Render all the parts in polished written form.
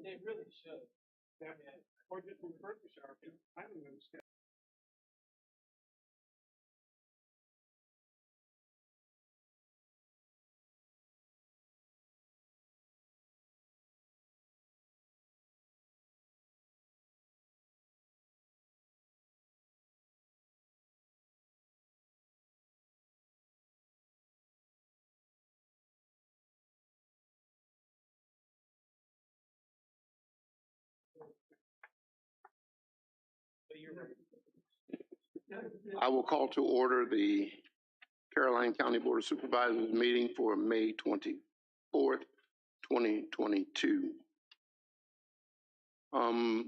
They really should. Or just refurbish our, I don't understand. I will call to order the Caroline County Board of Supervisors meeting for May 24th, 2022. I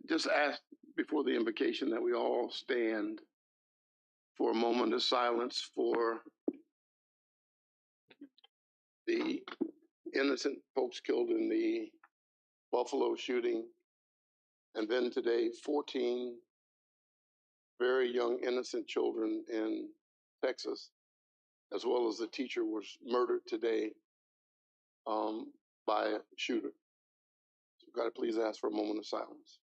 just ask before the invocation that we all stand for a moment of silence for the innocent folks killed in the Buffalo shooting. And then today, 14 very young innocent children in Texas, as well as the teacher, was murdered today by a shooter. So God, please ask for a moment of silence.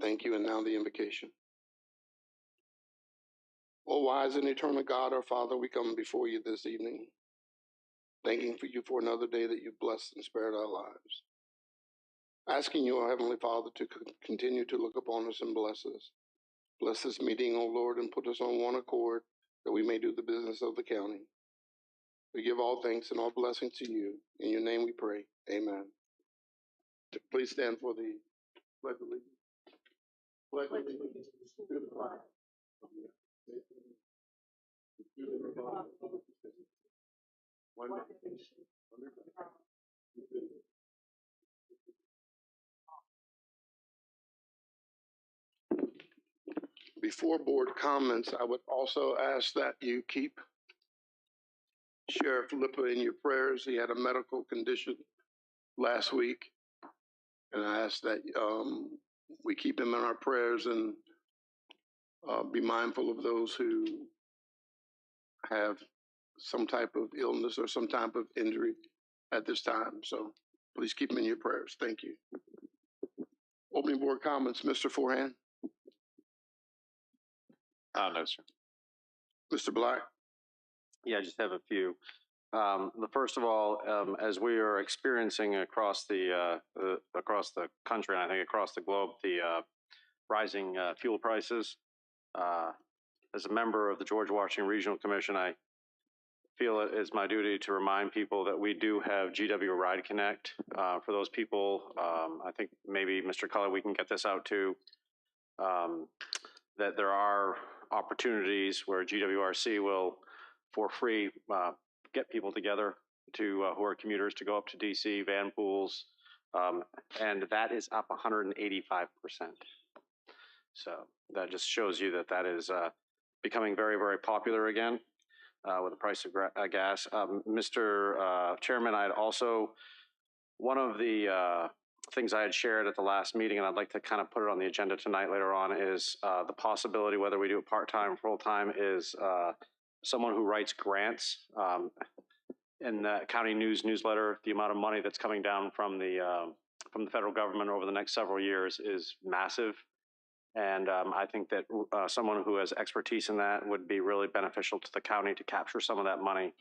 Thank you, and now the invocation. O wise and eternal God, our Father, we come before you this evening, thanking for you for another day that you've blessed and spared our lives. Asking you, our Heavenly Father, to continue to look upon us and bless us. Bless this meeting, O Lord, and put us on one accord that we may do the business of the county. We give all thanks and all blessings to you. In your name we pray. Amen. Please stand for the Pledge of Allegiance. Pledge allegiance to the flag of the United States to the republic for which it stands, one nation, under God, indivisible. Before board comments, I would also ask that you keep Sheriff Lippa in your prayers. He had a medical condition last week, and I ask that we keep him in our prayers and be mindful of those who have some type of illness or some type of injury at this time. So please keep him in your prayers. Thank you. Opening board comments, Mr. Forehand. No, sir. Mr. Black. Yeah, I just have a few. The first of all, as we are experiencing across the country, and I think across the globe, the rising fuel prices. As a member of the George Washington Regional Commission, I feel it is my duty to remind people that we do have GW Ride Connect. For those people, I think maybe Mr. Cully, we can get this out too. That there are opportunities where GWRC will, for free, get people together to who are commuters to go up to DC, van pools, and that is up 185%. So that just shows you that that is becoming very, very popular again with the price of gas. Mr. Chairman, I'd also, one of the things I had shared at the last meeting, and I'd like to kind of put it on the agenda tonight later on, is the possibility, whether we do it part-time or full-time, is someone who writes grants. In the county newsletter, the amount of money that's coming down from the federal government over the next several years is massive. And I think that someone who has expertise in that would be really beneficial to the county to capture some of that money.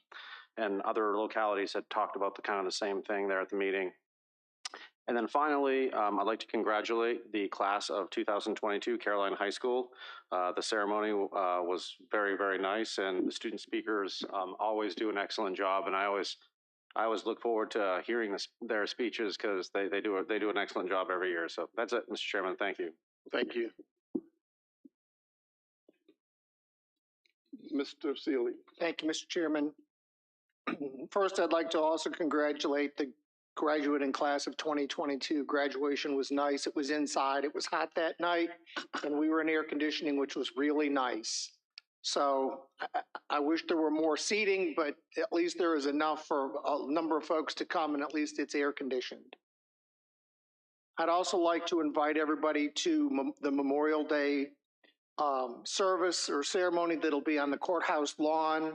And other localities had talked about the kind of the same thing there at the meeting. And then finally, I'd like to congratulate the class of 2022 Caroline High School. The ceremony was very, very nice, and the student speakers always do an excellent job. And I always look forward to hearing their speeches because they do an excellent job every year. So that's it, Mr. Chairman. Thank you. Thank you. Mr. Seeley. Thank you, Mr. Chairman. First, I'd like to also congratulate the graduating class of 2022. Graduation was nice. It was inside. It was hot that night, and we were in air conditioning, which was really nice. So I wish there were more seating, but at least there is enough for a number of folks to come, and at least it's air conditioned. I'd also like to invite everybody to the Memorial Day service or ceremony that'll be on the courthouse lawn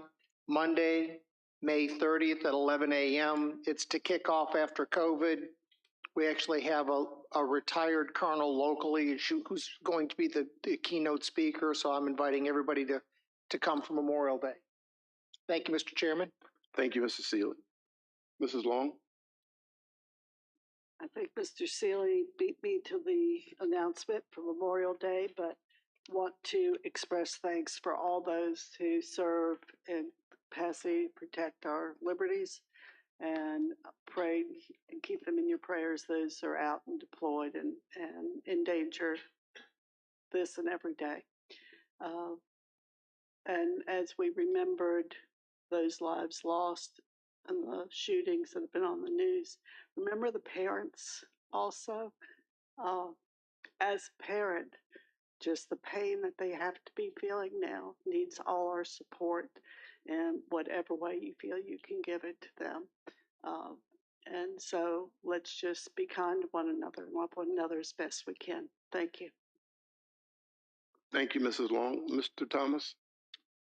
Monday, May 30th at 11 a.m. It's to kick off after COVID. We actually have a retired colonel locally who's going to be the keynote speaker, so I'm inviting everybody to come for Memorial Day. Thank you, Mr. Chairman. Thank you, Mr. Seeley. Mrs. Long? I think Mr. Seeley beat me to the announcement for Memorial Day, but want to express thanks for all those who serve in capacity, protect our liberties, and pray and keep them in your prayers, those who are out and deployed and in danger this and every day. And as we remembered those lives lost and the shootings that have been on the news, remember the parents also. As a parent, just the pain that they have to be feeling now needs all our support in whatever way you feel you can give it to them. And so let's just be kind to one another and love one another as best we can. Thank you. Thank you, Mrs. Long. Mr. Thomas?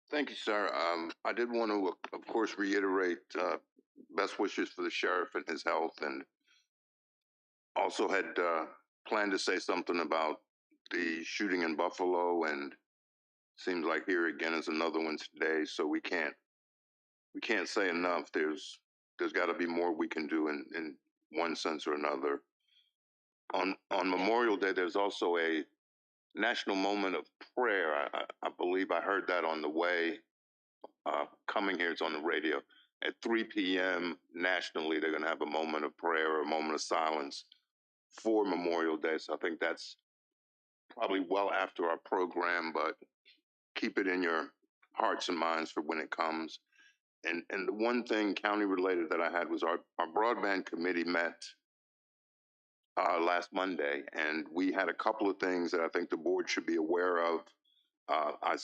Thank you, sir. I did want to, of course, reiterate best wishes for the sheriff and his health, and also had planned to say something about the shooting in Buffalo, and seems like here again is another one today. So we can't say enough. There's got to be more we can do in one sense or another. On Memorial Day, there's also a national moment of prayer. I believe I heard that on the way coming here. It's on the radio. At 3 p.m. nationally, they're going to have a moment of prayer or a moment of silence for Memorial Day. So I think that's probably well after our program, but keep it in your hearts and minds for when it comes. And the one thing county related that I had was our broadband committee met last Monday, and we had a couple of things that I think the board should be aware of. I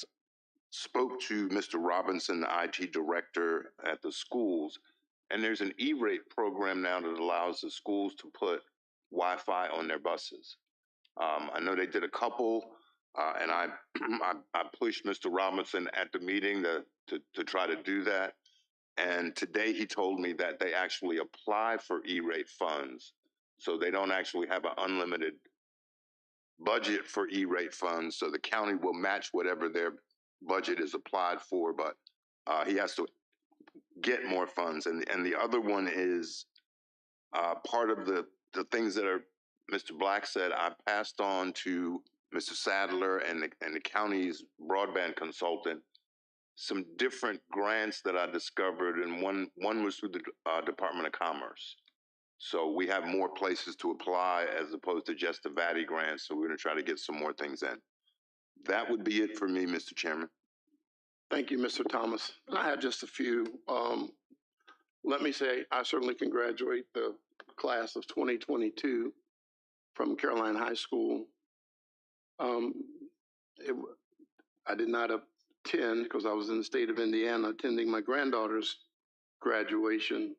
spoke to Mr. Robinson, the IT director at the schools, and there's an E-rate program now that allows the schools to put Wi-Fi on their buses. I know they did a couple, and I pushed Mr. Robinson at the meeting to try to do that. And today he told me that they actually apply for E-rate funds. So they don't actually have an unlimited budget for E-rate funds. So the county will match whatever their budget is applied for, but he has to get more funds. And the other one is part of the things that Mr. Black said, I passed on to Mr. Sadler and the county's broadband consultant some different grants that I discovered, and one was through the Department of Commerce. So we have more places to apply as opposed to just the VATI grant. So we're going to try to get some more things in. That would be it for me, Mr. Chairman. Thank you, Mr. Thomas. I had just a few. Let me say, I certainly congratulate the class of 2022 from Caroline High School. I did not attend because I was in the state of Indiana attending my granddaughter's graduation.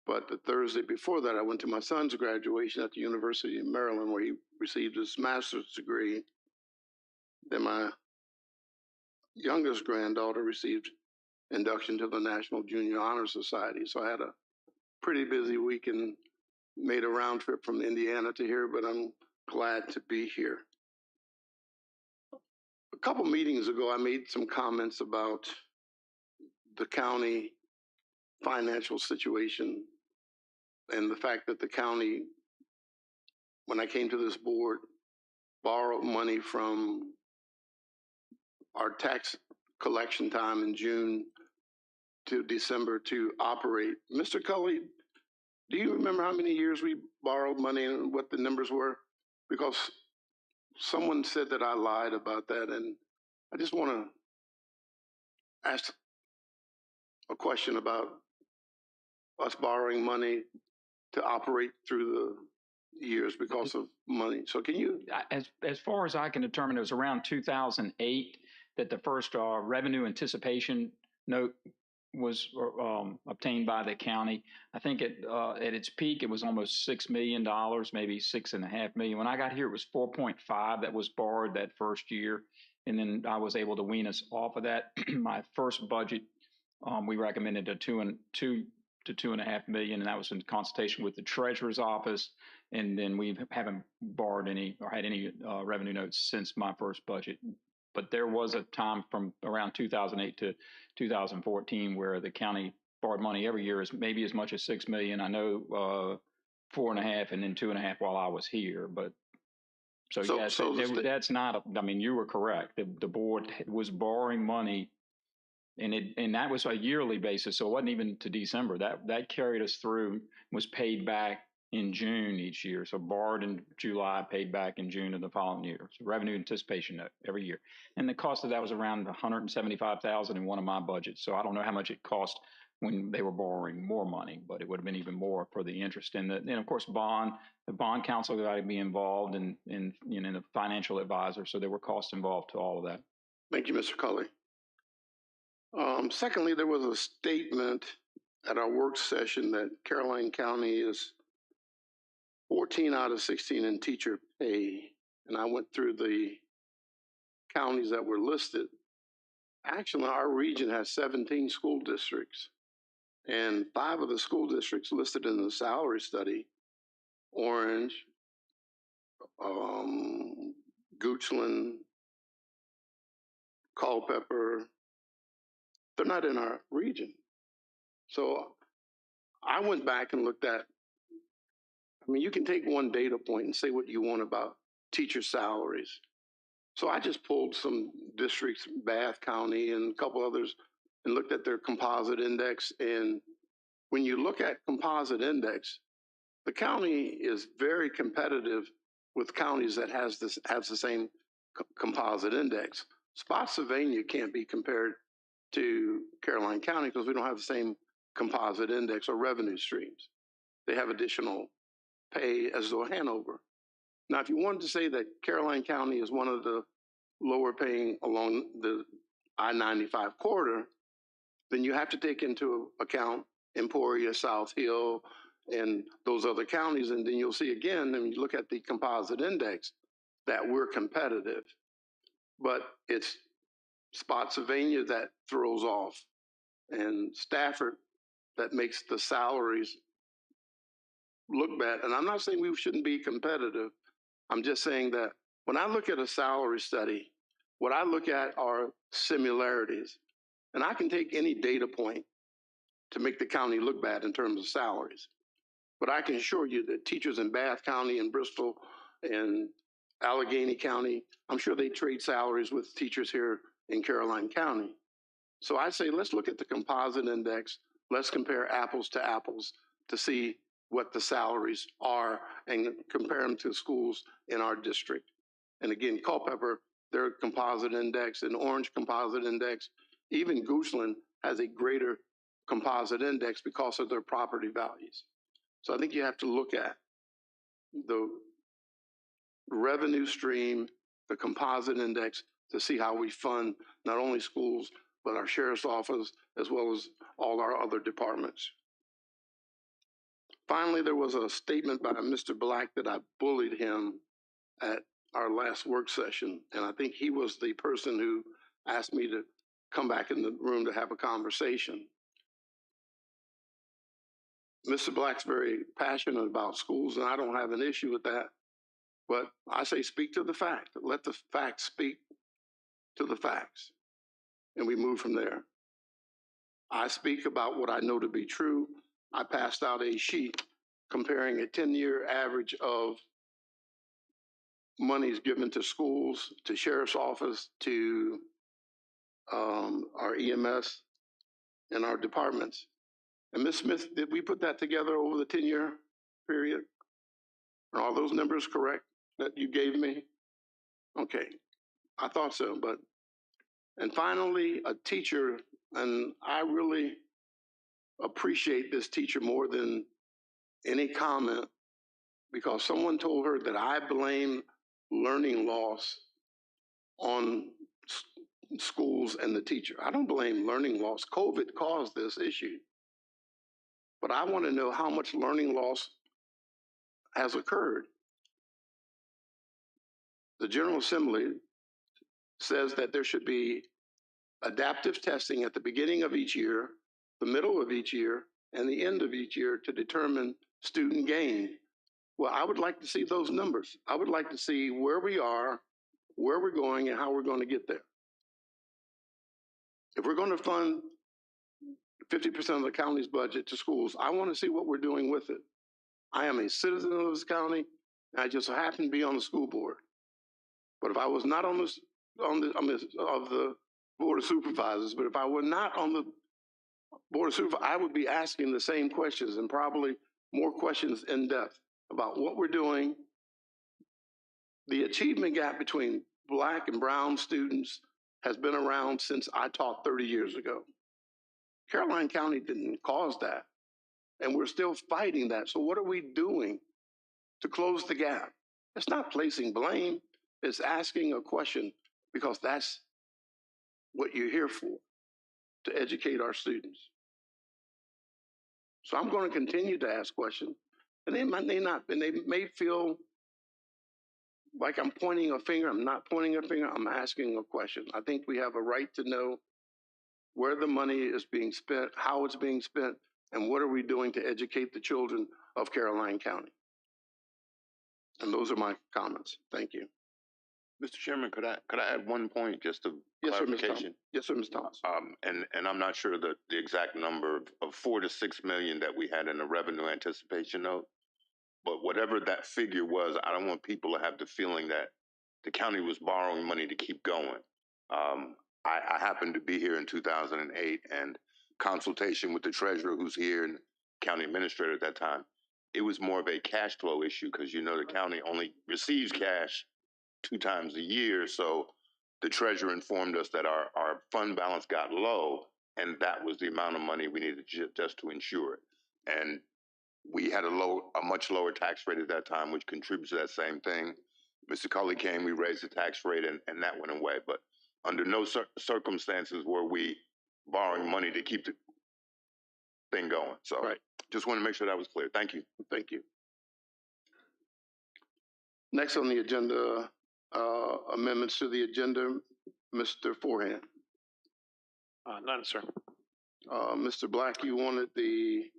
But the Thursday before that, I went to my son's graduation at the University of Maryland, where he received his master's degree. Then my youngest granddaughter received induction to the National Junior Honor Society. So I had a pretty busy week and made a round trip from Indiana to here, but I'm glad to be here. A couple meetings ago, I made some comments about the county financial situation and the fact that the county, when I came to this board, borrowed money from our tax collection time in June to December to operate. Mr. Cully, do you remember how many years we borrowed money and what the numbers were? Because someone said that I lied about that, and I just want to ask a question about us borrowing money to operate through the years because of money. So can you? As far as I can determine, it was around 2008 that the first revenue anticipation note obtained by the county. I think at its peak, it was almost $6 million, maybe $6.5 million. When I got here, it was 4.5 that was borrowed that first year. And then I was able to wean us off of that. My first budget, we recommended a $2 to $2.5 million, and that was in consultation with the treasurer's office. And then we haven't borrowed any or had any revenue notes since my first budget. But there was a time from around 2008 to 2014 where the county borrowed money every year, as maybe as much as $6 million. I know 4.5 and then 2.5 while I was here. But so yes, that's not. I mean, you were correct. The board was borrowing money, and that was a yearly basis, so it wasn't even to December. That carried us through. Was paid back in June each year. So borrowed in July, paid back in June of the following year. So revenue anticipation note every year. And the cost of that was around $175,000 in one of my budgets. So I don't know how much it cost when they were borrowing more money, but it would have been even more for the interest. And of course, the bond counsel got to be involved and the financial advisor. So there were costs involved to all of that. Thank you, Mr. Culley. Secondly, there was a statement at our work session that Caroline County is 14 out of 16 in teacher pay. And I went through the counties that were listed. Actually, our region has 17 school districts, and 5 of the school districts listed in the salary study, Orange, Goochland, Culpeper, they're not in our region. So I went back and looked at, I mean, you can take one data point and say what you want about teacher salaries. So I just pulled some districts, Bath County and a couple others, and looked at their composite index. And when you look at composite index, the county is very competitive with counties that has the same composite index. Spotsylvania can't be compared to Caroline County because we don't have the same composite index or revenue streams. They have additional pay as though Hanover. Now, if you wanted to say that Caroline County is one of the lower paying along the I-95 corridor, then you have to take into account Emporia, South Hill, and those other counties, and then you'll see again, when you look at the composite index, that we're competitive. But it's Spotsylvania that throws off, and Stafford that makes the salaries look bad. And I'm not saying we shouldn't be competitive. I'm just saying that when I look at a salary study, what I look at are similarities. And I can take any data point to make the county look bad in terms of salaries. But I can assure you that teachers in Bath County and Bristol and Allegheny County, I'm sure they trade salaries with teachers here in Caroline County. So I say, let's look at the composite index. Let's compare apples to apples to see what the salaries are and compare them to schools in our district. And again, Culpeper, their composite index, and Orange composite index, even Goochland has a greater composite index because of their property values. So I think you have to look at the revenue stream, the composite index, to see how we fund not only schools, but our sheriff's office, as well as all our other departments. Finally, there was a statement by Mr. Black that I bullied him at our last work session. And I think he was the person who asked me to come back in the room to have a conversation. Mr. Black's very passionate about schools, and I don't have an issue with that. But I say speak to the fact. Let the facts speak to the facts, and we move from there. I speak about what I know to be true. I passed out a sheet comparing a 10-year average of monies given to schools, to sheriff's office, to our EMS, and our departments. And Ms. Smith, did we put that together over the 10-year period? Are all those numbers correct that you gave me? Okay, I thought so, but, and finally, a teacher, and I really appreciate this teacher more than any comment, because someone told her that I blame learning loss on schools and the teacher. I don't blame learning loss. COVID caused this issue. But I want to know how much learning loss has occurred. The General Assembly says that there should be adaptive testing at the beginning of each year, the middle of each year, and the end of each year to determine student gain. Well, I would like to see those numbers. I would like to see where we are, where we're going, and how we're going to get there. If we're going to fund 50% of the county's budget to schools, I want to see what we're doing with it. I am a citizen of this county, and I just happen to be on the school board. But if I was not on the Board of Supervisors, but if I were not on the Board of Supervisors, I would be asking the same questions and probably more questions in depth about what we're doing. The achievement gap between Black and brown students has been around since I taught 30 years ago. Caroline County didn't cause that, and we're still fighting that. So what are we doing to close the gap? It's not placing blame, it's asking a question, because that's what you're here for, to educate our students. So I'm going to continue to ask questions, and they may feel like I'm pointing a finger. I'm not pointing a finger, I'm asking a question. I think we have a right to know where the money is being spent, how it's being spent, and what are we doing to educate the children of Caroline County. And those are my comments. Thank you. Mr. Chairman, could I add one point just to Yes, sir, Ms. clarification? Yes, sir, Ms. Thomas. And I'm not sure the exact number of 4 to 6 million that we had in the revenue anticipation note, but whatever that figure was, I don't want people to have the feeling that the county was borrowing money to keep going. I happened to be here in 2008, and consultation with the treasurer who's here and county administrator at that time, it was more of a cash flow issue because, you know, the county only receives cash 2 times a year. So the treasurer informed us that our fund balance got low, and that was the amount of money we needed just to insure it. And we had a much lower tax rate at that time, which contributes to that same thing. Mr. Cully came, we raised the tax rate, and that went away. But under no circumstances were we borrowing money to keep the thing going. So Right. Just want to make sure that was clear. Thank you. Thank you. Next on the agenda, amendments to the agenda, Mr. Forehand. None, sir. Mr. Black, you wanted the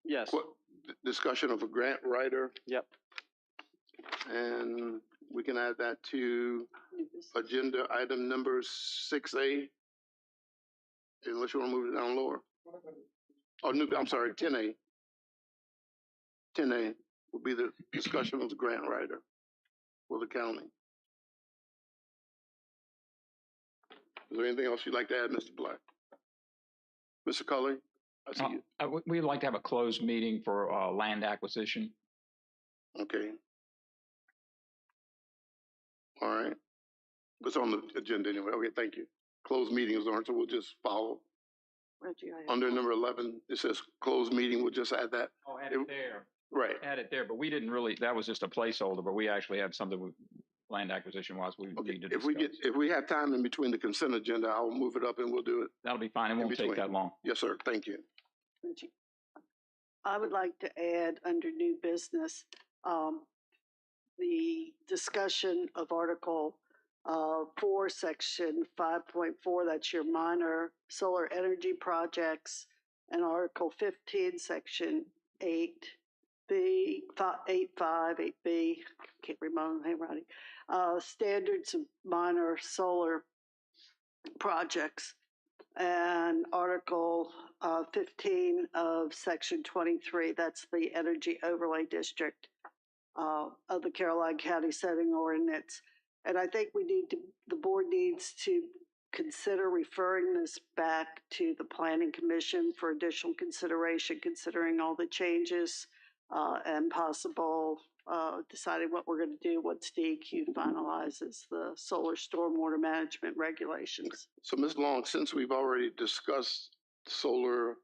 Yes. discussion of a grant writer, Yep. and we can add that to agenda item number 6A, unless you want to move it down lower. Oh, I'm sorry, 10A. 10A will be the discussion of the grant writer for the county. Is there anything else you'd like to add, Mr. Black? Mr. Cully, I see you. We'd like to have a closed meeting for land acquisition. Okay. All right. It's on the agenda anyway. Okay, thank you. Closed meetings aren't, so we'll just follow. Reggie, I have Under one. number 11, it says closed meeting. We'll just add that. Oh, add it there. Right. Add it there, but we didn't really, that was just a placeholder, but we actually have something with land acquisition wise we Okay. need to discuss. If we have time in between the consent agenda, I'll move it up and we'll do it. That'll be fine. It won't take between. that long. Yes, sir. Thank you. Reggie. I would like to add under new business, the discussion of Article 4, Section 5.4, that's your minor solar energy projects, and Article 15, Section 8B, 8.5, 8B, can't remember the handwriting, standards of minor solar projects, and Article 15 of Section 23, that's the Energy Overlay District of the Caroline County Setting Ordinance. And I think the board needs to consider referring this back to the Planning Commission for additional consideration, considering all the changes and possible deciding what we're going to do once DEQ finalizes the solar stormwater management regulations. So, Ms. Long, since we've already discussed solar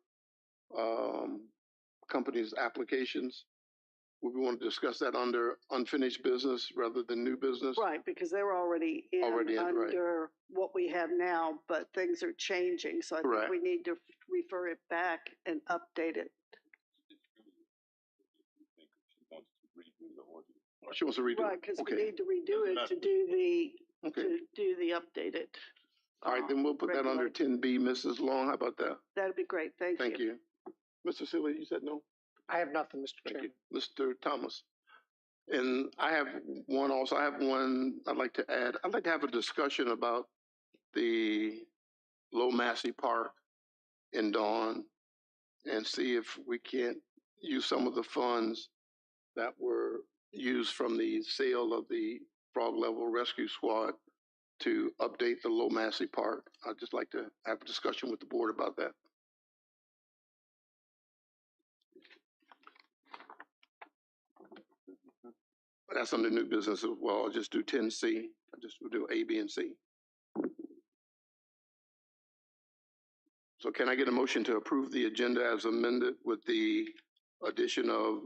companies' applications, would we want to discuss that under unfinished business rather than new business? Right, because they were already in Already in, right. under what we have now, but things are changing, so I think Correct. we need to refer it back and update it. She wants to redo Right, it. because Okay. we need to redo it to do the, Okay. to do the updated. All right, then we'll put that under regulation. 10B, Mrs. Long. How about that? That'd be great, thank you. Thank you. Mr. Sealy, you said no? I have nothing, Mr. Thank Chairman. you. Mr. Thomas. And I have one also. I have one I'd like to add. I'd like to have a discussion about the Low Massey Park in Dawn and see if we can't use some of the funds that were used from the sale of the Frog Level Rescue Squad to update the Low Massey Park. I'd just like to have a discussion with the board about that. That's under new business as well. I'll just do 10C. We'll do A, B, and C. So can I get a motion to approve the agenda as amended with the addition of,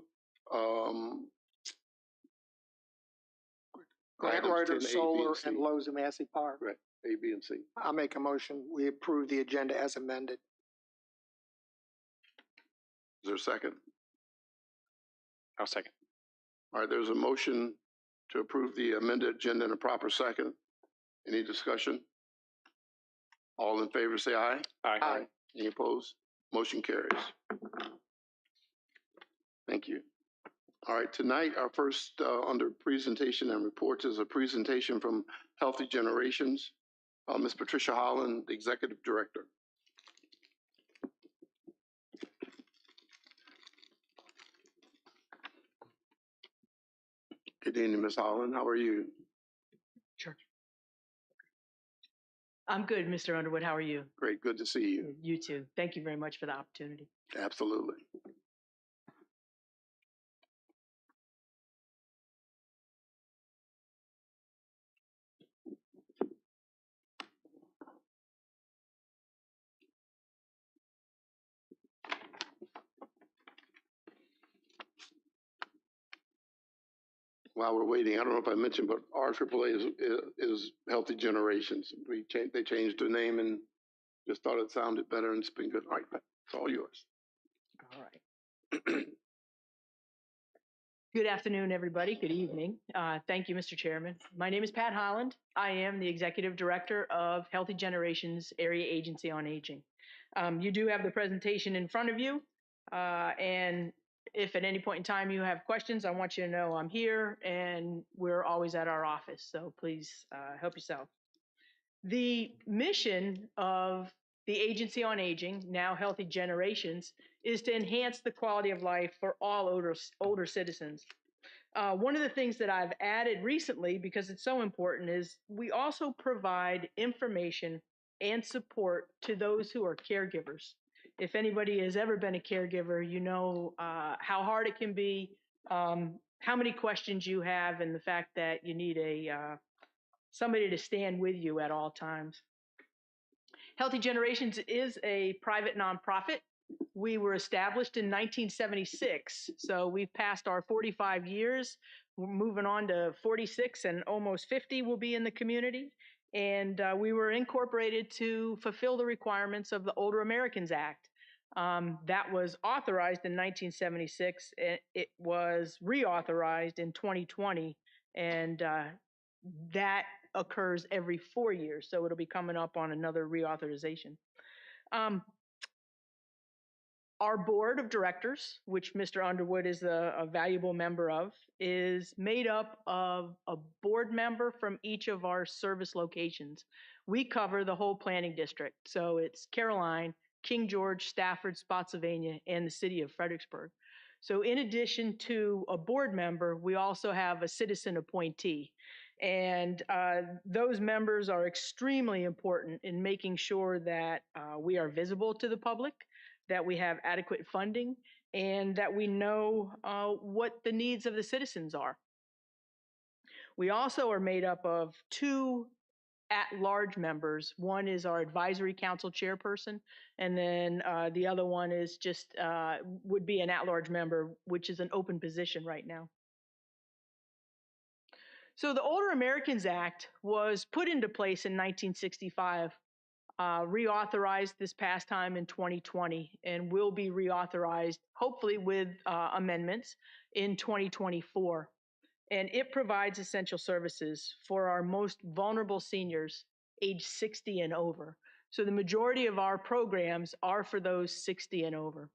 Grant items Writer 10A, B, Solar C. and Lowe's of Massey Park. Right, A, B, and C. I'll make a motion. We approve the agenda as amended. Is there a second? I'll second. All right, there's a motion to approve the amended agenda in a proper second. Any discussion? All in favor, say aye. Aye. Any opposed? Motion carries. Thank you. All right, tonight, our first under presentation and reports is a presentation from Healthy Generations. Ms. Patricia Holland, the Executive Director. Good evening, Ms. Holland. How are you? Sure. I'm good, Mr. Underwood. How are you? Great, good to see you. You too. Thank you very much for the opportunity. Absolutely. While we're waiting, I don't know if I mentioned, but our AAA is Healthy Generations. They changed their name and just thought it sounded better, and it's been good. All right, it's all yours. All right. Good afternoon, everybody. Good evening. Thank you, Mr. Chairman. My name is Pat Holland. I am the Executive Director of Healthy Generations Area Agency on Aging. You do have the presentation in front of you, and if at any point in time you have questions, I want you to know I'm here and we're always at our office, so please help yourself. The mission of the Agency on Aging, now Healthy Generations, is to enhance the quality of life for all older citizens. One of the things that I've added recently, because it's so important, is we also provide information and support to those who are caregivers. If anybody has ever been a caregiver, you know how hard it can be, how many questions you have, and the fact that you need somebody to stand with you at all times. Healthy Generations is a private nonprofit. We were established in 1976, so we've passed our 45 years. We're moving on to 46 and almost 50 will be in the community. And we were incorporated to fulfill the requirements of the Older Americans Act. That was authorized in 1976. It was reauthorized in 2020, and that occurs every 4 years, so it'll be coming up on another reauthorization. Our board of directors, which Mr. Underwood is a valuable member of, is made up of a board member from each of our service locations. We cover the whole planning district, so it's Caroline, King George, Stafford, Spotsylvania, and the city of Fredericksburg. So in addition to a board member, we also have a citizen appointee. And those members are extremely important in making sure that we are visible to the public, that we have adequate funding, and that we know what the needs of the citizens are. We also are made up of 2 at-large members. One is our advisory council chairperson, and then the other one is just would be an at-large member, which is an open position right now. So the Older Americans Act was put into place in 1965, reauthorized this past time in 2020, and will be reauthorized, hopefully with amendments, in 2024. And it provides essential services for our most vulnerable seniors age 60 and over. So the majority of our programs are for those 60 and over.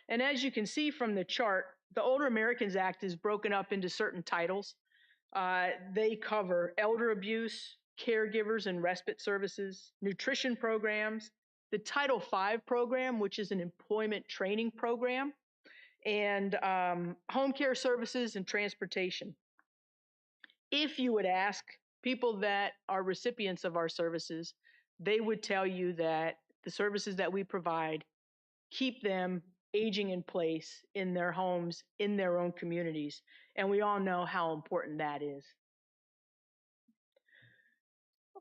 And as you can see from the chart, the Older Americans Act is broken up into certain titles. They cover elder abuse, caregivers and respite services, nutrition programs, the Title V program, which is an employment training program, and home care services and transportation. If you would ask people that are recipients of our services, they would tell you that the services that we provide keep them aging in place in their homes, in their own communities. And we all know how important that is.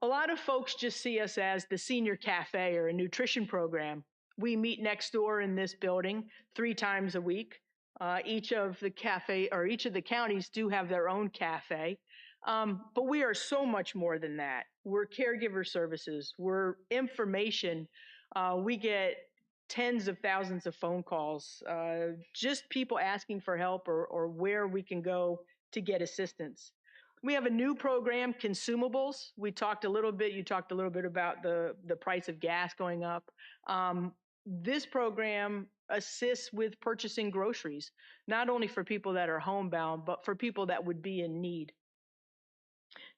A lot of folks just see us as the senior cafe or a nutrition program. We meet next door in this building 3 times a week. Each of the counties do have their own cafe. But we are so much more than that. We're caregiver services. We're information. We get tens of thousands of phone calls, just people asking for help or where we can go to get assistance. We have a new program, consumables. You talked a little bit about the price of gas going up. This program assists with purchasing groceries, not only for people that are homebound, but for people that would be in need.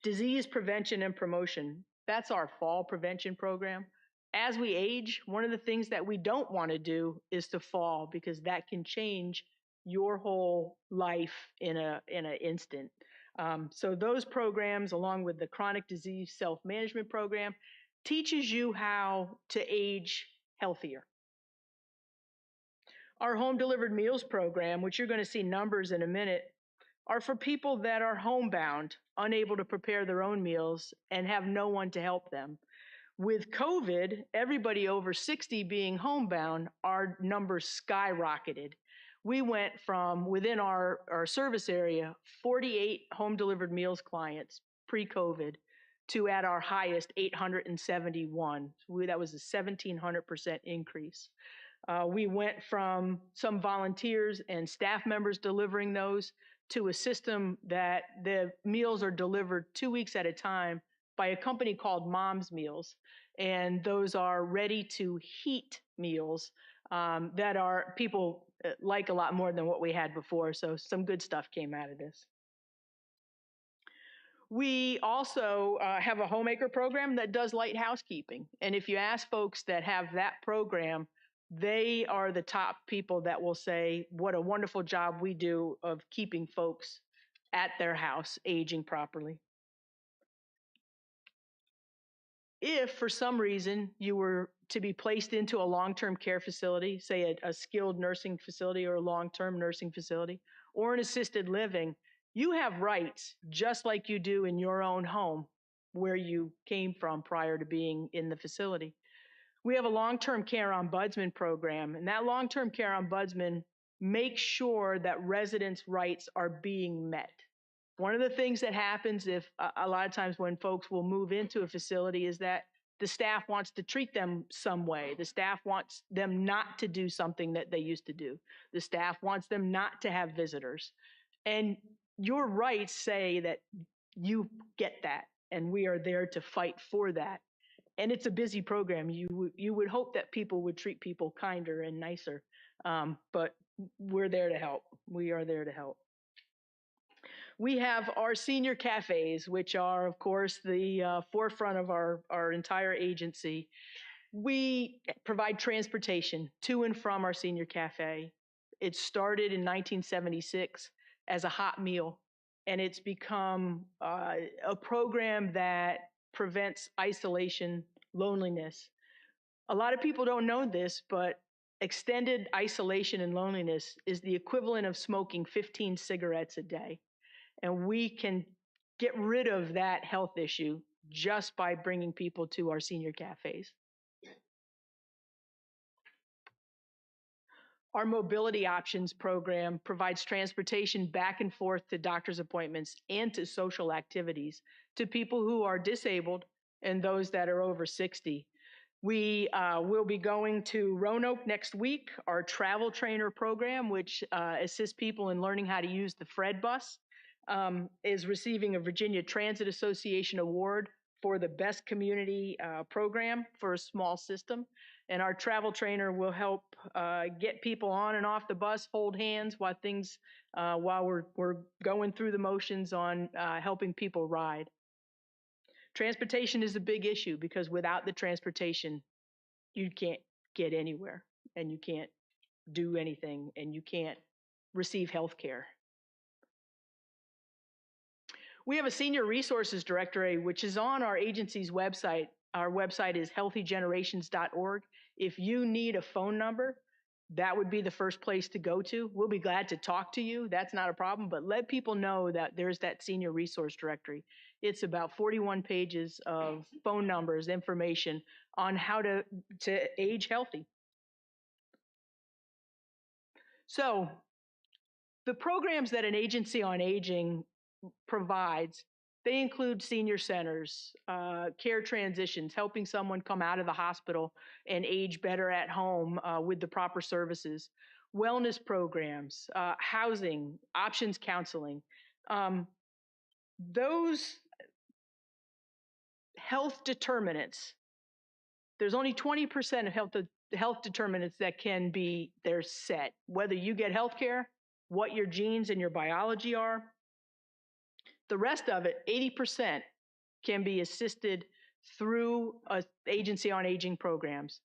Disease prevention and promotion. That's our fall prevention program. As we age, one of the things that we don't want to do is to fall, because that can change your whole life in an instant. So those programs, along with the chronic disease self-management program, teaches you how to age healthier. Our home delivered meals program, which you're going to see numbers in a minute, are for people that are homebound, unable to prepare their own meals, and have no one to help them. With COVID, everybody over 60 being homebound, our numbers skyrocketed. We went from, within our service area, 48 home delivered meals clients pre-COVID to, at our highest, 871. That was a 1,700% increase. We went from some volunteers and staff members delivering those to a system that the meals are delivered 2 weeks at a time by a company called Mom's Meals. And those are ready to heat meals that are people like a lot more than what we had before. So some good stuff came out of this. We also have a homemaker program that does light housekeeping. And if you ask folks that have that program, they are the top people that will say what a wonderful job we do of keeping folks at their house aging properly. If for some reason you were to be placed into a long-term care facility, say a skilled nursing facility or a long-term nursing facility, or an assisted living, you have rights just like you do in your own home where you came from prior to being in the facility. We have a long-term care ombudsman program, and that long-term care ombudsman makes sure that residents' rights are being met. One of the things that happens if a lot of times when folks will move into a facility is that the staff wants to treat them some way. The staff wants them not to do something that they used to do. The staff wants them not to have visitors. And your rights say that you get that, and we are there to fight for that. And it's a busy program. You would hope that people would treat people kinder and nicer, but we're there to help. We are there to help. We have our senior cafes, which are, of course, the forefront of our entire agency. We provide transportation to and from our senior cafe. It started in 1976 as a hot meal, and it's become a program that prevents isolation, loneliness. A lot of people don't know this, but extended isolation and loneliness is the equivalent of smoking 15 cigarettes a day. And we can get rid of that health issue just by bringing people to our senior cafes. Our mobility options program provides transportation back and forth to doctor's appointments and to social activities to people who are disabled and those that are over 60. We will be going to Roanoke next week. Our travel trainer program, which assists people in learning how to use the Fred bus, is receiving a Virginia Transit Association award for the best community program for a small system. And our travel trainer will help get people on and off the bus, hold hands while we're going through the motions on helping people ride. Transportation is a big issue because without the transportation, you can't get anywhere and you can't do anything and you can't receive health care. We have a senior resources directory, which is on our agency's website. Our website is healthygenerations.org. If you need a phone number, that would be the first place to go to. We'll be glad to talk to you. That's not a problem, but let people know that there's that senior resource directory. It's about 41 pages of phone numbers, information on how to age healthy. So the programs that an agency on aging provides, they include senior centers, care transitions, helping someone come out of the hospital and age better at home with the proper services, wellness programs, housing, options counseling. Those health determinants, there's only 20% of health determinants that can be, they're set. Whether you get health care, what your genes and your biology are, the rest of it, 80%, can be assisted through agency on aging programs.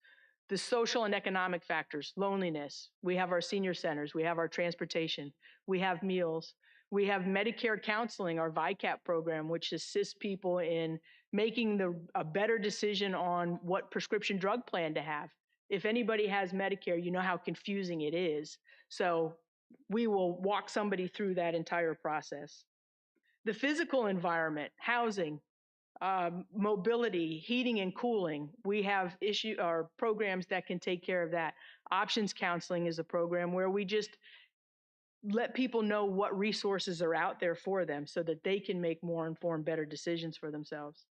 The social and economic factors, loneliness. We have our senior centers. We have our transportation. We have meals. We have Medicare Counseling, our VICAP program, which assists people in making a better decision on what prescription drug plan to have. If anybody has Medicare, you know how confusing it is. So we will walk somebody through that entire process. The physical environment, housing, mobility, heating and cooling. We have programs that can take care of that. Options counseling is a program where we just let people know what resources are out there for them so that they can make more informed, better decisions for themselves.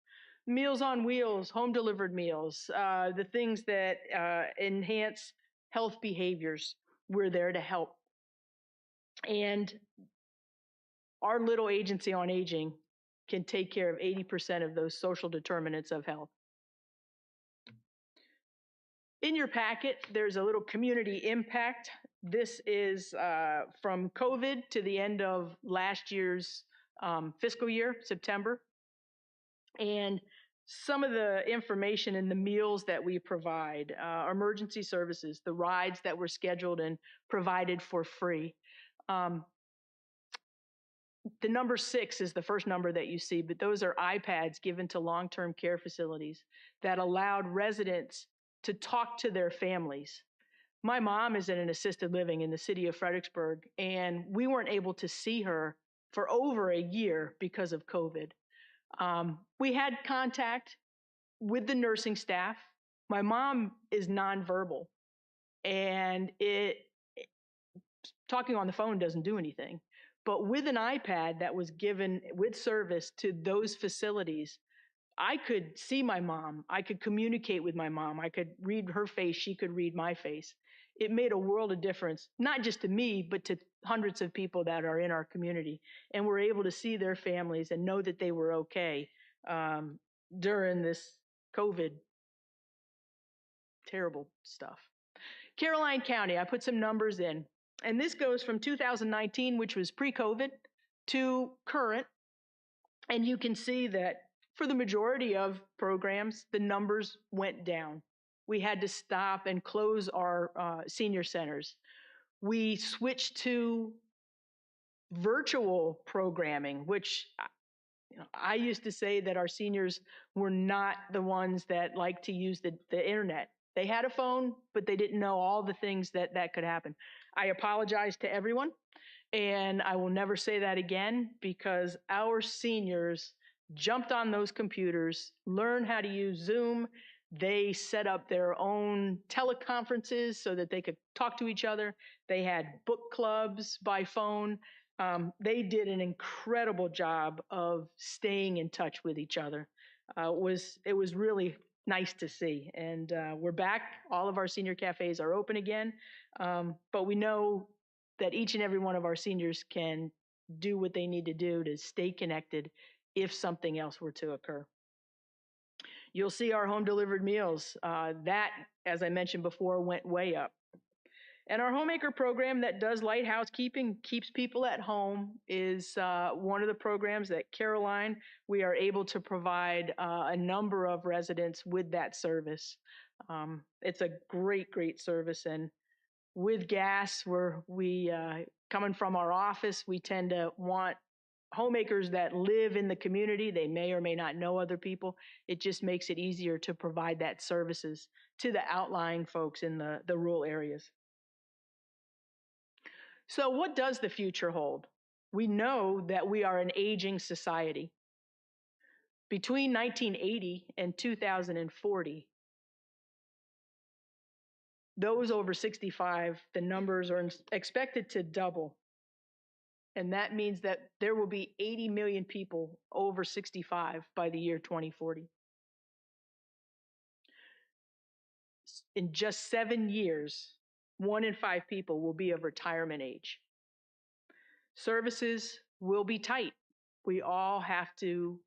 Meals on Wheels, home delivered meals, the things that enhance health behaviors, we're there to help. And our little agency on aging can take care of 80% of those social determinants of health. In your packet, there's a little community impact. This is from COVID to the end of last year's fiscal year, September. And some of the information in the meals that we provide, emergency services, the rides that were scheduled and provided for free. The number 6 is the first number that you see, but those are iPads given to long-term care facilities that allowed residents to talk to their families. My mom is in an assisted living in the city of Fredericksburg, and we weren't able to see her for over a year because of COVID. We had contact with the nursing staff. My mom is nonverbal, and talking on the phone doesn't do anything. But with an iPad that was given with service to those facilities, I could see my mom. I could communicate with my mom. I could read her face. She could read my face. It made a world of difference, not just to me, but to hundreds of people that are in our community. And we're able to see their families and know that they were okay during this COVID terrible stuff. Caroline County, I put some numbers in. And this goes from 2019, which was pre-COVID, to current. And you can see that for the majority of programs, the numbers went down. We had to stop and close our senior centers. We switched to virtual programming, which I used to say that our seniors were not the ones that like to use the internet. They had a phone, but they didn't know all the things that could happen. I apologize to everyone, and I will never say that again because our seniors jumped on those computers, learned how to use Zoom. They set up their own teleconferences so that they could talk to each other. They had book clubs by phone. They did an incredible job of staying in touch with each other. It was really nice to see. And we're back. All of our senior cafes are open again. But we know that each and every one of our seniors can do what they need to do to stay connected if something else were to occur. You'll see our home delivered meals. That, as I mentioned before, went way up. And our homemaker program that does light housekeeping, keeps people at home, is one of the programs that Caroline, we are able to provide a number of residents with that service. It's a great, great service. And with gas, coming from our office, we tend to want homemakers that live in the community. They may or may not know other people. It just makes it easier to provide that services to the outlying folks in the rural areas. So what does the future hold? We know that we are an aging society. Between 1980 and 2040, those over 65, the numbers are expected to double. And that means that there will be 80 million people over 65 by the year 2040. In just 7 years, 1 in 5 people will be of retirement age. Services will be tight. We all have to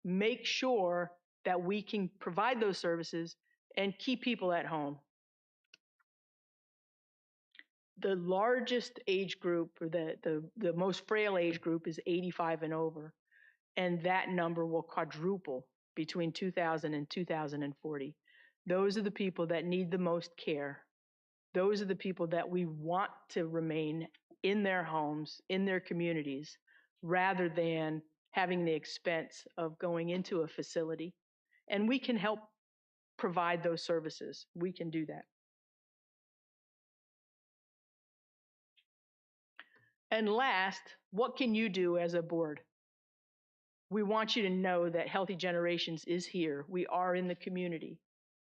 make sure that we can provide those services and keep people at home. The largest age group, or the most frail age group, is 85 and over. And that number will quadruple between 2000 and 2040. Those are the people that need the most care. Those are the people that we want to remain in their homes, in their communities, rather than having the expense of going into a facility. And we can help provide those services. We can do that. And last, what can you do as a board? We want you to know that Healthy Generations is here. We are in the community.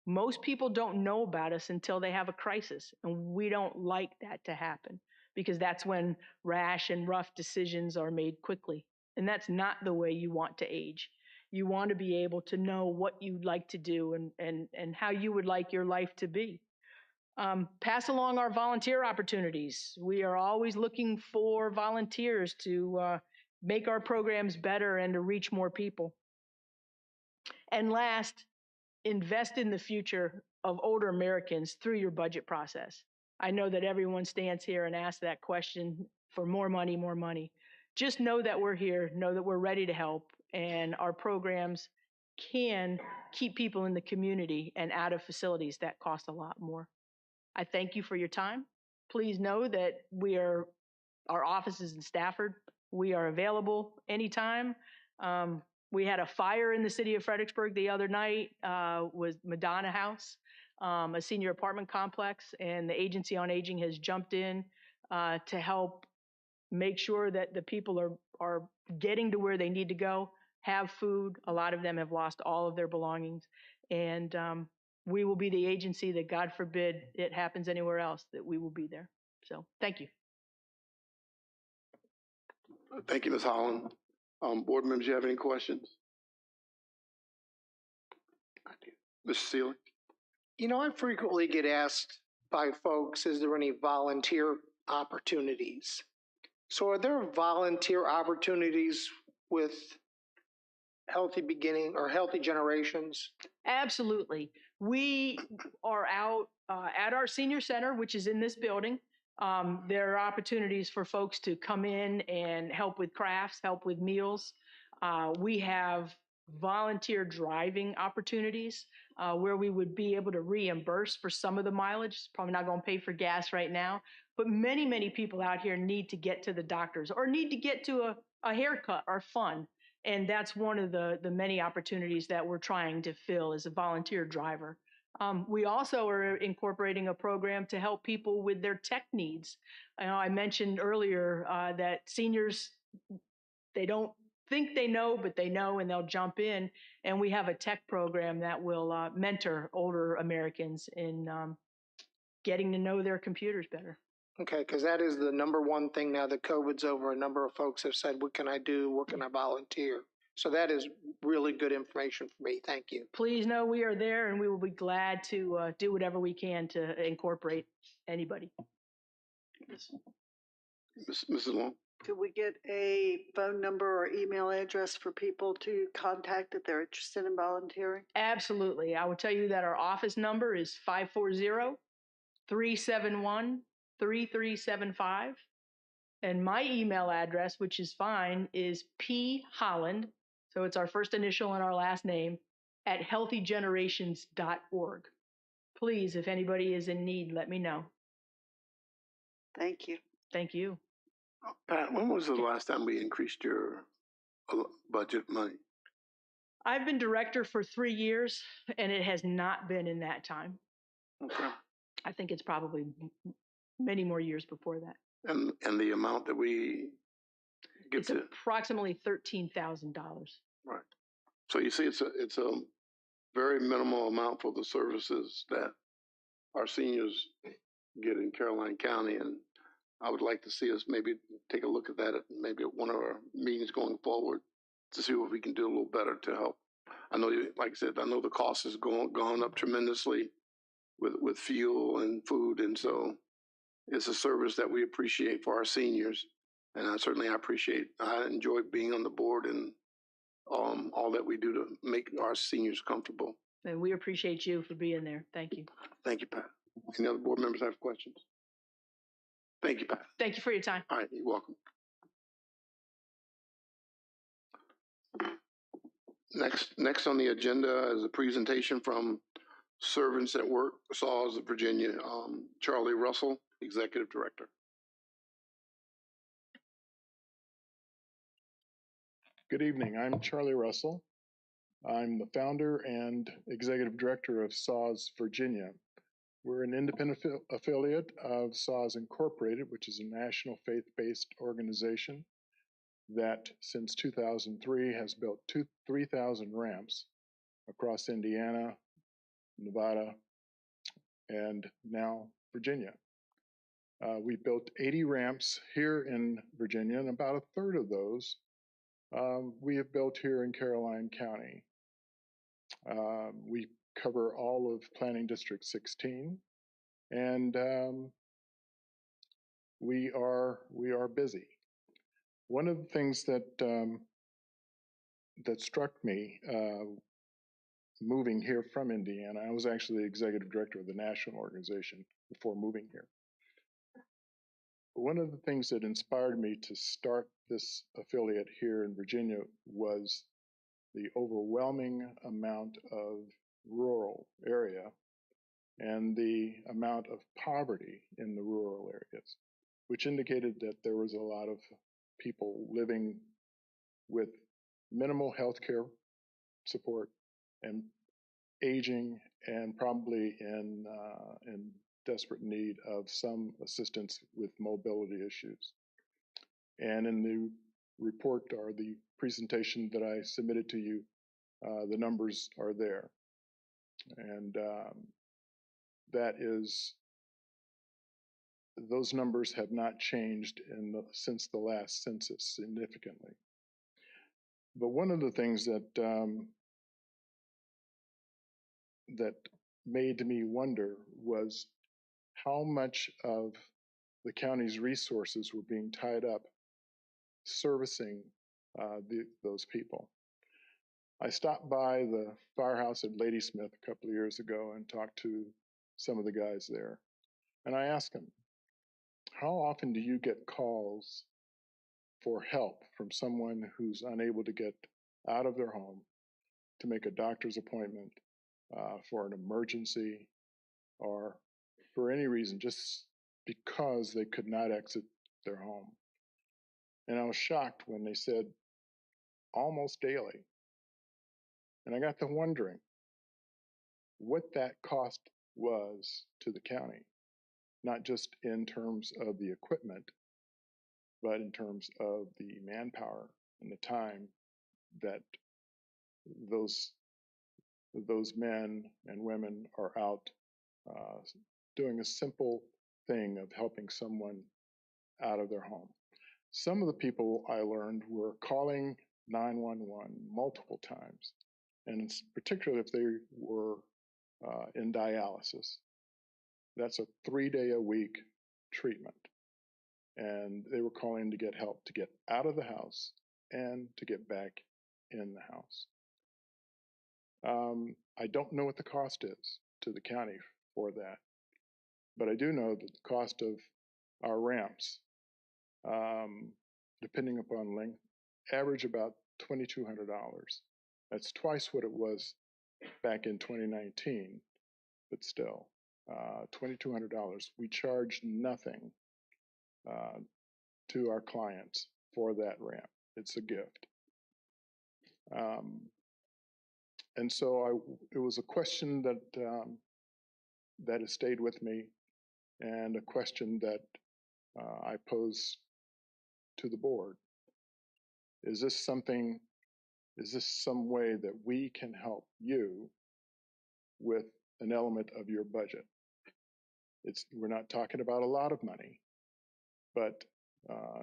Most people don't know about us until they have a crisis, and we don't like that to happen because that's when rash and rough decisions are made quickly. And that's not the way you want to age. You want to be able to know what you'd like to do and how you would like your life to be. Pass along our volunteer opportunities. We are always looking for volunteers to make our programs better and to reach more people. And last, invest in the future of older Americans through your budget process. I know that everyone stands here and asks that question for more money, more money. Just know that we're here, know that we're ready to help, and our programs can keep people in the community and out of facilities that cost a lot more. I thank you for your time. Please know that our office is in Stafford. We are available anytime. We had a fire in the city of Fredericksburg the other night with Madonna House, a senior apartment complex, and the Agency on Aging has jumped in to help make sure that the people are getting to where they need to go, have food. A lot of them have lost all of their belongings. And we will be the agency that, God forbid, it happens anywhere else, that we will be there. So thank you. Thank you, Ms. Holland. Board members, you have any questions? I do. Mr. Sealy? You know, I frequently get asked by folks, is there any volunteer opportunities? So are there volunteer opportunities with Healthy Beginning or Healthy Generations? Absolutely. We are out at our senior center, which is in this building. There are opportunities for folks to come in and help with crafts, help with meals. We have volunteer driving opportunities where we would be able to reimburse for some of the mileage. It's probably not going to pay for gas right now, but many, many people out here need to get to the doctors or need to get to a haircut or fun. And that's one of the many opportunities that we're trying to fill as a volunteer driver. We also are incorporating a program to help people with their tech needs. I mentioned earlier that seniors, they don't think they know, but they know and they'll jump in. And we have a tech program that will mentor older Americans in getting to know their computers better. Okay, because that is the number one thing now that COVID's over. A number of folks have said, what can I do? What can I volunteer? So that is really good information for me. Thank you. Please know we are there, and we will be glad to do whatever we can to incorporate anybody. Mrs. Long? Could we get a phone number or email address for people to contact if they're interested in volunteering? Absolutely. I will tell you that our office number is 540-371-3375. And my email address, which is fine, is pholland, so it's our first initial and our last name, at healthygenerations.org. Please, if anybody is in need, let me know. Thank you. Thank you. Pat, when was the last time we increased your budget money? I've been director for 3 years, and it has not been in that time. Okay. I think it's probably many more years before that. And the amount that we get It's to approximately $13,000. right. So you see, it's a very minimal amount for the services that our seniors get in Caroline County, and I would like to see us maybe take a look at that at maybe at one of our meetings going forward to see what we can do a little better to help. I know, like I said, I know the cost has gone up tremendously with fuel and food, and so it's a service that we appreciate for our seniors, and I enjoy being on the board and all that we do to make our seniors comfortable. And we appreciate you for being there. Thank you. Thank you, Pat. Any other board members have questions? Thank you, Pat. Thank you for your time. All right, you're welcome. Next on the agenda is a presentation from Servants at Work, SAWS of Virginia, Charlie Russell, Executive Director. Good evening. I'm Charlie Russell. I'm the founder and executive director of SAWS Virginia. We're an independent affiliate of SAWS Incorporated, which is a national faith-based organization that since 2003 has built 3,000 ramps across Indiana, Nevada, and now Virginia. We built 80 ramps here in Virginia, and about a third of those we have built here in Caroline County. We cover all of Planning District 16, and we are busy. One of the things that struck me moving here from Indiana, I was actually the executive director of the national organization before moving here. One of the things that inspired me to start this affiliate here in Virginia was the overwhelming amount of rural area and the amount of poverty in the rural areas, which indicated that there was a lot of people living with minimal health care support and aging and probably in desperate need of some assistance with mobility issues. And in the report or the presentation that I submitted to you, the numbers are there. And those numbers have not changed since the last census significantly. But one of the things that made me wonder was how much of the county's resources were being tied up servicing those people. I stopped by the firehouse at Ladysmith a couple of years ago and talked to some of the guys there. And I asked them, how often do you get calls for help from someone who's unable to get out of their home to make a doctor's appointment for an emergency or for any reason, just because they could not exit their home? And I was shocked when they said almost daily. And I got to wondering what that cost was to the county, not just in terms of the equipment, but in terms of the manpower and the time that those men and women are out doing a simple thing of helping someone out of their home. Some of the people I learned were calling 911 multiple times, and particularly if they were in dialysis. That's a 3-day-a-week treatment. And they were calling to get help to get out of the house and to get back in the house. I don't know what the cost is to the county for that, but I do know that the cost of our ramps, depending upon length, average about $2,200. That's twice what it was back in 2019, but still, $2,200. We charge nothing to our clients for that ramp. It's a gift. And so it was a question that has stayed with me, and a question that I posed to the board. Is this some way that we can help you with an element of your budget? We're not talking about a lot of money, but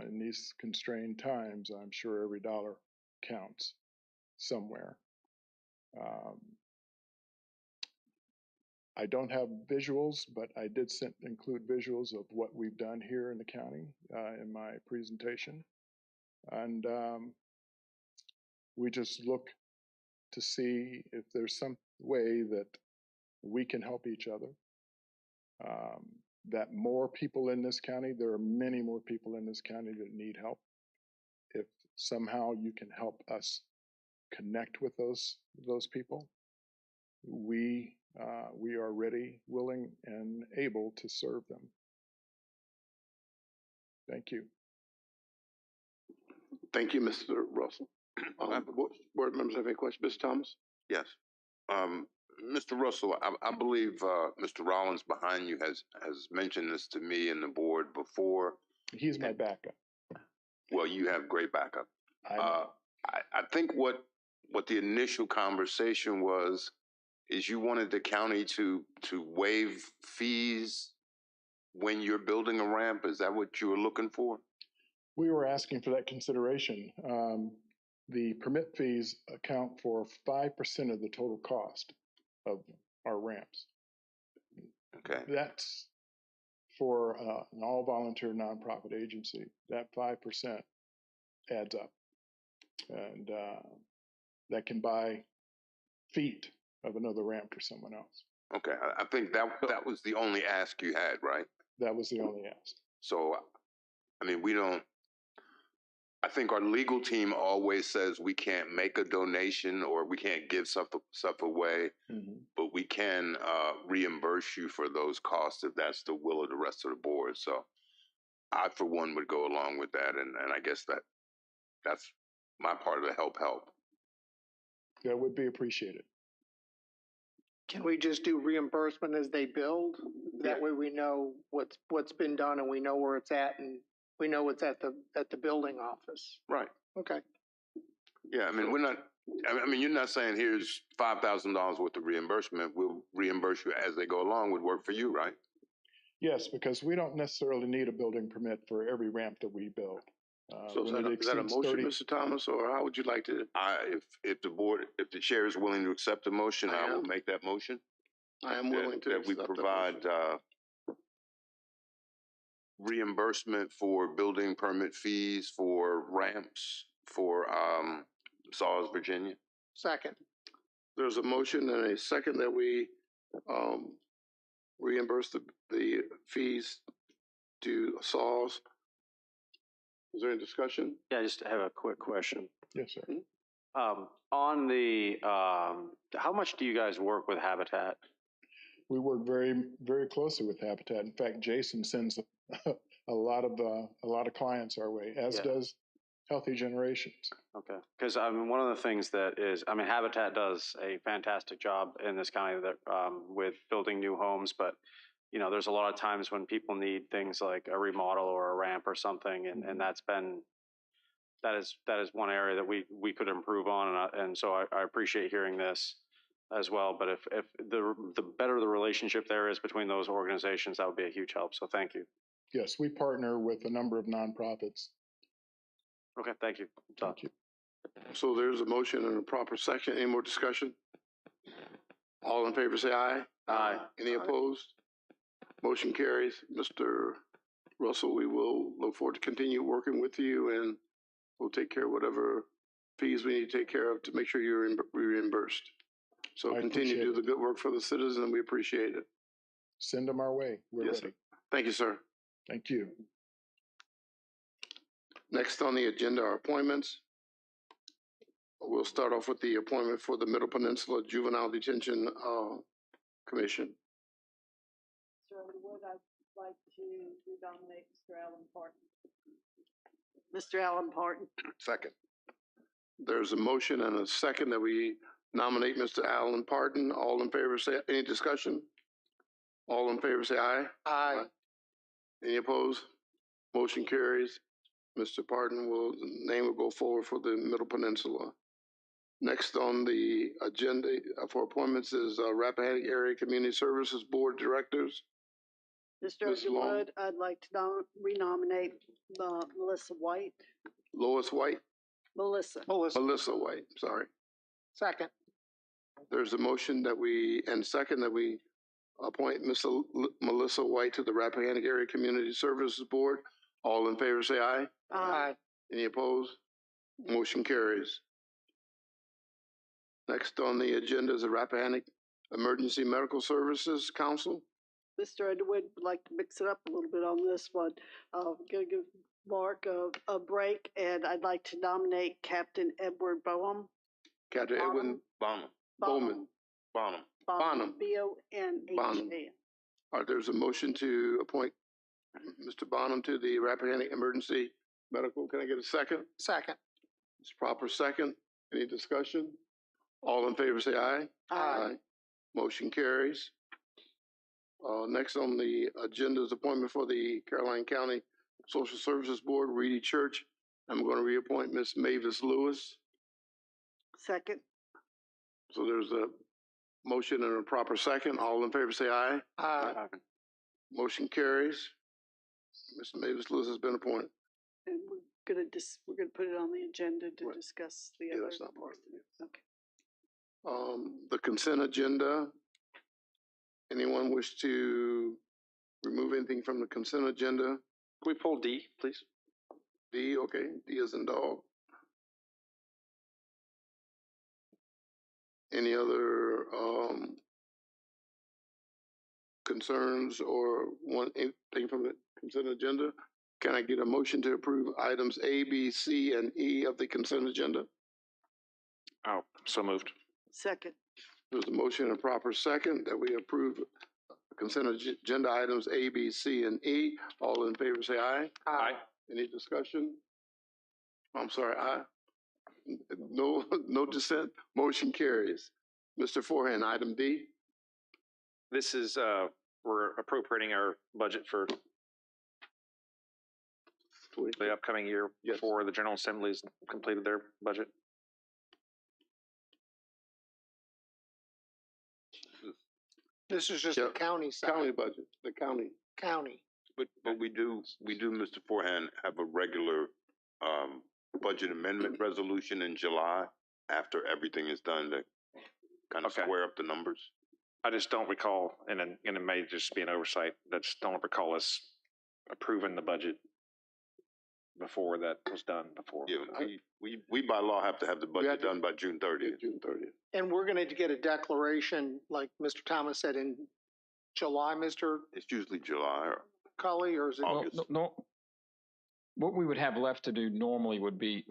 in these constrained times, I'm sure every dollar counts somewhere. I don't have visuals, but I did include visuals of what we've done here in the county in my presentation. And we just look to see if there's some way that we can help each other. That more people in this county, there are many more people in this county that need help. If somehow you can help us connect with those people, we are ready, willing, and able to serve them. Thank you. Thank you, Mr. Russell. Board members have any questions? Mr. Thomas? Yes. Mr. Russell, I believe Mr. Rollins behind you has mentioned this to me and the board before. He's my backup. Well, you have great backup. I think what the initial conversation was is you wanted the county to waive fees when you're building a ramp. Is that what you were looking for? We were asking for that consideration. The permit fees account for 5% of the total cost of our ramps. Okay. That's for an all-volunteer nonprofit agency. That 5% adds up, and that can buy feet of another ramp for someone else. Okay. I think that was the only ask you had, right? That was the only ask. So, I mean, I think our legal team always says we can't make a donation or we can't give stuff away, but we can reimburse you for those costs if that's the will of the rest of the board. So I, for one, would go along with that, and I guess that's my part of the help. That would be appreciated. Can we just do reimbursement as they build? That way we know what's been done and we know where it's at, and we know it's at the building office. Right. Okay. Yeah, I mean, you're not saying here's $5,000 worth of reimbursement. We'll reimburse you as they go along. Would work for you, right? Yes, because we don't necessarily need a building permit for every ramp that we build. So is that a motion, Mr. Thomas, or how would you like to? If the chair is willing to accept the motion, I will make that motion. I am willing to that we provide reimbursement for building permit fees for ramps for Saws, Virginia. Second. There's a motion and a second that we reimburse the fees to Saws. Is there any discussion? Yeah, I just have a quick question. Yes, sir. On the, how much do you guys work with Habitat? We work very, very closely with Habitat. In fact, Jason sends a lot of clients our way, as does Healthy Generations. Okay, because one of the things that is, Habitat does a fantastic job in this county with building new homes, but there's a lot of times when people need things like a remodel or a ramp or something, and that's been that is one area that we could improve on, and so I appreciate hearing this as well. But if the better the relationship there is between those organizations, that would be a huge help. So thank you. Yes, we partner with a number of nonprofits. Okay, thank you. Thank you. So there's a motion and a proper second. Any more discussion? All in favor, say aye. Aye. Any opposed? Motion carries. Mr. Russell, we will look forward to continue working with you, and we'll take care of whatever fees we need to take care of to make sure you're reimbursed. So I continue to do appreciate the good work for the citizen, and we appreciate it. Send them our way. We're Yes, ready. sir. Thank you, sir. Thank you. Next on the agenda are appointments. We'll start off with the appointment for the Middle Peninsula Juvenile Detention Commission. Mr. Underwood, I'd like to nominate Mr. Alan Parton. Mr. Alan Parton. Second. There's a motion and a second that we nominate Mr. Alan Parton. All in favor, say, any discussion? All in favor, say aye. Aye. Any opposed? Motion carries. Mr. Parton name will go forward for the Middle Peninsula. Next on the agenda for appointments is Rappahannock Area Community Services Board Directors. Mr. Ms. Long. Underwood, I'd like to renominate Melissa White. Lois White, Melissa. Melissa White, sorry. Second. There's a motion that second that we appoint Ms. Melissa White to the Rappahannock Area Community Services Board. All in favor, say aye. Aye. Any opposed? Motion carries. Next on the agenda is the Rappahannock Emergency Medical Services Council. Mr. Underwood would like to mix it up a little bit on this one. I'm going to give Mark a break, and I'd like to nominate Captain Edward Boehm. Captain Edwin Bonham. Bowman. Bonham. Bonham. Bonham. All right, there's a motion to appoint Mr. Bonham to the Rappahannock Emergency Medical. Can I get a second? Second. It's proper second. Any discussion? All in favor, say aye. Aye. Motion carries. Next on the agenda is appointment for the Caroline County Social Services Board, Reedy Church. I'm going to reappoint Ms. Mavis Lewis. Second. So there's a motion and a proper second. All in favor, say aye. Aye. Motion carries. Ms. Mavis Lewis has been appointed. And we're gonna put it on the agenda to Right. discuss the Yeah, other. that's not part of it. Okay. The consent agenda. Anyone wish to remove anything from the consent agenda? Can we pull D, please? D, okay, D as in dog. Any other concerns or anything from the consent agenda? Can I get a motion to approve items A, B, C, and E of the consent agenda? Oh, so moved. Second. There's a motion and a proper second that we approve consent agenda items A, B, C, and E. All in favor, say aye. Aye. Any discussion? I'm sorry, aye. No dissent. Motion carries. Mr. Forehand, item D. This is, we're appropriating our budget for the upcoming year Yes. before the General Assembly's completed their budget. This is just Yeah. the county side. County budget, the county. County. But we do, Mr. Forehand, have a regular, budget amendment resolution in July after everything is done to kind of Okay. square up the numbers. I just don't recall, and it may just be an oversight, I just don't recall us approving the budget before that was done before. Yeah, we by law have to have the have budget to- done by June 30th. June 30th. And we're going to get a declaration, like Mr. Thomas said, in July, Mr. It's usually July or Cully, or is it? Well, August. no. What we would have left to do normally would be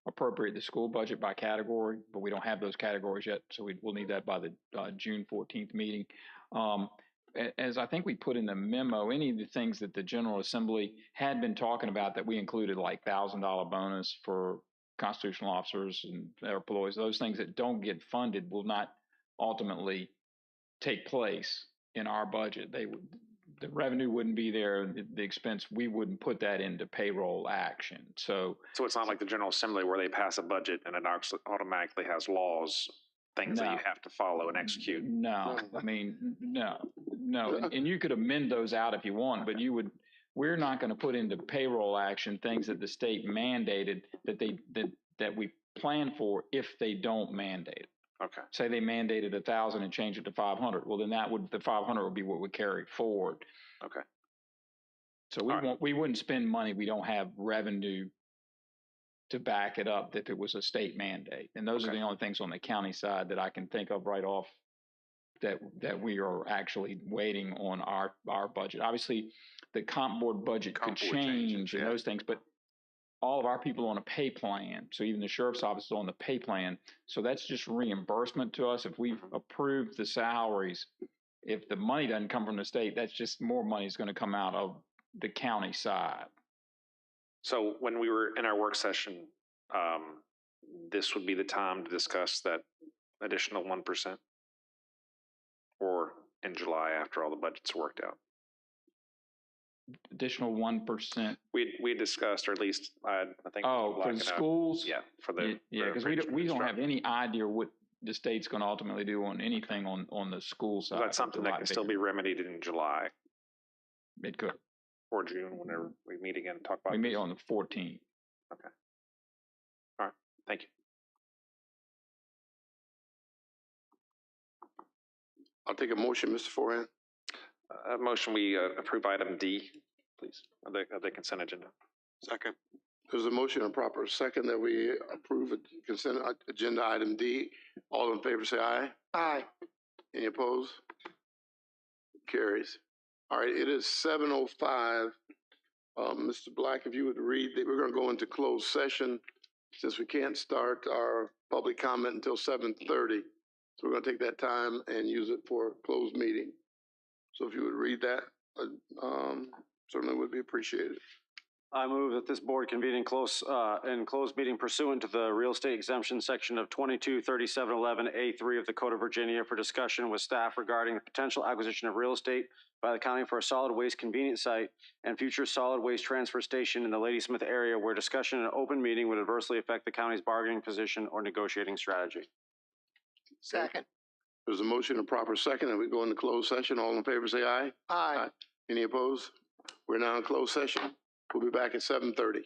appropriate the school budget by category, but we don't have those categories yet, so we'll need that by the June 14th meeting. As I think we put in the memo, any of the things that the General Assembly had been talking about that we included, like $1,000 bonus for constitutional officers and their employees, those things that don't get funded will not ultimately take place in our budget. the revenue wouldn't be there, the expense, we wouldn't put that into payroll action. So it's not like the General Assembly where they pass a budget and it automatically has laws, things that No. you have to follow and execute. no, I mean, no. And you could amend those out if you want, but we're not going to put into payroll action things that the state mandated that we plan for if they don't mandate it. Okay. Say they mandated 1,000 and change it to 500. Well, then the 500 would be what would carry forward. Okay. So we wouldn't spend money we don't have revenue to back it up if it was a state mandate. And those are the only things on the county side that I can think of right off that we are actually waiting on our budget. Obviously, the comp board budget could change and those things, but all of our people are on a pay plan. So even the sheriff's office is on the pay plan. So that's just reimbursement to us. If we've approved the salaries, if the money doesn't come from the state, that's just more money is going to come out of the county side. So when we were in our work session, this would be the time to discuss that additional 1%? Or in July after all the budgets worked out? Additional 1%. We discussed, or at least I think. For the schools? Yeah, for the. Yeah, because we don't have any idea what the state's going to ultimately do on anything on the school side. That's something that can still be remedied in July. It could. Or June, whenever we meet again and talk about. We meet on the 14th. Okay. All right. Thank you. I'll take a motion, Mr. Foran. Motion we approve item D, please, of the consent agenda. Second. There's a motion and proper second that we approve consent agenda item D. All in favor say aye. Aye. Any opposed? Carries. All right, it is 7:05. Mr. Black, if you would read, we're going to go into closed session since we can't start our public comment until 7:30. So we're going to take that time and use it for a closed meeting. So if you would read that, certainly would be appreciated. I move that this board convene in closed meeting pursuant to the real estate exemption section of 223711A3 of the Code of Virginia for discussion with staff regarding the potential acquisition of real estate by the county for a solid waste convenience site and future solid waste transfer station in the Ladysmith area where discussion in an open meeting would adversely affect the county's bargaining position or negotiating strategy. Second. There's a motion and proper second that we go into closed session. All in favor say aye. Aye. Any opposed? We're now in closed session. We'll be back at 7:30.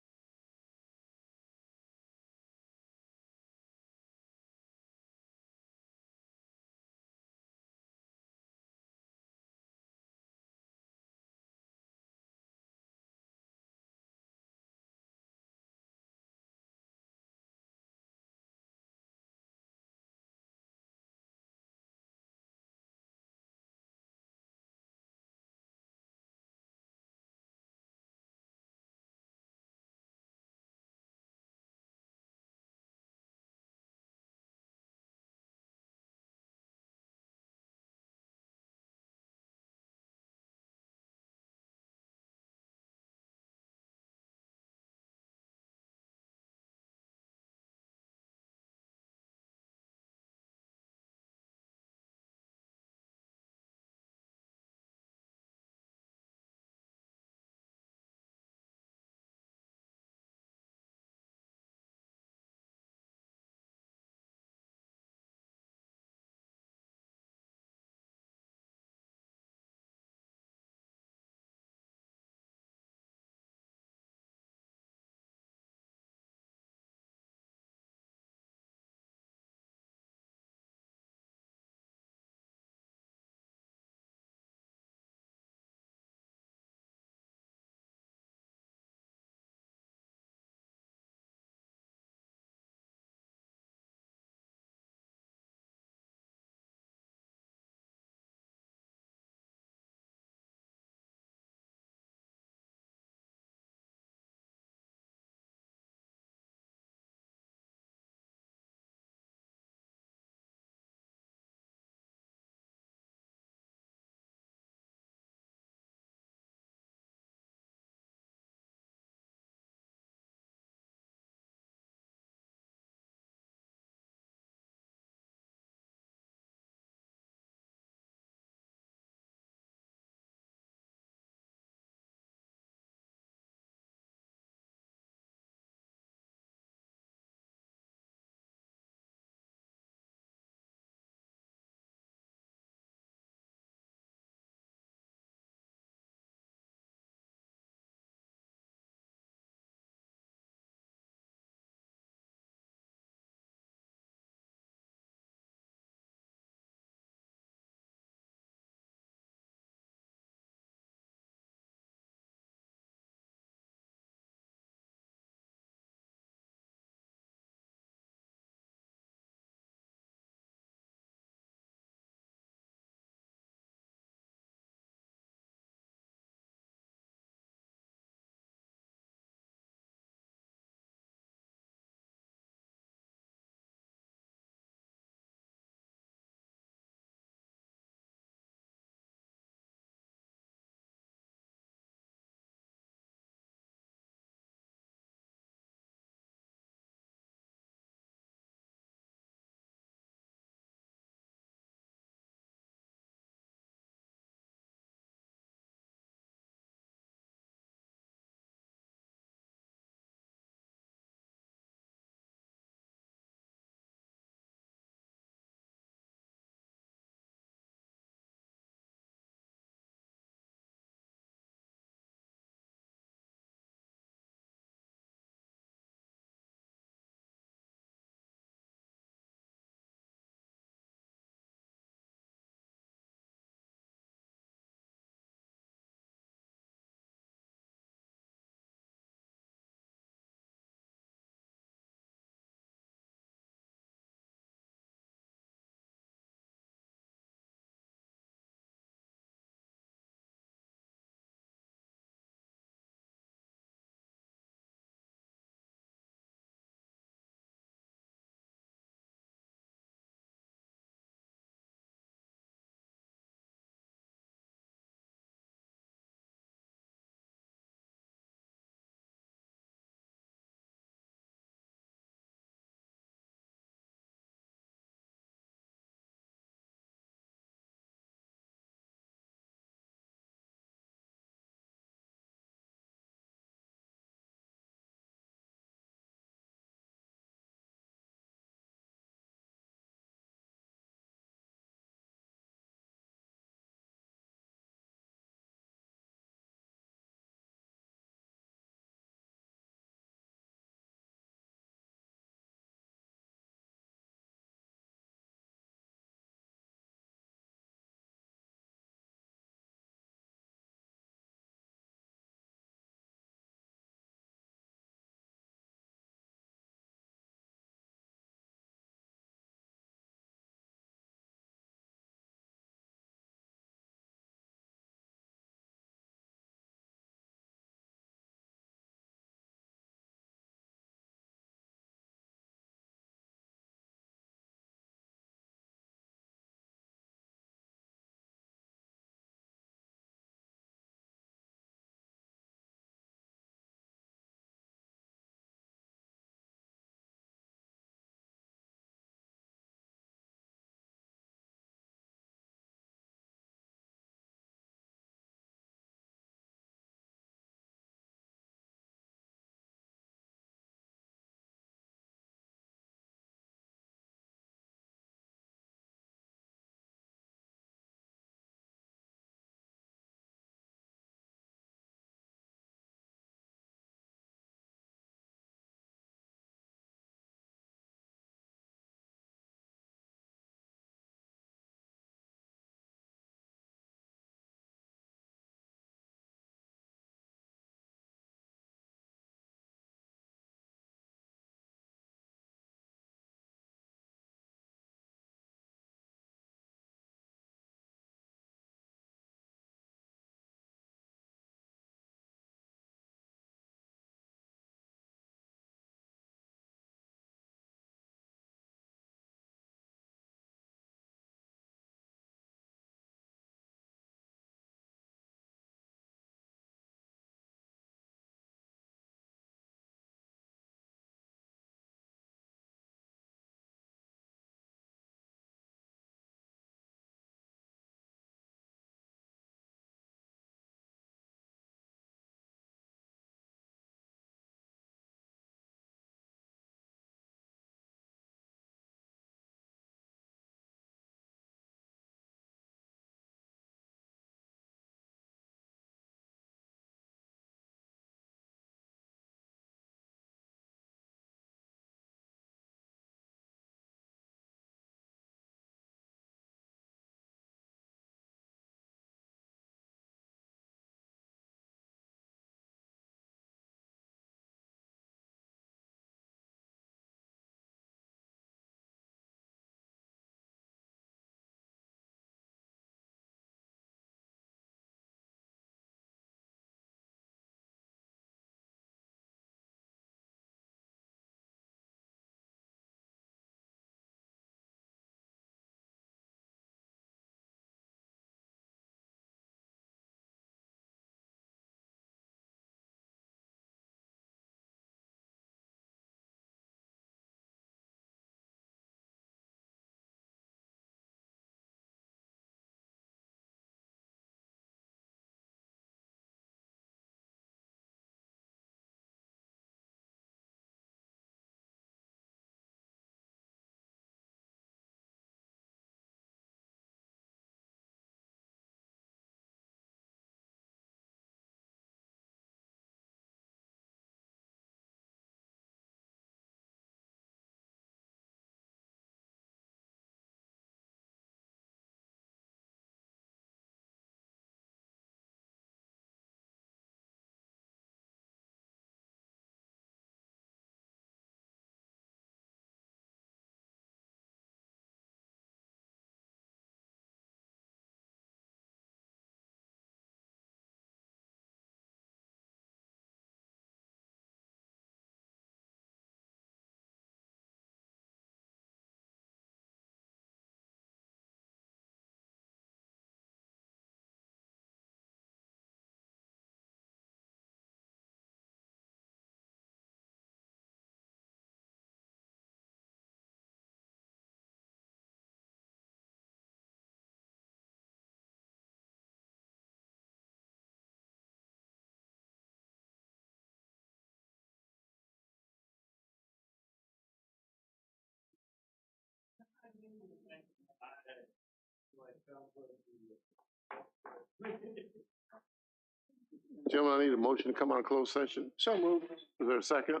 Gentlemen, I need a motion to come out of closed session. So moved. Is there a second?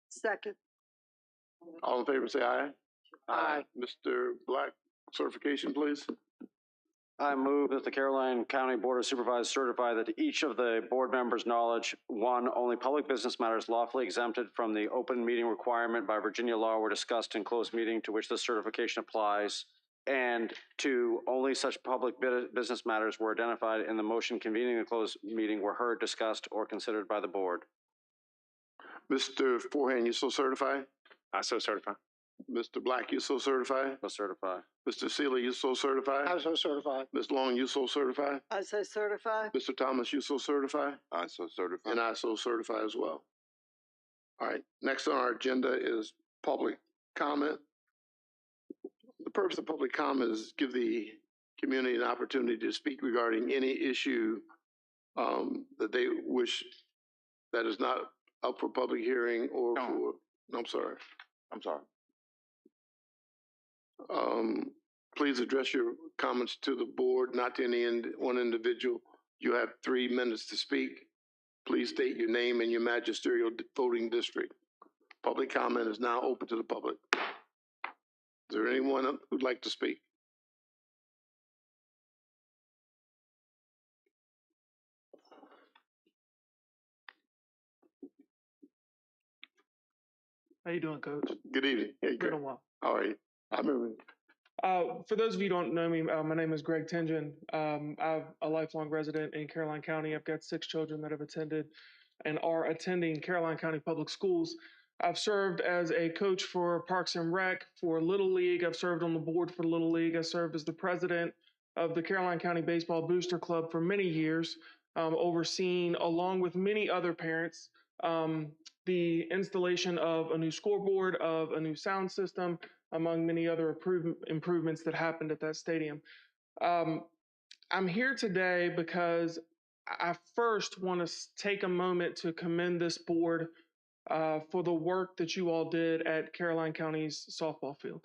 Second. All in favor, say aye. Aye. Mr. Black, certification, please. I move that the Caroline County Board of Supervisors certify that to each of the board members' knowledge, one, only public business matters lawfully exempted from the open meeting requirement by Virginia law were discussed in closed meeting to which this certification applies, and two, only such public business matters were identified in the motion convening the closed meeting were heard, discussed, or considered by the board. Mr. Forehand, you so certify? I so certify. Mr. Black, you so certify? So certify. Mr. Seeley, you so certify? I so certify. Ms. Long, you so certify? I so certify. Mr. Thomas, you so certify? I so certify. And I so certify as well. All right, next on our agenda is public comment. The purpose of public comment is give the community an opportunity to speak regarding any issue that they wish that is not up for public hearing or for, no, I'm sorry. I'm sorry. Please address your comments to the board, not to any one individual. You have 3 minutes to speak. Please state your name and your magisterial voting district. Public comment is now open to the public. Is there anyone who'd like to speak? How you doing, Coach? Good evening. Hey, Been Greg. a while. All right. I remember. For those of you who don't know me, my name is Greg Tingen. I'm a lifelong resident in Caroline County. I've got 6 children that have attended and are attending Caroline County Public Schools. I've served as a coach for Parks and Rec, for Little League. I've served on the board for Little League. I served as the president of the Caroline County Baseball Booster Club for many years, overseeing, along with many other parents, the installation of a new scoreboard, of a new sound system, among many other improvements that happened at that stadium. I'm here today because I first want to take a moment to commend this board for the work that you all did at Caroline County's softball field.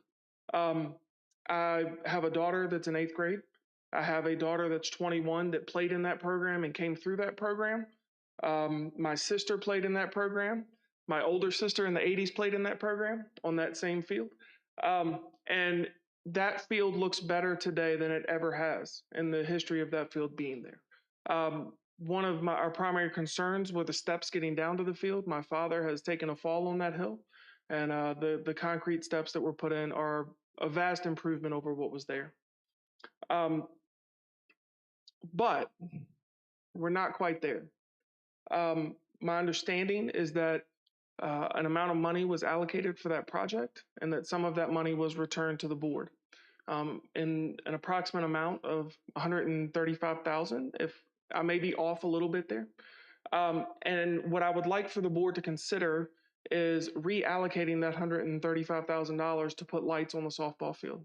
I have a daughter that's in 8th grade. I have a daughter that's 21 that played in that program and came through that program. My sister played in that program. My older sister in the 80s played in that program on that same field. And that field looks better today than it ever has in the history of that field being there. One of our primary concerns were the steps getting down to the field. My father has taken a fall on that hill, and the concrete steps that were put in are a vast improvement over what was there. But we're not quite there. My understanding is that an amount of money was allocated for that project and that some of that money was returned to the board in an approximate amount of $135,000, if I may be off a little bit there. And what I would like for the board to consider is reallocating that $135,000 to put lights on the softball field.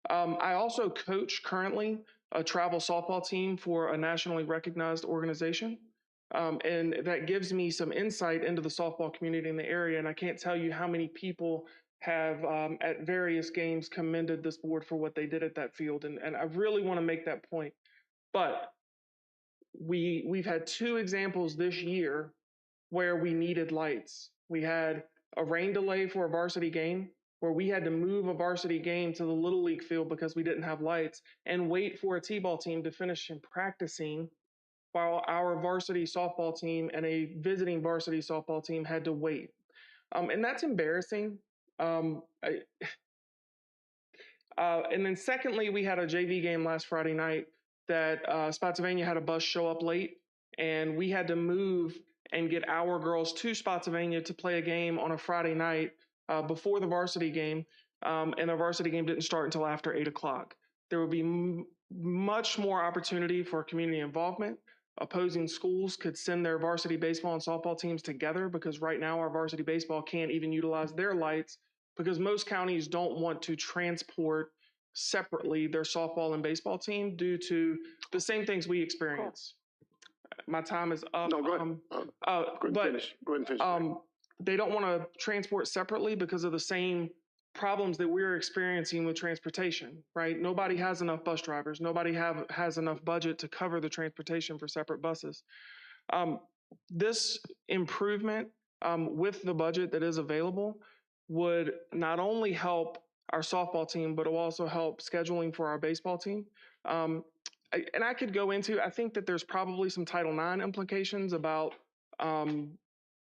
I also coach currently a travel softball team for a nationally recognized organization. And that gives me some insight into the softball community in the area. And I can't tell you how many people have at various games commended this board for what they did at that field. And I really want to make that point. But we've had 2 examples this year where we needed lights. We had a rain delay for a varsity game where we had to move a varsity game to the Little League field because we didn't have lights and wait for a T-ball team to finish practicing while our varsity softball team and a visiting varsity softball team had to wait. And that's embarrassing. And then secondly, we had a JV game last Friday night that Spotsylvania had a bus show up late, and we had to move and get our girls to Spotsylvania to play a game on a Friday night before the varsity game, and the varsity game didn't start until after 8 o'clock. There would be much more opportunity for community involvement. Opposing schools could send their varsity baseball and softball teams together because right now our varsity baseball can't even utilize their lights because most counties don't want to transport separately their softball and baseball team due to the same things we experience. My time is up. No, go ahead. Go ahead and finish. They don't want to transport separately because of the same problems that we're experiencing with transportation, right? Nobody has enough bus drivers. Nobody has enough budget to cover the transportation for separate buses. This improvement with the budget that is available would not only help our softball team, but it will also help scheduling for our baseball team. And I could go into, I think that there's probably some Title IX implications about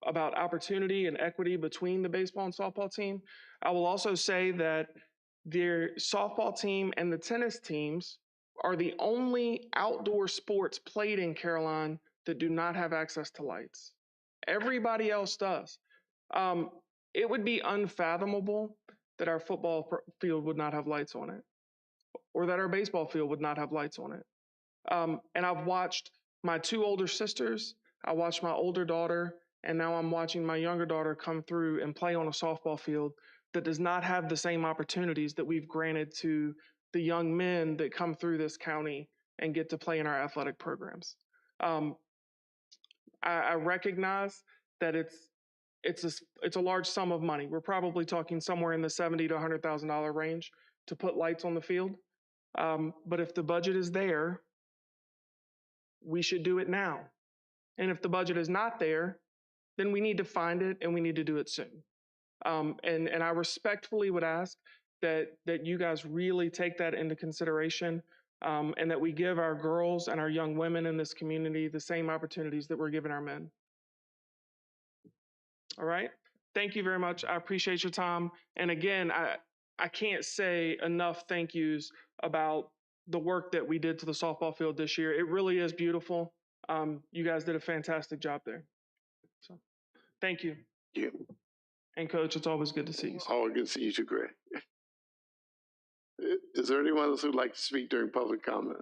opportunity and equity between the baseball and softball team. I will also say that their softball team and the tennis teams are the only outdoor sports played in Caroline that do not have access to lights. Everybody else does. It would be unfathomable that our football field would not have lights on it, or that our baseball field would not have lights on it. And I've watched my two older sisters, I watched my older daughter, and now I'm watching my younger daughter come through and play on a softball field that does not have the same opportunities that we've granted to the young men that come through this county and get to play in our athletic programs. I recognize that it's a large sum of money. We're probably talking somewhere in the $70,000 to $100,000 range to put lights on the field. But if the budget is there, we should do it now. And if the budget is not there, then we need to find it and we need to do it soon. And I respectfully would ask that you guys really take that into consideration, and that we give our girls and our young women in this community the same opportunities that we're giving our men. All right. Thank you very much. I appreciate your time. And again, I can't say enough thank yous about the work that we did to the softball field this year. It really is beautiful. You guys did a fantastic job there. So thank you. Yeah. And Coach, it's always good to see you. Always good to see you too, Greg. Is there anyone else who'd like to speak during public comment?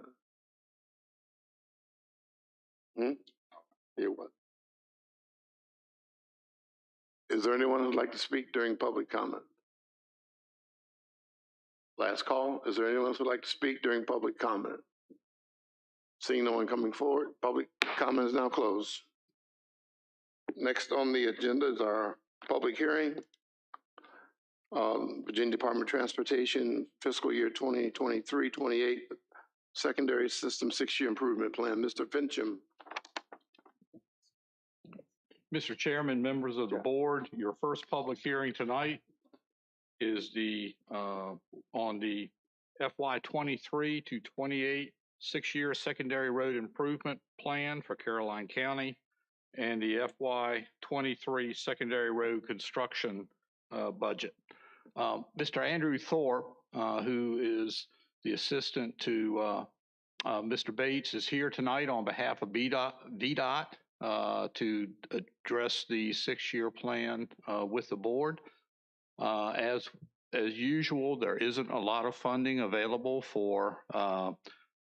Yeah, what? Is there anyone who'd like to speak during public comment? Last call. Is there anyone else who'd like to speak during public comment? Seeing no one coming forward, public comment is now closed. Next on the agenda is our public hearing. Virginia Department of Transportation fiscal year 2023-28 secondary system 6-year improvement plan. Mr. Fincham. Mr. Chairman, members of the board, your first public hearing tonight is on the FY 23 to 28 6-year secondary road improvement plan for Caroline County and the FY 23 secondary road construction budget. Mr. Andrew Thorpe, who is the assistant to Mr. Bates, is here tonight on behalf of VDOT to address the 6-year plan with the board. As usual, there isn't a lot of funding available for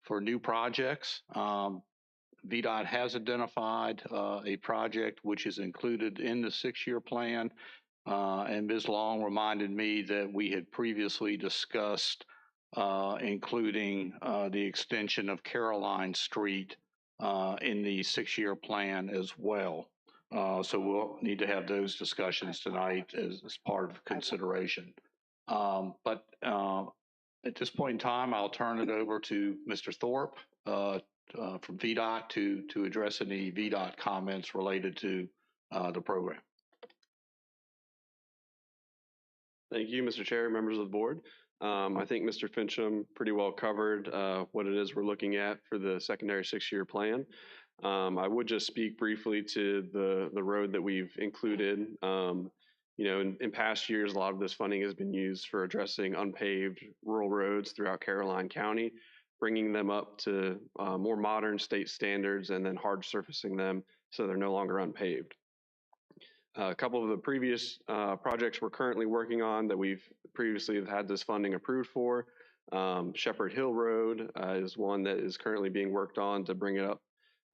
new projects. VDOT has identified a project which is included in the 6-year plan, and Ms. Long reminded me that we had previously discussed including the extension of Caroline Street in the 6-year plan as well. So we'll need to have those discussions tonight as part of consideration. But at this point in time, I'll turn it over to Mr. Thorpe from VDOT to address any VDOT comments related to the program. Thank you, Mr. Chair, members of the board. I think Mr. Fincham pretty well covered what it is we're looking at for the secondary 6-year plan. I would just speak briefly to the road that we've included. You know, in past years, a lot of this funding has been used for addressing unpaved rural roads throughout Caroline County, bringing them up to more modern state standards and then hard surfacing them so they're no longer unpaved. A couple of the previous projects we're currently working on that we've previously had this funding approved for. Shepherd Hill Road is one that is currently being worked on to bring it up,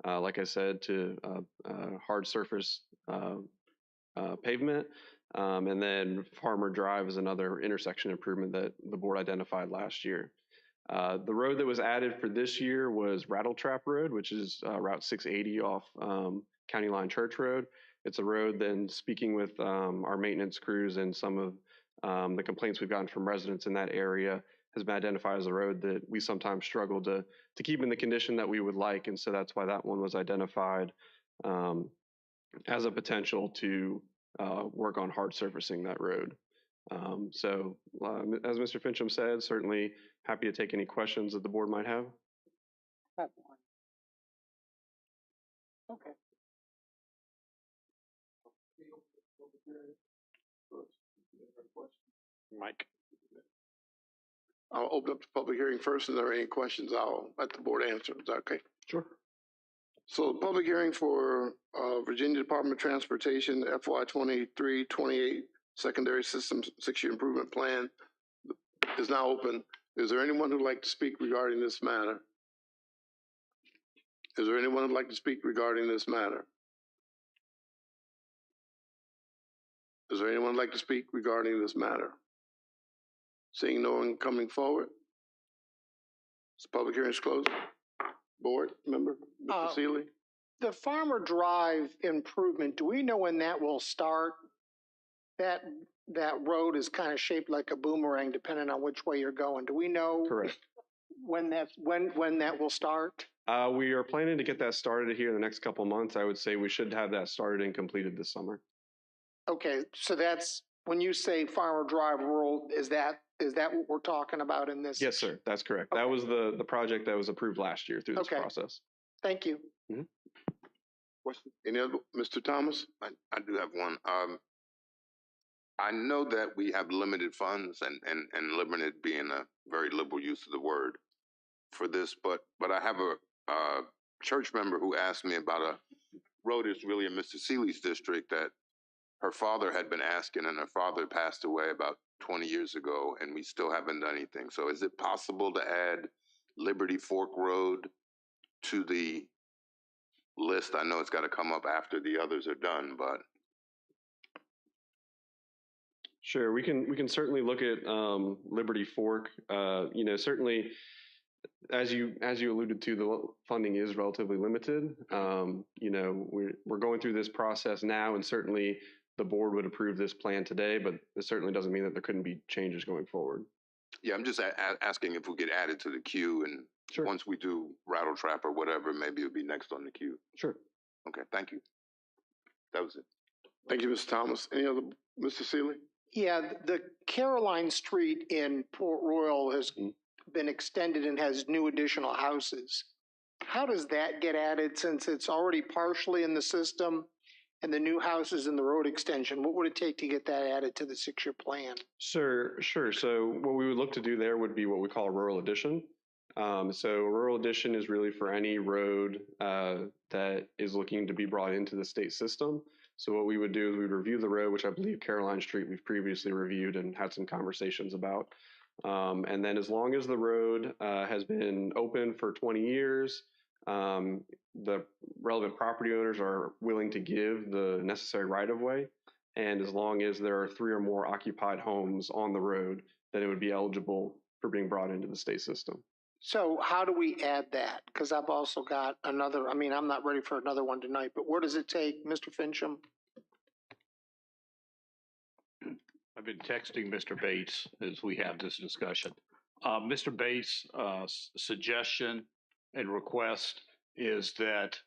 like I said, to hard surface pavement. And then Farmer Drive is another intersection improvement that the board identified last year. The road that was added for this year was Rattletrap Road, which is Route 680 off County Line Church Road. It's a road then speaking with our maintenance crews and some of The complaints we've gotten from residents in that area has been identified as a road that we sometimes struggle to keep in the condition that we would like. And so that's why that one was identified as a potential to work on hard surfacing that road. As Mr. Fincham said, certainly happy to take any questions that the board might have. Okay. Mike? I'll open up the public hearing first, and if there are any questions, I'll let the board answer. Is that okay? Sure. So the public hearing for Virginia Department of Transportation FY 23-28 Secondary Systems 6-Year Improvement Plan is now open. Is there anyone who'd like to speak regarding this matter? Is there anyone who'd like to speak regarding this matter? Is there anyone who'd like to speak regarding this matter? Seeing no one coming forward, this public hearing is closed. Board member, Mr. Seeley? The Farmer Drive improvement, do we know when that will start? That road is kind of shaped like a boomerang depending on which way you're going. Do we know? Correct. When that will start? We are planning to get that started here in the next couple of months. I would say we should have that started and completed this summer. Okay, so that's, when you say Farmer Drive Rural, is that what we're talking about in this? Yes, sir. That's correct. Okay. That was the project that was approved last year through this Okay. process. Thank you. Question? Any other, Mr. Thomas? I do have one. I know that we have limited funds and limited being a very liberal use of the word for this, but I have a church member who asked me about a road that's really in Mr. Seeley's district that her father had been asking, and her father passed away about 20 years ago, and we still haven't done anything. So is it possible to add Liberty Fork Road to the list? I know it's got to come up after the others are done, but. Sure, we can certainly look at Liberty Fork. Certainly, as you alluded to, the funding is relatively limited. We're going through this process now, and certainly the board would approve this plan today, but it certainly doesn't mean that there couldn't be changes going forward. Yeah, I'm just asking if we get added to the queue, and sure. Once we do Rattle Trap or whatever, maybe it'll be next on the queue. Sure. Okay, thank you. That was it. Thank you, Mr. Thomas. Any other, Mr. Seeley? Yeah, the Caroline Street in Port Royal has been extended and has new additional houses. How does that get added since it's already partially in the system and the new houses and the road extension? What would it take to get that added to the 6-year plan? Sure. So what we would look to do there would be what we call a rural addition. So a rural addition is really for any road that is looking to be brought into the state system. So what we would do is we'd review the road, which I believe Caroline Street we've previously reviewed and had some conversations about. And then as long as the road has been open for 20 years, the relevant property owners are willing to give the necessary right-of-way. And as long as there are 3 or more occupied homes on the road, then it would be eligible for being brought into the state system. So how do we add that? Because I've also got another, I'm not ready for another one tonight, but where does it take, Mr. Fincham? I've been texting Mr. Bates as we have this discussion. Mr. Bates' suggestion and request is that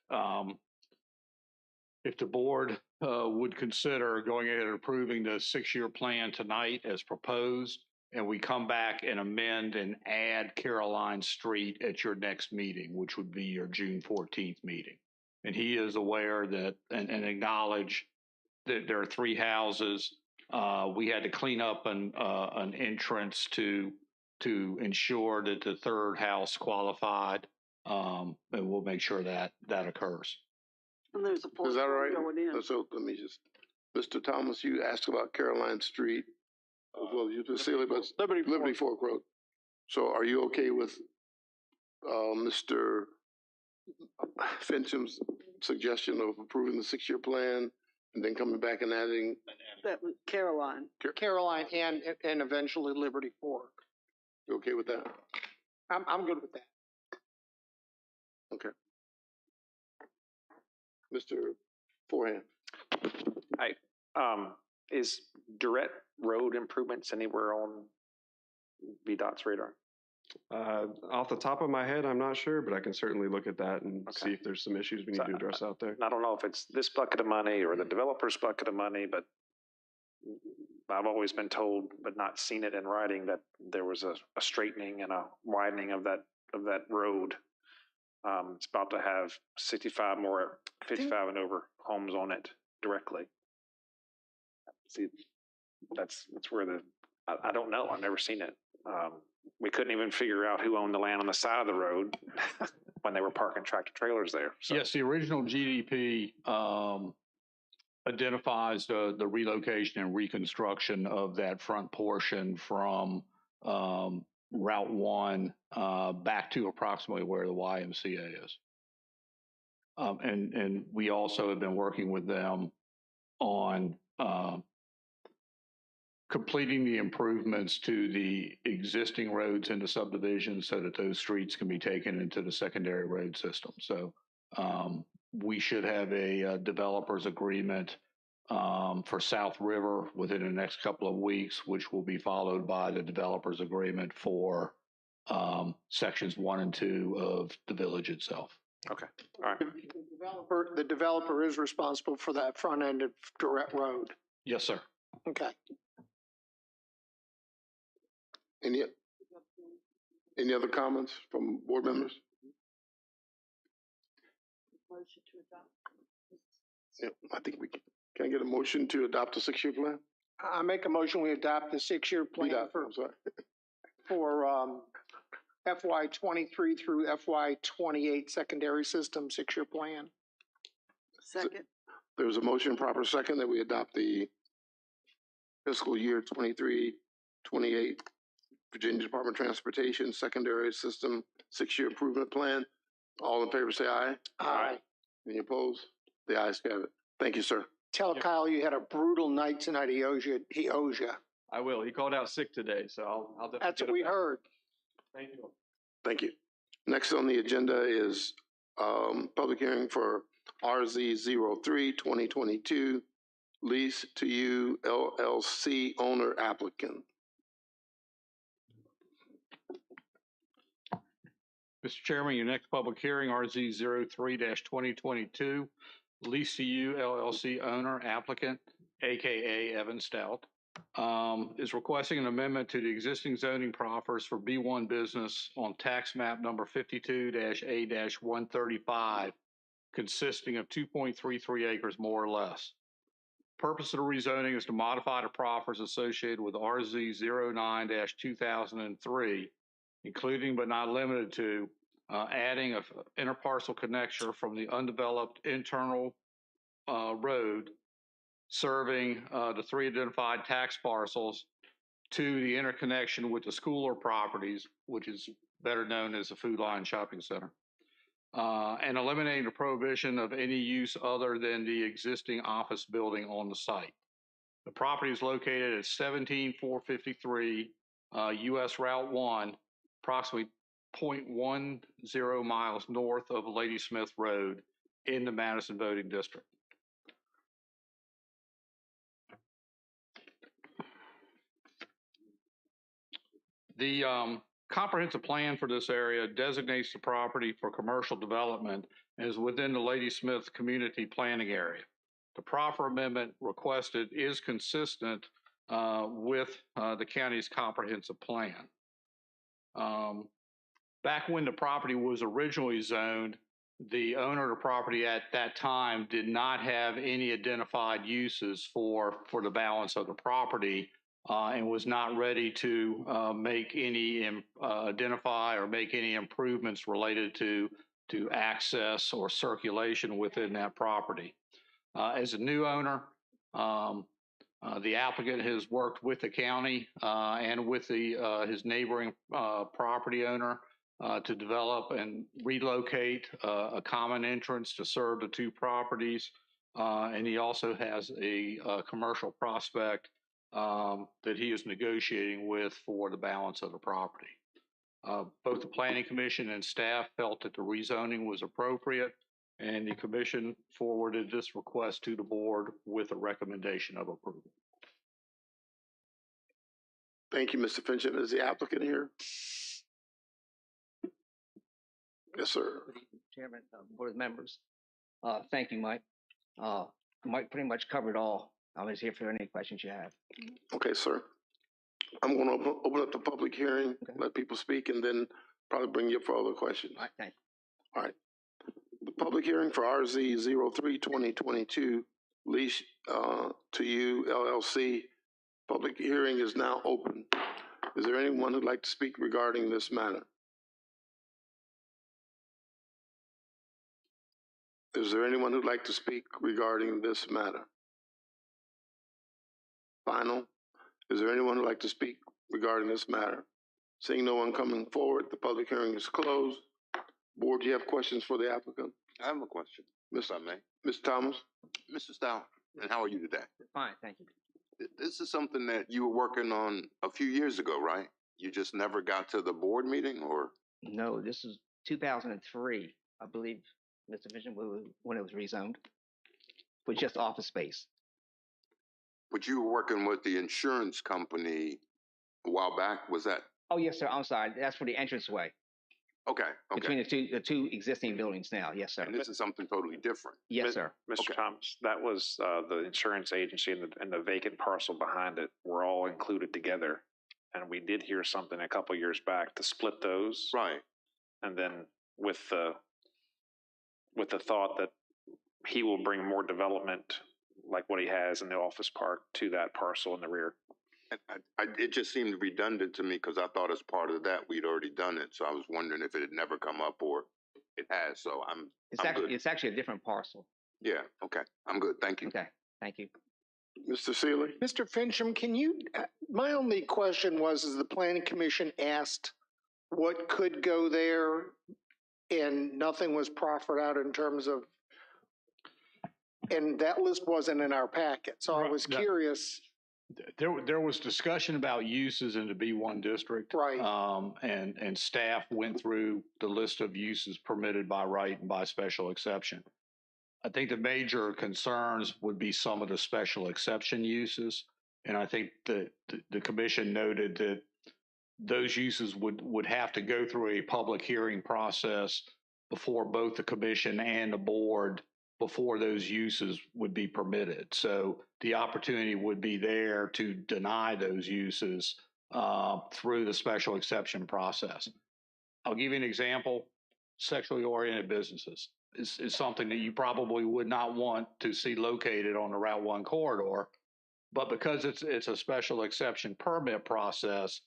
if the board would consider going ahead and approving the 6-year plan tonight as proposed, and we come back and amend and add Caroline Street at your next meeting, which would be your June 14th meeting. And he is aware that and acknowledge that there are 3 houses. We had to clean up an entrance to ensure that the 3rd house qualified, and we'll make sure that occurs. And there's a Is that all right? going in. So let me just, Mr. Thomas, you asked about Caroline Street. Well, you just Seeley, but Liberty Fork Road. So are you okay with Mr. Fincham's suggestion of approving the 6-year plan and then coming back and adding? That was Caroline. Caroline and eventually Liberty Fork. You okay with that? I'm good with that. Okay. Mr. Forehand. Hi. Is direct road improvements anywhere on VDOT's radar? Off the top of my head, I'm not sure, but I can certainly look at that and Okay. see if there's some issues we need to address out there. I don't know if it's this bucket of money or the developer's bucket of money, but I've always been told, but not seen it in writing, that there was a straightening and a widening of that road. It's about to have 55 and over homes on it directly. See, that's where I don't know. I've never seen it. We couldn't even figure out who owned the land on the side of the road when they were parking tractor trailers there. So. Yes, the original GDP identifies the relocation and reconstruction of that front portion from Route 1 back to approximately where the YMCA is. And we also have been working with them on completing the improvements to the existing roads in the subdivision so that those streets can be taken into the secondary road system. So we should have a developer's agreement for South River within the next couple of weeks, which will be followed by the developer's agreement for sections 1 and 2 of the village itself. Okay, all right. The developer is responsible for that front end of direct road. Yes, sir. Okay. Any other comments from board members? Motion to adopt. Yeah, I think we can. Can I get a motion to adopt a 6-year plan? I make a motion, we adopt the 6-year plan for FY 23 through FY 28 secondary system 6-year plan. Second. There's a motion, proper second, that we adopt the fiscal year 23-28 Virginia Department of Transportation Secondary System 6-year improvement plan. All in favor say aye. Aye. Any opposed? The ayes have it. Thank you, sir. Tell Kyle you had a brutal night tonight. He owes you. I will. He called out sick today, so I'll definitely. That's what we heard. Thank you. Thank you. Next on the agenda is public hearing for RZ03-2022 lease to you LLC owner applicant. Mr. Chairman, your next public hearing, RZ 03-2022, Lease to You LLC owner applicant, AKA Evan Stout, is requesting an amendment to the existing zoning proffers for B1 business on tax map number 52-A-135, consisting of 2.33 acres more or less. Purpose of the rezoning is to modify the proffers associated with RZ 09-2003, including but not limited to adding an interparcel connection from the undeveloped internal road serving the 3 identified tax parcels to the interconnection with the Schooler properties, which is better known as the Food Line Shopping Center, and eliminating the prohibition of any use other than the existing office building on the site. The property is located at 17453 US Route 1, approximately 0.10 miles north of Ladysmith Road in the Madison voting district. The comprehensive plan for this area designates the property for commercial development and is within the Ladysmith community planning area. The proffer amendment requested is consistent with the county's comprehensive plan. Back when the property was originally zoned, the owner of the property at that time did not have any identified uses for the balance of the property and was not ready to make any identify or make any improvements related to access or circulation within that property. As a new owner, the applicant has worked with the county and with his neighboring property owner to develop and relocate a common entrance to serve the 2 properties. And he also has a commercial prospect that he is negotiating with for the balance of the property. Both the Planning Commission and staff felt that the rezoning was appropriate, and the commission forwarded this request to the board with a recommendation of approval. Thank you, Mr. Fincham. Is the applicant here? Yes, sir. Chairman, board members. Thank you, Mike. Mike pretty much covered all. I was here for any questions you have. Okay, sir. I'm going to open up the public hearing, let people speak, and then probably bring you up for other questions. All right, thank you. All right. The public hearing for RZ 03-2022 lease to you LLC. Public hearing is now open. Is there anyone who'd like to speak regarding this matter? Is there anyone who'd like to speak regarding this matter? Final. Is there anyone who'd like to speak regarding this matter? Seeing no one coming forward, the public hearing is closed. Board, do you have questions for the applicant? I have a question, if I may. Ms. Thomas? Mr. Stout, and how are you today? Fine, thank you. This is something that you were working on a few years ago, right? You just never got to the board meeting, or? No, this is 2003, I believe, Mr. Vision, when it was rezoned, for just office space. But you were working with the insurance company a while back, was that? Oh, yes, sir. I'm sorry. That's for the entranceway. Okay, okay. Between the two existing buildings now. Yes, sir. And this is something totally different. Yes, sir. Mr. Okay. Thomas, that was the insurance agency and the vacant parcel behind it were all included together. And we did hear something a couple years back to split those. Right. And then with the thought that he will bring more development like what he has in the office park to that parcel in the rear. It just seemed redundant to me because I thought as part of that we'd already done it. So I was wondering if it had never come up or it has. So It's actually a different parcel. Yeah. Okay. I'm good. Thank you. Okay. Thank you. Mr. Seeley? Mr. Fincham, can you, my only question was, is the planning commission asked what could go there and nothing was proffered out in terms of, and that list wasn't in our packet. So I was curious. There was discussion about uses in the B1 district. Right. And staff went through the list of uses permitted by right and by special exception. I think the major concerns would be some of the special exception uses. And I think that the commission noted that those uses would have to go through a public hearing process before both the commission and the board before those uses would be permitted. So the opportunity would be there to deny those uses through the special exception process. I'll give you an example. Sexually oriented businesses is something that you probably would not want to see located on the Route 1 corridor, but because it's a special exception permit process,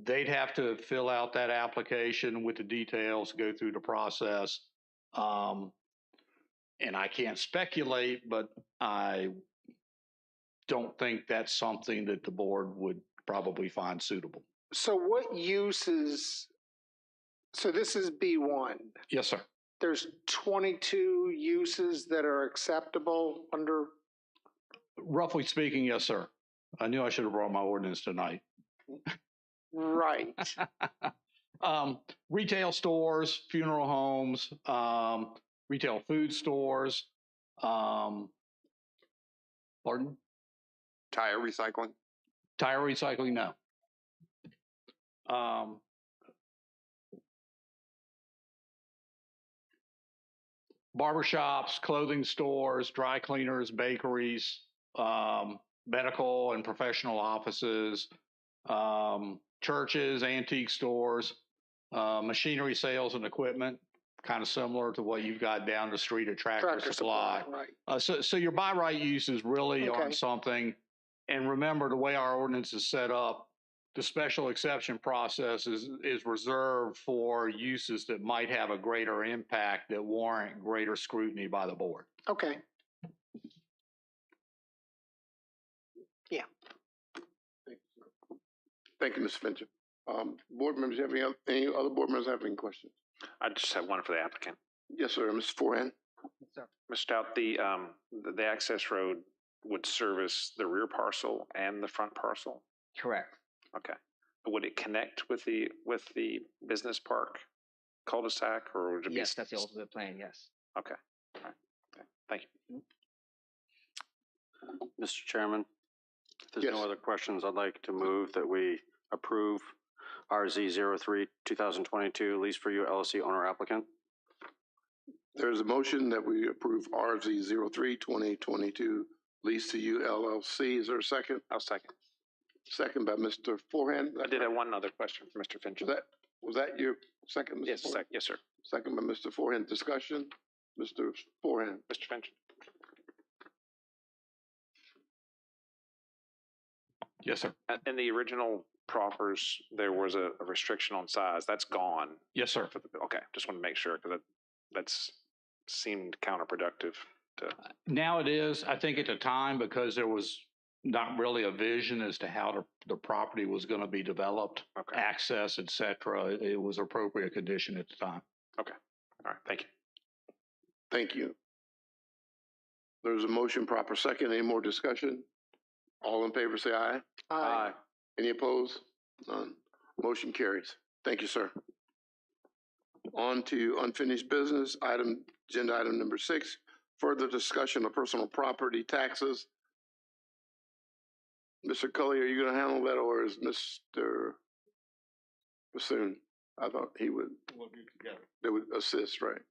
they'd have to fill out that application with the details, go through the process. And I can't speculate, but I don't think that's something that the board would probably find suitable. So what uses, so this is B1. Yes, sir. There's 22 uses that are acceptable under. Roughly speaking, yes, sir. I knew I should have brought my ordinance tonight. Right. Retail stores, funeral homes, retail food stores, pardon? Tire recycling? Tire recycling, no. Barbershops, clothing stores, dry cleaners, bakeries, medical and professional offices, churches, antique stores, machinery sales and equipment, kind of similar to what you've got down the street at Tractor Supply. Right. So your by right uses really aren't something. And remember, the way our ordinance is set up, the special exception process is reserved for uses that might have a greater impact that warrant greater scrutiny by the board. Okay. Yeah. Thank you, Mr. Fincher. Board members, have any other board members have any questions? I just have one for the applicant. Yes, sir. Mr. Forehand. Mr. Stout, the access road would service the rear parcel and the front parcel? Correct. Okay. Would it connect with the business park cul-de-sac, or would it be? Yes, that's the ultimate plan, yes. Okay. All right. Okay. Thank you. Mr. Chairman, If there's no other questions, I'd like to move that we approve RZ 03-2022 lease for you LLC owner applicant. There's a motion that we approve RZ 03-2022 lease to you LLC. Is there a second? I'll second. Second by Mr. Forehand. I did have one other question for Mr. Finch. Was that your second, Mr. Yes, Forehand? yes, sir. Second by Mr. Forehand. Discussion? Mr. Forehand. Mr. Finch. Yes, sir. In the original proffers, there was a restriction on size. That's gone. Yes, sir. Okay, just want to make sure because that's seemed counterproductive to. Now it is, I think at the time, because there was not really a vision as to how the property was going to be developed, access, et cetera. It was appropriate condition at the time. Okay. All right. Thank you. Thank you. There's a motion, proper second. Any more discussion? All in favor, say aye. Aye. Any opposed? None. Motion carries. Thank you, sir. On to unfinished business, agenda item number 6, further discussion of personal property taxes. Mr. Cully, are you going to handle that, or is Mr. Bassoon? I thought he would. We'll do together. They would assist, right?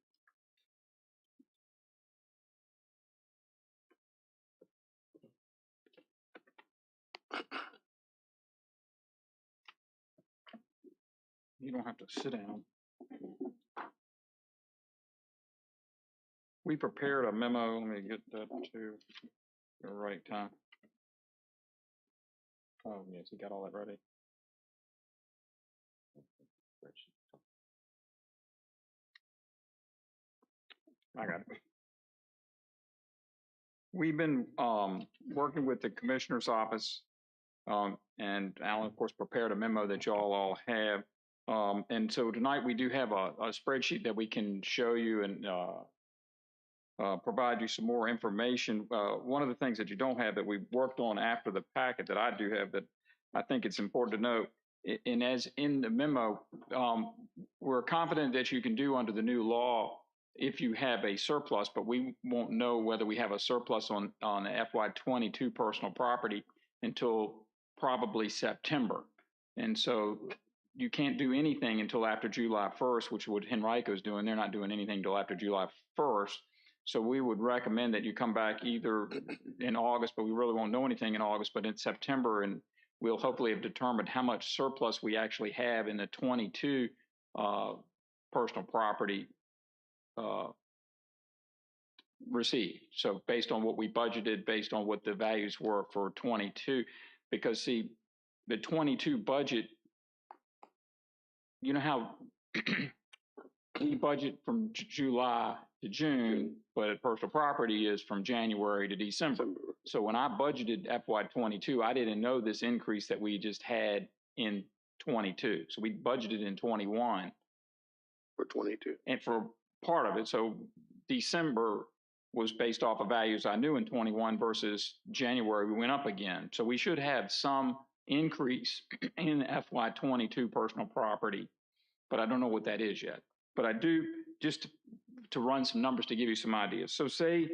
You don't have to sit down. We prepared a memo. Let me get that to the right time. Oh, yes, you got all that ready. I got it. We've been working with the commissioner's office, and Alan, of course, prepared a memo that y'all all have. And so tonight we do have a spreadsheet that we can show you and provide you some more information. One of the things that you don't have that we worked on after the packet that I do have that I think it's important to note, and as in the memo, we're confident that you can do under the new law if you have a surplus, but we won't know whether we have a surplus on FY22 personal property until probably September. And so you can't do anything until after July 1st, which is what Henrico's doing. They're not doing anything until after July 1st. So we would recommend that you come back either in August, but we really won't know anything in August, but in September, and we'll hopefully have determined how much surplus we actually have in the 22 personal property received. So based on what we budgeted, based on what the values were for 22, because see, the 22 budget, you know how we budget from July to June, but personal property is from January to December. So when I budgeted FY22, I didn't know this increase that we just had in 22. So we budgeted in 21. For 22. And for part of it, so December was based off of values I knew in 21 versus January, we went up again. So we should have some increase in FY22 personal property, but I don't know what that is yet. But I do, just to run some numbers to give you some ideas. So say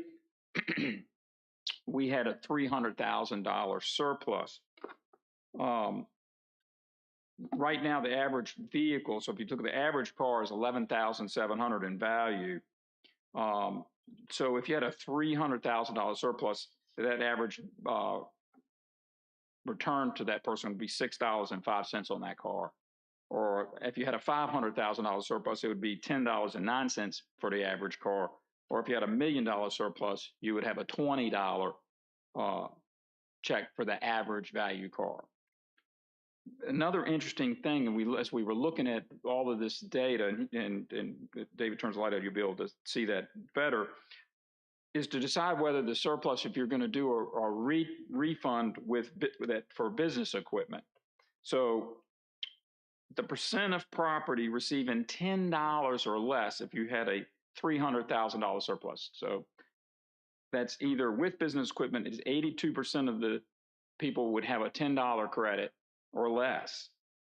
we had a $300,000 surplus. Right now, the average vehicle, so if you look at the average car, is $11,700 in value. So if you had a $300,000 surplus, that average return to that person would be $6.05 on that car. Or if you had a $500,000 surplus, it would be $10.09 for the average car. Or if you had $1 million surplus, you would have a $20 check for the average value car. Another interesting thing, and as we were looking at all of this data, and David turns the light on, you'll be able to see that better, is to decide whether the surplus, if you're going to do a refund with that for business equipment. So the percent of property receiving $10 or less if you had a $300,000 surplus. So that's either with business equipment, is 82% of the people would have a $10 credit or less.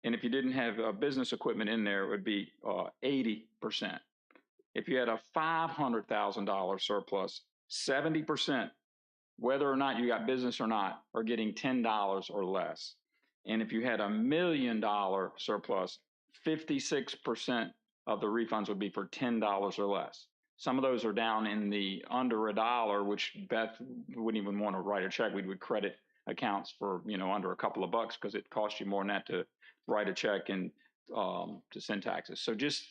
And if you didn't have business equipment in there, it would be 80%. If you had a $500,000 surplus, 70% whether or not you got business or not, are getting $10 or less. And if you had $1 million surplus, 56% of the refunds would be for $10 or less. Some of those are down in the under $1, which Beth wouldn't even want to write a check. We would credit accounts for, under a couple of bucks because it costs you more than that to write a check and to send taxes. So just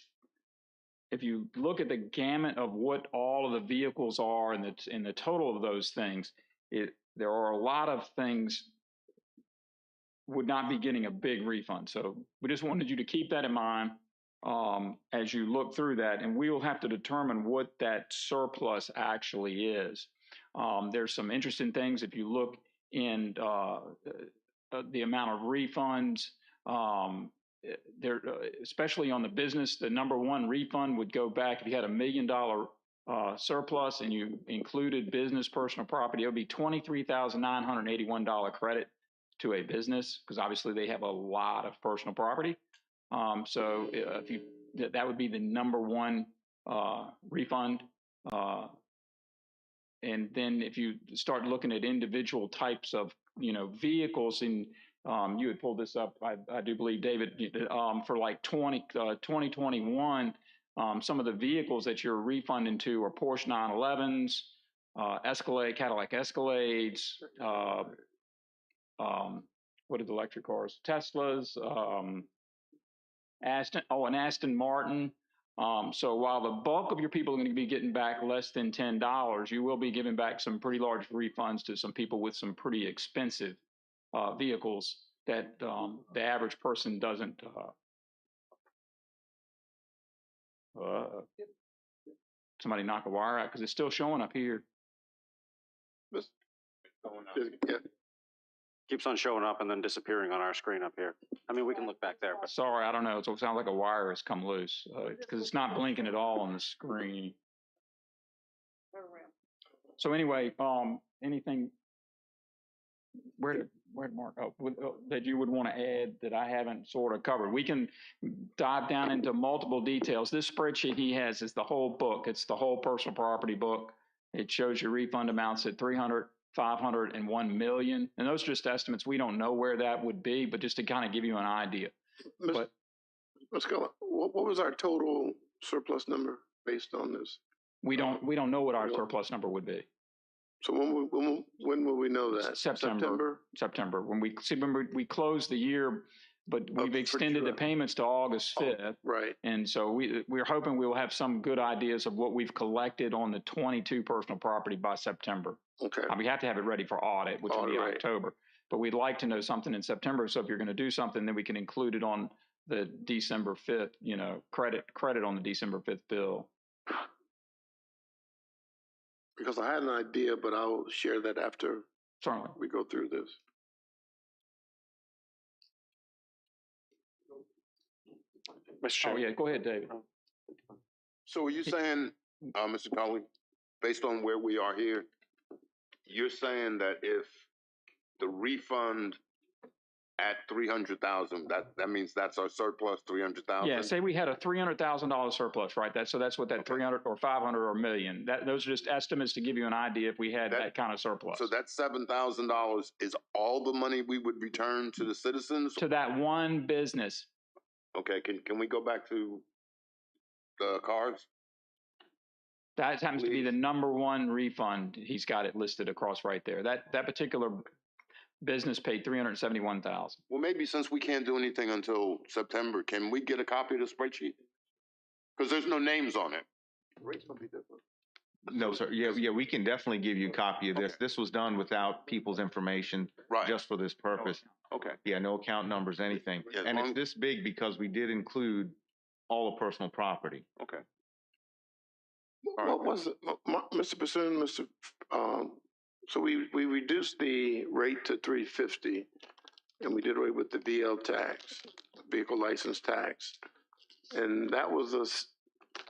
if you look at the gamut of what all of the vehicles are and the total of those things, there are a lot of things would not be getting a big refund. So we just wanted you to keep that in mind as you look through that, and we will have to determine what that surplus actually is. There's some interesting things if you look in the amount of refunds. Especially on the business, the number one refund would go back if you had $1 million surplus and you included business personal property. It would be $23,981 credit to a business because obviously they have a lot of personal property. So that would be the number one refund. And then if you start looking at individual types of vehicles, and you had pulled this up, I do believe, David, for like 2021, some of the vehicles that you're refunding to are Porsche 911s, Cadillac Escalades, what are the electric cars? Teslas, an Aston Martin. So while the bulk of your people are going to be getting back less than $10, you will be giving back some pretty large refunds to some people with some pretty expensive vehicles that the average person doesn't. Somebody knock a wire out because it's still showing up here. Keeps on showing up and then disappearing on our screen up here. I mean, we can look back there. But sorry, I don't know. It sounds like a wire has come loose because it's not blinking at all on the screen. So anyway, anything? Where did Mark? That you would want to add that I haven't sort of covered? We can dive down into multiple details. This spreadsheet he has is the whole book. It's the whole personal property book. It shows your refund amounts at 300, 500, and 1 million. And those are just estimates. We don't know where that would be, but just to kind of give you an idea. Ms. Scala, what was our total surplus number based on this? We don't know what our surplus number would be. So when will we know that? September. When we close the year, but we've extended the payments to August 5th. Right. And so we're hoping we will have some good ideas of what we've collected on the 22 personal property by September. Okay. We have to have it ready for audit, which will be October. But we'd like to know something in September. So if you're going to do something, then we can include it on the December 5th, credit on the December 5th bill. Because I had an idea, but I'll share that after we go through this. Mr. Chair. Oh, yeah, go ahead, David. So are you saying, Mr. Colley, based on where we are here, you're saying that if the refund at 300,000, that means that's our surplus, 300,000? Yeah, say we had a $300,000 surplus, right? So that's what that 300 or 500 or a million. Those are just estimates to give you an idea if we had that kind of surplus. So that $7,000 is all the money we would return to the citizens? To that one business. Okay, can we go back to the cars? That happens to be the number one refund. He's got it listed across right there. That particular business paid $371,000. Well, maybe since we can't do anything until September, can we get a copy of the spreadsheet? Because there's no names on it. The rates will be different. No, sir. Yeah, we can definitely give you a copy of this. Okay. This was done without people's information, just for this purpose. Okay. Yeah, no account numbers, anything. Yeah, and it's this big because we did include all the personal property. Okay. What was it, Mr. Bassoon, so we reduced the rate to $350, and we did away with the VL tax, vehicle license tax, and that was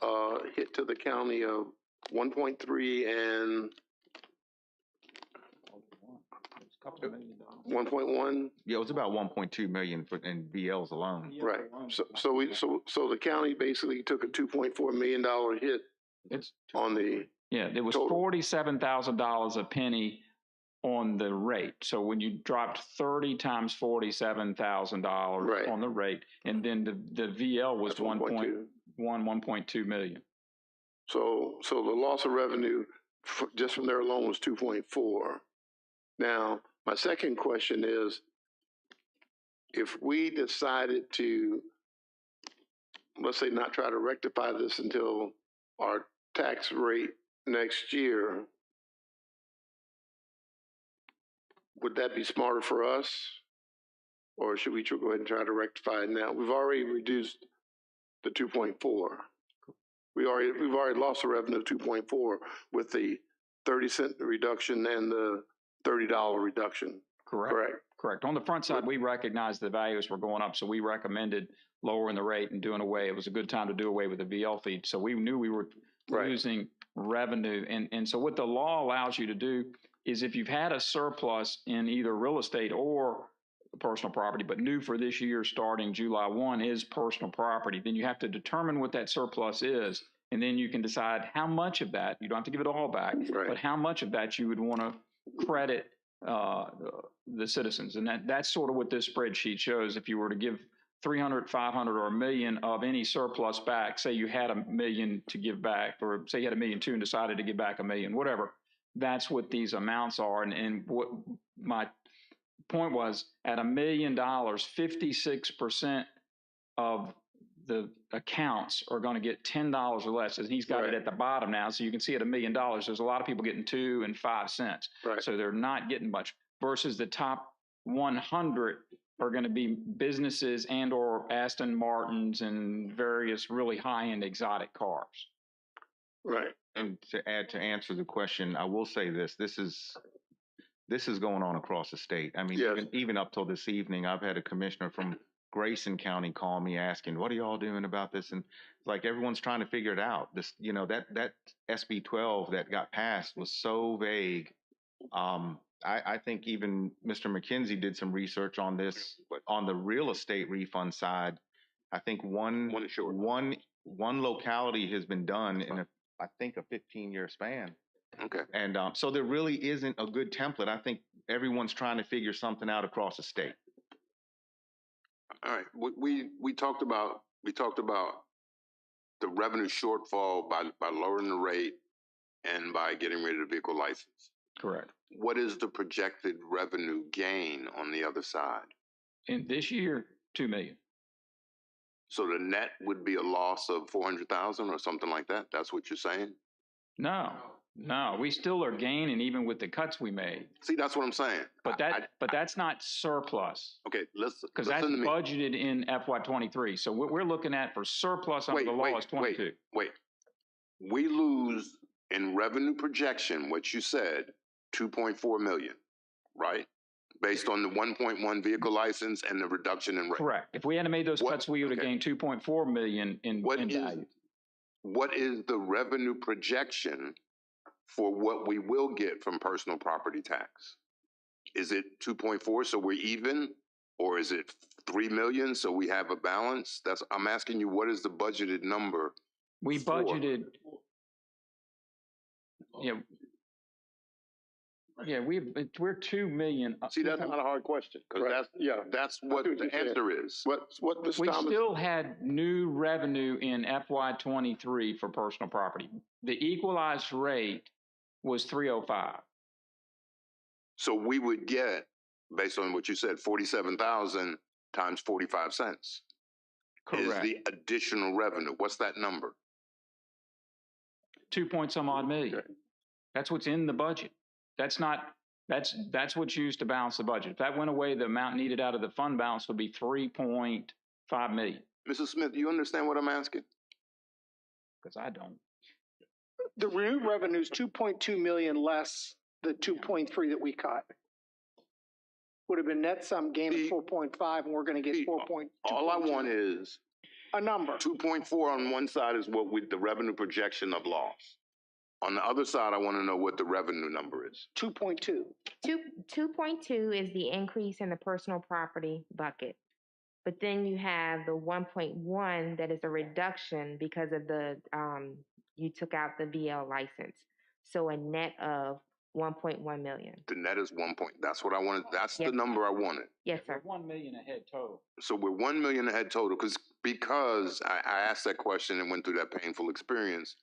a hit to the county of 1.3 and 1.1. Yeah, it was about 1.2 million in VLs alone. Right. So the county basically took a $2.4 million hit. It's on the there was $47,000 a penny on the rate. So when you dropped 30 times $47,000 Right. on the rate, and then the VL was That's 1.2. 1.2 million. So the loss of revenue just from there alone was 2.4. Now, my second question is, if we decided to, let's say, not try to rectify this until our tax rate next year, would that be smarter for us? Or should we go ahead and try to rectify it now? We've already reduced the 2.4. We've already lost the revenue of 2.4 with the 30-cent reduction and the $30 reduction. Correct. On the front side, we recognized the values were going up, so we recommended lowering the rate and doing away. It was a good time to do away with the VL feed. So we knew we were losing revenue. And so what the law allows you to do is if you've had a surplus in either real estate or personal property, but new for this year starting July 1 is personal property, then you have to determine what that surplus is. And then you can decide how much of that, you don't have to give it all back, but how much of that you would want to credit the citizens. And that's sort of what this spreadsheet shows. If you were to give 300, 500, or $1 million of any surplus back, say you had $1 million to give back, or say you had $1.2 million and decided to give back $1 million, whatever, that's what these amounts are. And what my point was, at $1 million, 56% of the accounts are going to get $10 or less, and he's got it at the bottom now. So you can see at $1 million, there's a lot of people getting 2 and 5 cents. So they're not getting much, versus the top 100 are going to be businesses and or Aston Martins and various really high-end exotic cars. Right. And to answer the question, I will say this is going on across the state. I mean, even up till this evening, I've had a commissioner from Grayson County call me asking, what are y'all doing about this? And it's like everyone's trying to figure it out. This, that SB 12 that got passed was so vague. I think even Mr. McKenzie did some research on this, but on the real estate refund side, I think one locality has been done in I think a 15-year span. Okay. And so there really isn't a good template. I think everyone's trying to figure something out across the state. All right. We talked about the revenue shortfall by lowering the rate and by getting rid of the vehicle license. Correct. What is the projected revenue gain on the other side? In this year, $2 million. So the net would be a loss of 400,000 or something like that? That's what you're saying? No, we still are gaining even with the cuts we made. See, that's what I'm saying. But that's not surplus. Okay, listen. Because that's budgeted in FY23. So what we're looking at for surplus under the law is 22. Wait. We lose in revenue projection, what you said, 2.4 million, right? Based on the 1.1 vehicle license and the reduction in rate. Correct. If we hadn't made those cuts, we would have gained 2.4 million in value. What is the revenue projection for what we will get from personal property tax? Is it 2.4, so we're even? Or is it 3 million, so we have a balance? I'm asking you, what is the budgeted number? We budgeted, we're 2 million. See, that's not a hard question. That's what the answer is. We still had new revenue in FY23 for personal property. The equalized rate was 305. So we would get, based on what you said, 47,000 times 45 cents. Correct. Is the additional revenue. What's that number? 2 point some odd million. Okay. That's what's in the budget. That's what's used to balance the budget. If that went away, the amount needed out of the fund balance would be 3.5 million. Mrs. Smith, do you understand what I'm asking? Because I don't. The new revenue is 2.2 million less the 2.3 that we cut. Would have been net sum gain of 4.5, and we're going to get 4.2. All I want is a number. 2.4 on one side is the revenue projection of loss. On the other side, I want to know what the revenue number is. 2.2. 2.2 is the increase in the personal property bucket. But then you have the 1.1 that is a reduction because of the, you took out the VL license. So a net of 1.1 million. The net is 1 point. That's what I wanted. That's the Yes. number I wanted. Yes, sir. 1 million ahead total. So we're 1 million ahead total because I asked that question and went through that painful experience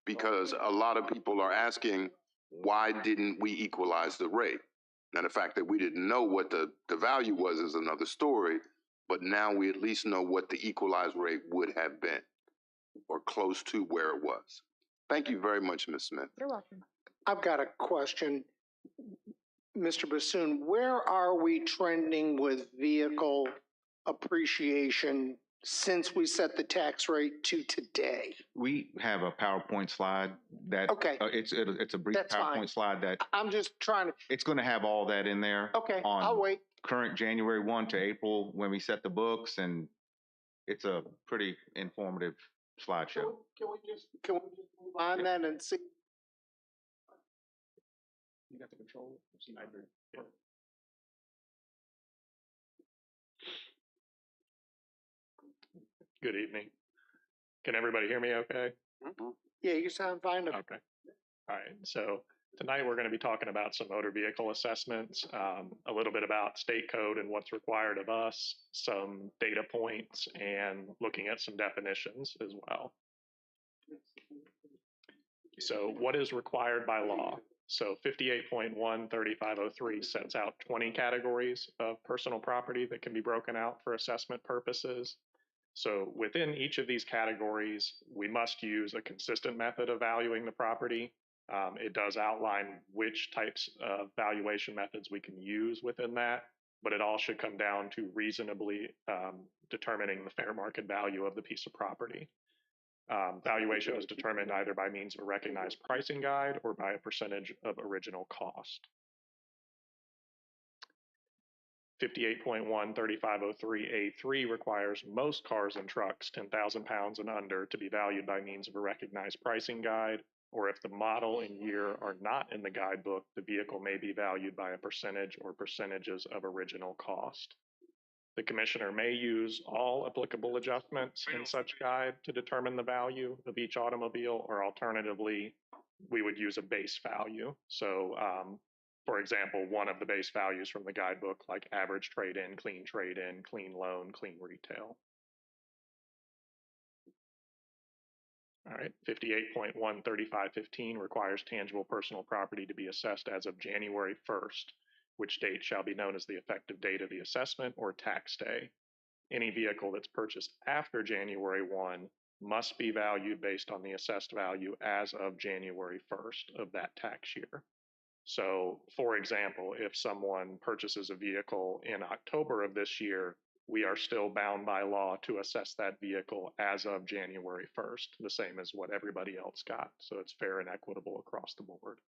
because a lot of people are asking, why didn't we equalize the rate? Now, the fact that we didn't know what the value was is another story, but now we at least know what the equalized rate would have been or close to where it was. Thank you very much, Ms. Smith. You're welcome. I've got a question. Mr. Bassoon, where are we trending with vehicle appreciation since we set the tax rate to today? We have a PowerPoint slide that, Okay. It's a brief That's PowerPoint fine. slide that I'm just trying to, it's going to have all that in there. okay, on I'll wait. Current January 1 to April when we set the books, and it's a pretty informative slideshow. Can we just move on then and see? You got the control. Good evening. Can everybody hear me okay? Yeah, you sound fine. Okay. All right. So tonight we're going to be talking about some motor vehicle assessments, a little bit about state code and what's required of us, some data points, and looking at some definitions as well. So what is required by law? So 58.13503 sets out 20 categories of personal property that can be broken out for assessment purposes. So within each of these categories, we must use a consistent method of valuing the property. It does outline which types of valuation methods we can use within that, but it all should come down to reasonably determining the fair market value of the piece of property. Valuation is determined either by means of a recognized pricing guide or by a percentage of original cost. 58.13503A3 requires most cars and trucks 10,000 pounds and under to be valued by means of a recognized pricing guide, or if the model and year are not in the guidebook, the vehicle may be valued by a percentage or percentages of original cost. The commissioner may use all applicable adjustments in such guide to determine the value of each automobile, or alternatively, we would use a base value. So, for example, one of the base values from the guidebook, like average trade-in, clean loan, clean retail. All right, 58.13515 requires tangible personal property to be assessed as of January 1st, which date shall be known as the effective date of the assessment or tax day. Any vehicle that's purchased after January 1 must be valued based on the assessed value as of January 1st of that tax year. So, for example, if someone purchases a vehicle in October of this year, we are still bound by law to assess that vehicle as of January 1st, the same as what everybody else got. So it's fair and equitable across the board.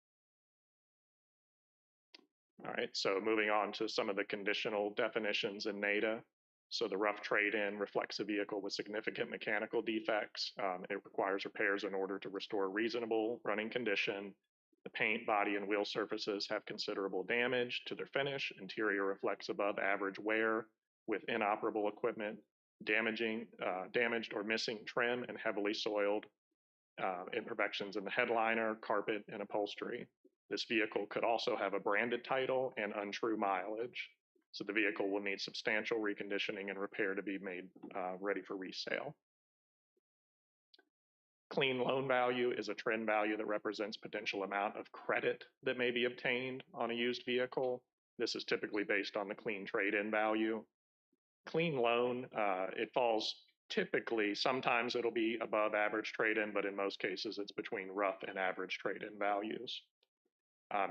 All right, so moving on to some of the conditional definitions in NADA. So the rough trade-in reflects a vehicle with significant mechanical defects. It requires repairs in order to restore reasonable running condition. The paint, body, and wheel surfaces have considerable damage to their finish. Interior reflects above average wear with inoperable equipment, damaged or missing trim, and heavily soiled imperfections in the headliner, carpet, and upholstery. This vehicle could also have a branded title and untrue mileage. So the vehicle will need substantial reconditioning and repair to be made ready for resale. Clean loan value is a trend value that represents potential amount of credit that may be obtained on a used vehicle. This is typically based on the clean trade-in value. Clean loan, it falls typically, sometimes it'll be above average trade-in, but in most cases it's between rough and average trade-in values.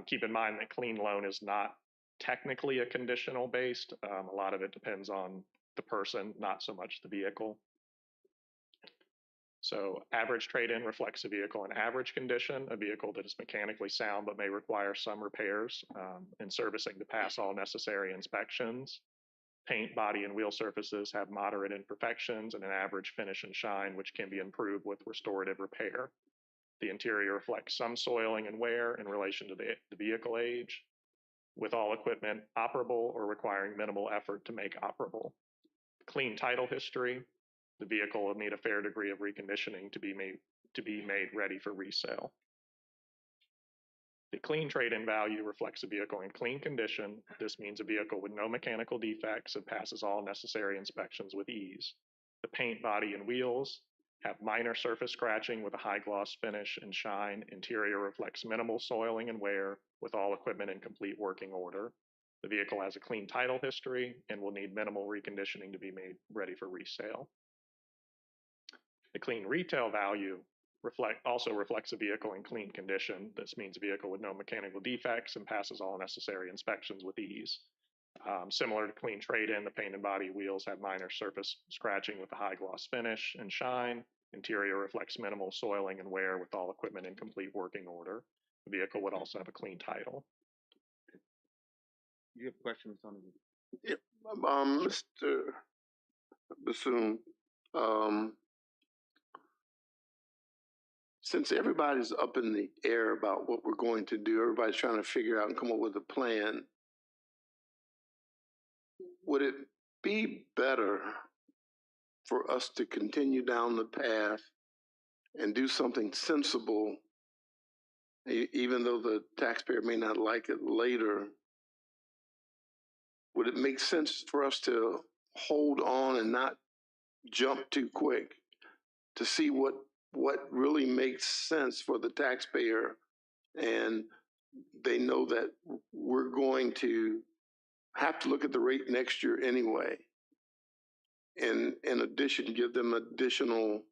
Keep in mind that clean loan is not technically a conditional based. A lot of it depends on the person, not so much the vehicle. So average trade-in reflects a vehicle in average condition, a vehicle that is mechanically sound but may require some repairs and servicing to pass all necessary inspections. Paint, body, and wheel surfaces have moderate imperfections and an average finish and shine, which can be improved with restorative repair. The interior reflects some soiling and wear in relation to the vehicle age, with all equipment operable or requiring minimal effort to make operable. Clean title history, the vehicle will need a fair degree of reconditioning to be made ready for resale. The clean trade-in value reflects a vehicle in clean condition. This means a vehicle with no mechanical defects and passes all necessary inspections with ease. The paint, body, and wheels have minor surface scratching with a high gloss finish and shine. Interior reflects minimal soiling and wear with all equipment in complete working order. The vehicle has a clean title history and will need minimal reconditioning to be made ready for resale. The clean retail value also reflects a vehicle in clean condition. This means a vehicle with no mechanical defects and passes all necessary inspections with ease. Similar to clean trade-in, the paint and body wheels have minor surface scratching with a high gloss finish and shine. Interior reflects minimal soiling and wear with all equipment in complete working order. The vehicle would also have a clean title. You have questions on it? Yep. Mr. Bassoon, since everybody's up in the air about what we're going to do, everybody's trying to figure out and come up with a plan, would it be better for us to continue down the path and do something sensible, even though the taxpayer may not like it later? Would it make sense for us to hold on and not jump too quick to see what really makes sense for the taxpayer, and they know that we're going to have to look at the rate next year anyway, and in addition, give them additional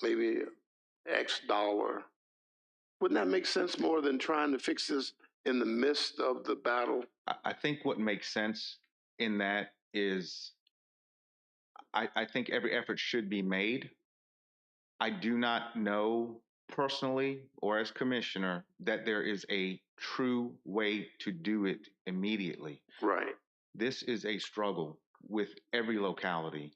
maybe X dollar? Wouldn't that make sense more than trying to fix this in the midst of the battle? I think what makes sense in that is I think every effort should be made. I do not know personally or as commissioner that there is a true way to do it immediately. Right. This is a struggle with every locality.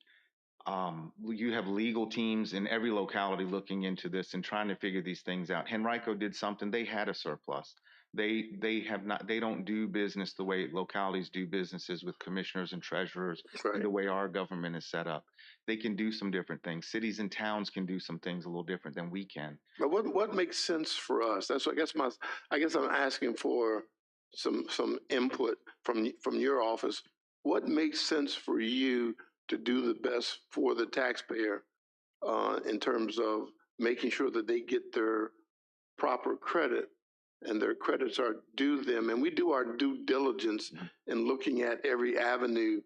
You have legal teams in every locality looking into this and trying to figure these things out. Henrico did something. They had a surplus. They have not. They don't do business the way localities do businesses with commissioners and treasurers, right, and the way our government is set up. They can do some different things. Cities and towns can do some things a little different than we can. But what makes sense for us? That's what I guess I'm asking for some input from your office. What makes sense for you to do the best for the taxpayer in terms of making sure that they get their proper credit and their credits are due them? And we do our due diligence in looking at every avenue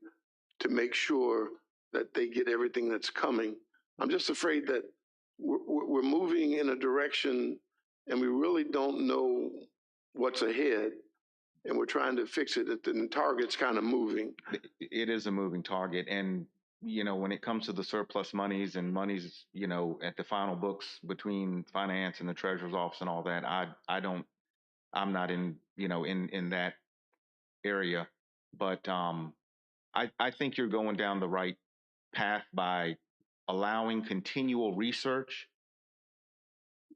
to make sure that they get everything that's coming. I'm just afraid that we're moving in a direction and we really don't know what's ahead, and we're trying to fix it. The target's kind of moving. It is a moving target. And, you know, when it comes to the surplus monies and monies, you know, at the final books between finance and the treasurer's office and all that, I'm not in, you know, in that area. But I think you're going down the right path by allowing continual research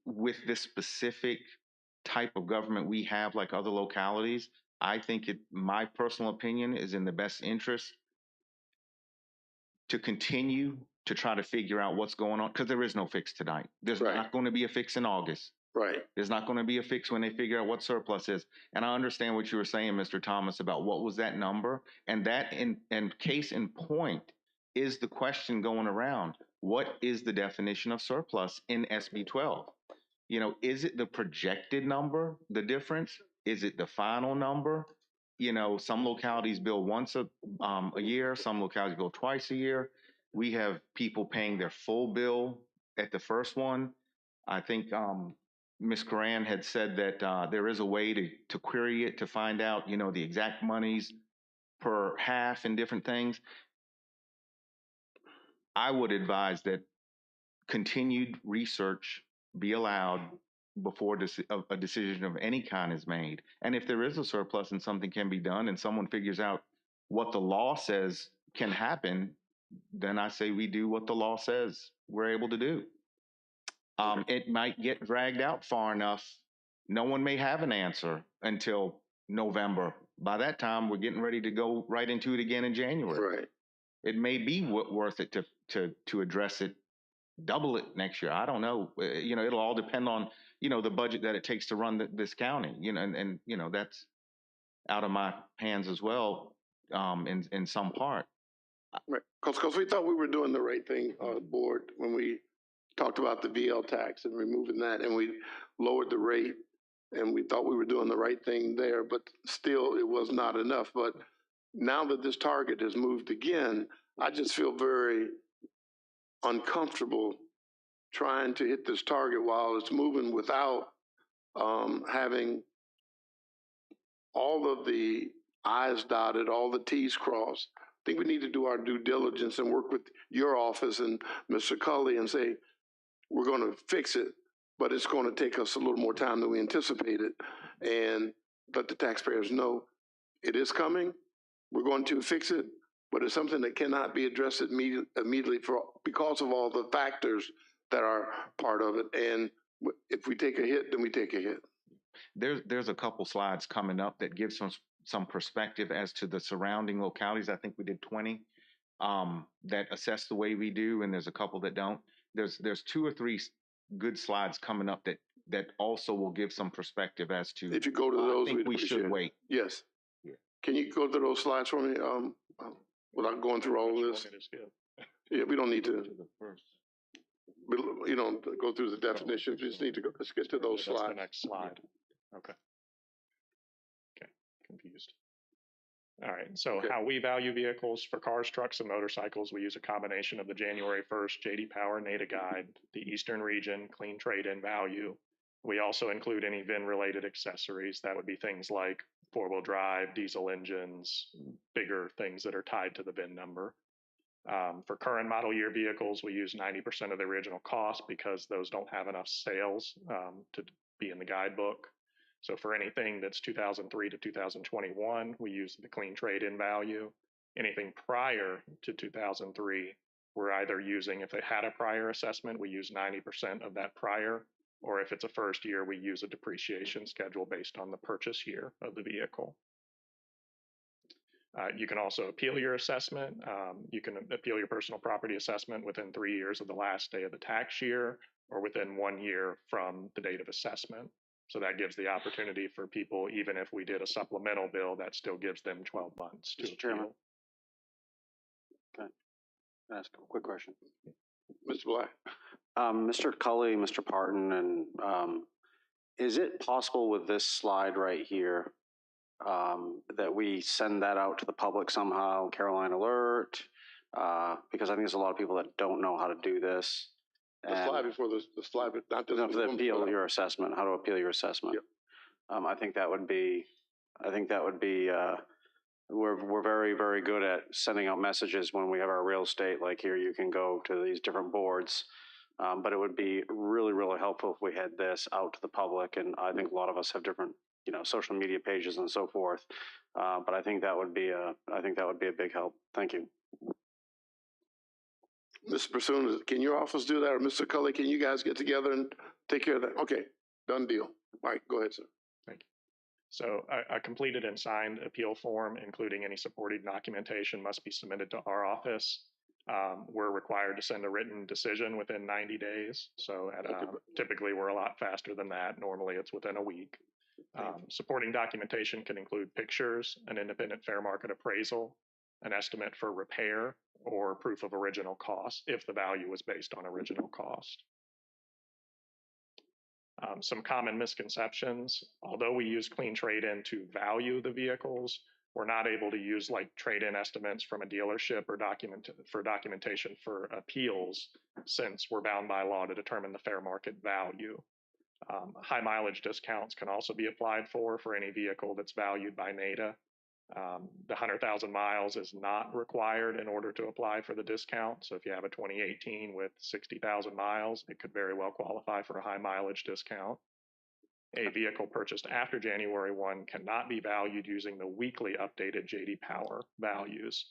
with this specific type of government we have, like other localities. I think my personal opinion is in the best interest to continue to try to figure out what's going on, because there is no fix tonight. There's not going to be a fix in August. Right. There's not going to be a fix when they figure out what surplus is. And I understand what you were saying, Mr. Thomas, about what was that number. And that, in case in point, is the question going around. What is the definition of surplus in SB 12? You know, is it the projected number, the difference? Is it the final number? You know, some localities bill once a year, some localities bill twice a year. We have people paying their full bill at the first one. I think Ms. Coran had said that there is a way to query it to find out, you know, the exact monies per half and different things. I would advise that continued research be allowed before a decision of any kind is made. And if there is a surplus and something can be done and someone figures out what the law says can happen, then I say we do what the law says we're able to do. It might get dragged out far enough. No one may have an answer until November. By that time, we're getting ready to go right into it again in January. Right. It may be worth it to address it, double it next year. I don't know. You know, it'll all depend on the budget that it takes to run this county, and that's out of my hands as well, in some part. Right, because we thought we were doing the right thing, board, when we talked about the VL tax and removing that, and we lowered the rate, and we thought we were doing the right thing there, but still it was not enough. But now that this target has moved again, I just feel very uncomfortable trying to hit this target while it's moving without having all of the I's dotted, all the T's crossed. I think we need to do our due diligence and work with your office and Mr. Cully and say, we're going to fix it, but it's going to take us a little more time than we anticipated, and let the taxpayers know it is coming. We're going to fix it, but it's something that cannot be addressed immediately because of all the factors that are part of it. And if we take a hit, then we take a hit. There's a couple slides coming up that give some perspective as to the surrounding localities. I think we did 20 that assess the way we do, and there's a couple that don't. There's 2 or 3 good slides coming up that also will give some perspective as to. If you go to those, I think we should wait. Yes. Yeah. Can you go to those slides for me without going through all of this? Yeah, we don't need to. Go through the definitions. We just need to go. Let's get to those slides. That's the next slide. Okay. Confused. All right, so how we value vehicles for cars, trucks, and motorcycles, we use a combination of the January 1st J.D. Power NADA guide, the Eastern Region Clean Trade-In value. We also include any VIN-related accessories. That would be things like four-wheel drive, diesel engines, bigger things that are tied to the VIN number. For current model year vehicles, we use 90% of the original cost because those don't have enough sales to be in the guidebook. So for anything that's 2003 to 2021, we use the clean trade-in value. Anything prior to 2003, we're either using, if it had a prior assessment, we use 90% of that prior, or if it's a first year, we use a depreciation schedule based on the purchase year of the vehicle. You can also appeal your assessment. You can appeal your personal property assessment within 3 years of the last day of the tax year, or within 1 year from the date of assessment. So that gives the opportunity for people, even if we did a supplemental bill, that still gives them 12 months to appeal. Mr. Chairman. Okay. Ask a quick question. Mr. Black. Mr. Cully, Mr. Parton, and is it possible with this slide right here that we send that out to the public somehow, Caroline Alert? Because I think there's a lot of people that don't know how to do this. The slide before the slide, not this. The appeal your assessment, how to appeal your assessment. Yep. I think that would be, we're very, very good at sending out messages when we have our real estate, like here you can go to these different boards. But it would be really, really helpful if we had this out to the public. And I think a lot of us have different, social media pages and so forth. But I think that would be a big help. Thank you. Mr. Pursuant, can your office do that, or Mr. Cully, can you guys get together and take care of that? Okay, done deal. All right, go ahead, sir. Thank you. So a completed and signed appeal form, including any supporting documentation, must be submitted to our office. We're required to send a written decision within 90 days. So typically we're a lot faster than that. Normally it's within a week. Supporting documentation can include pictures, an independent fair market appraisal, an estimate for repair, or proof of original cost if the value was based on original cost. Some common misconceptions: although we use clean trade-in to value the vehicles, we're not able to use like trade-in estimates from a dealership or documentation for appeals, since we're bound by law to determine the fair market value. High mileage discounts can also be applied for any vehicle that's valued by NADA. The 100,000 miles is not required in order to apply for the discount. So if you have a 2018 with 60,000 miles, it could very well qualify for a high mileage discount. A vehicle purchased after January 1 cannot be valued using the weekly updated J.D. Power values.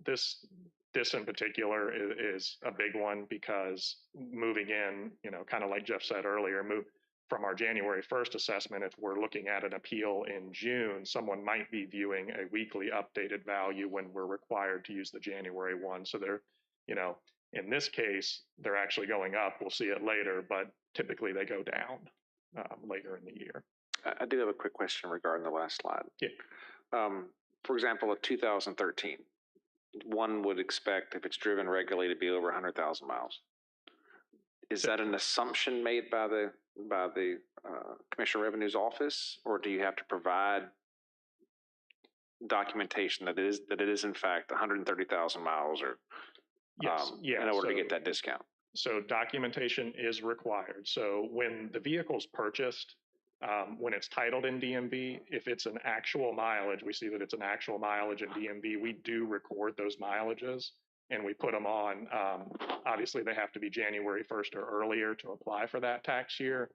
This in particular is a big one because moving in, kind of like Jeff said earlier, from our January 1st assessment, if we're looking at an appeal in June, someone might be viewing a weekly updated value when we're required to use the January 1. So In this case, they're actually going up. We'll see it later, but typically they go down later in the year. I do have a quick question regarding the last slide. Yeah. For example, of 2013, one would expect if it's driven regularly to be over 100,000 miles. Is that an assumption made by the Commissioner of Revenue's office, or do you have to provide documentation that it is in fact 130,000 miles, or yes, in order to get that discount? So documentation is required. So when the vehicle's purchased, when it's titled in DMV, if it's an actual mileage, we see that it's an actual mileage in DMV, we do record those mileages and we put them on. Obviously, they have to be January 1st or earlier to apply for that tax year,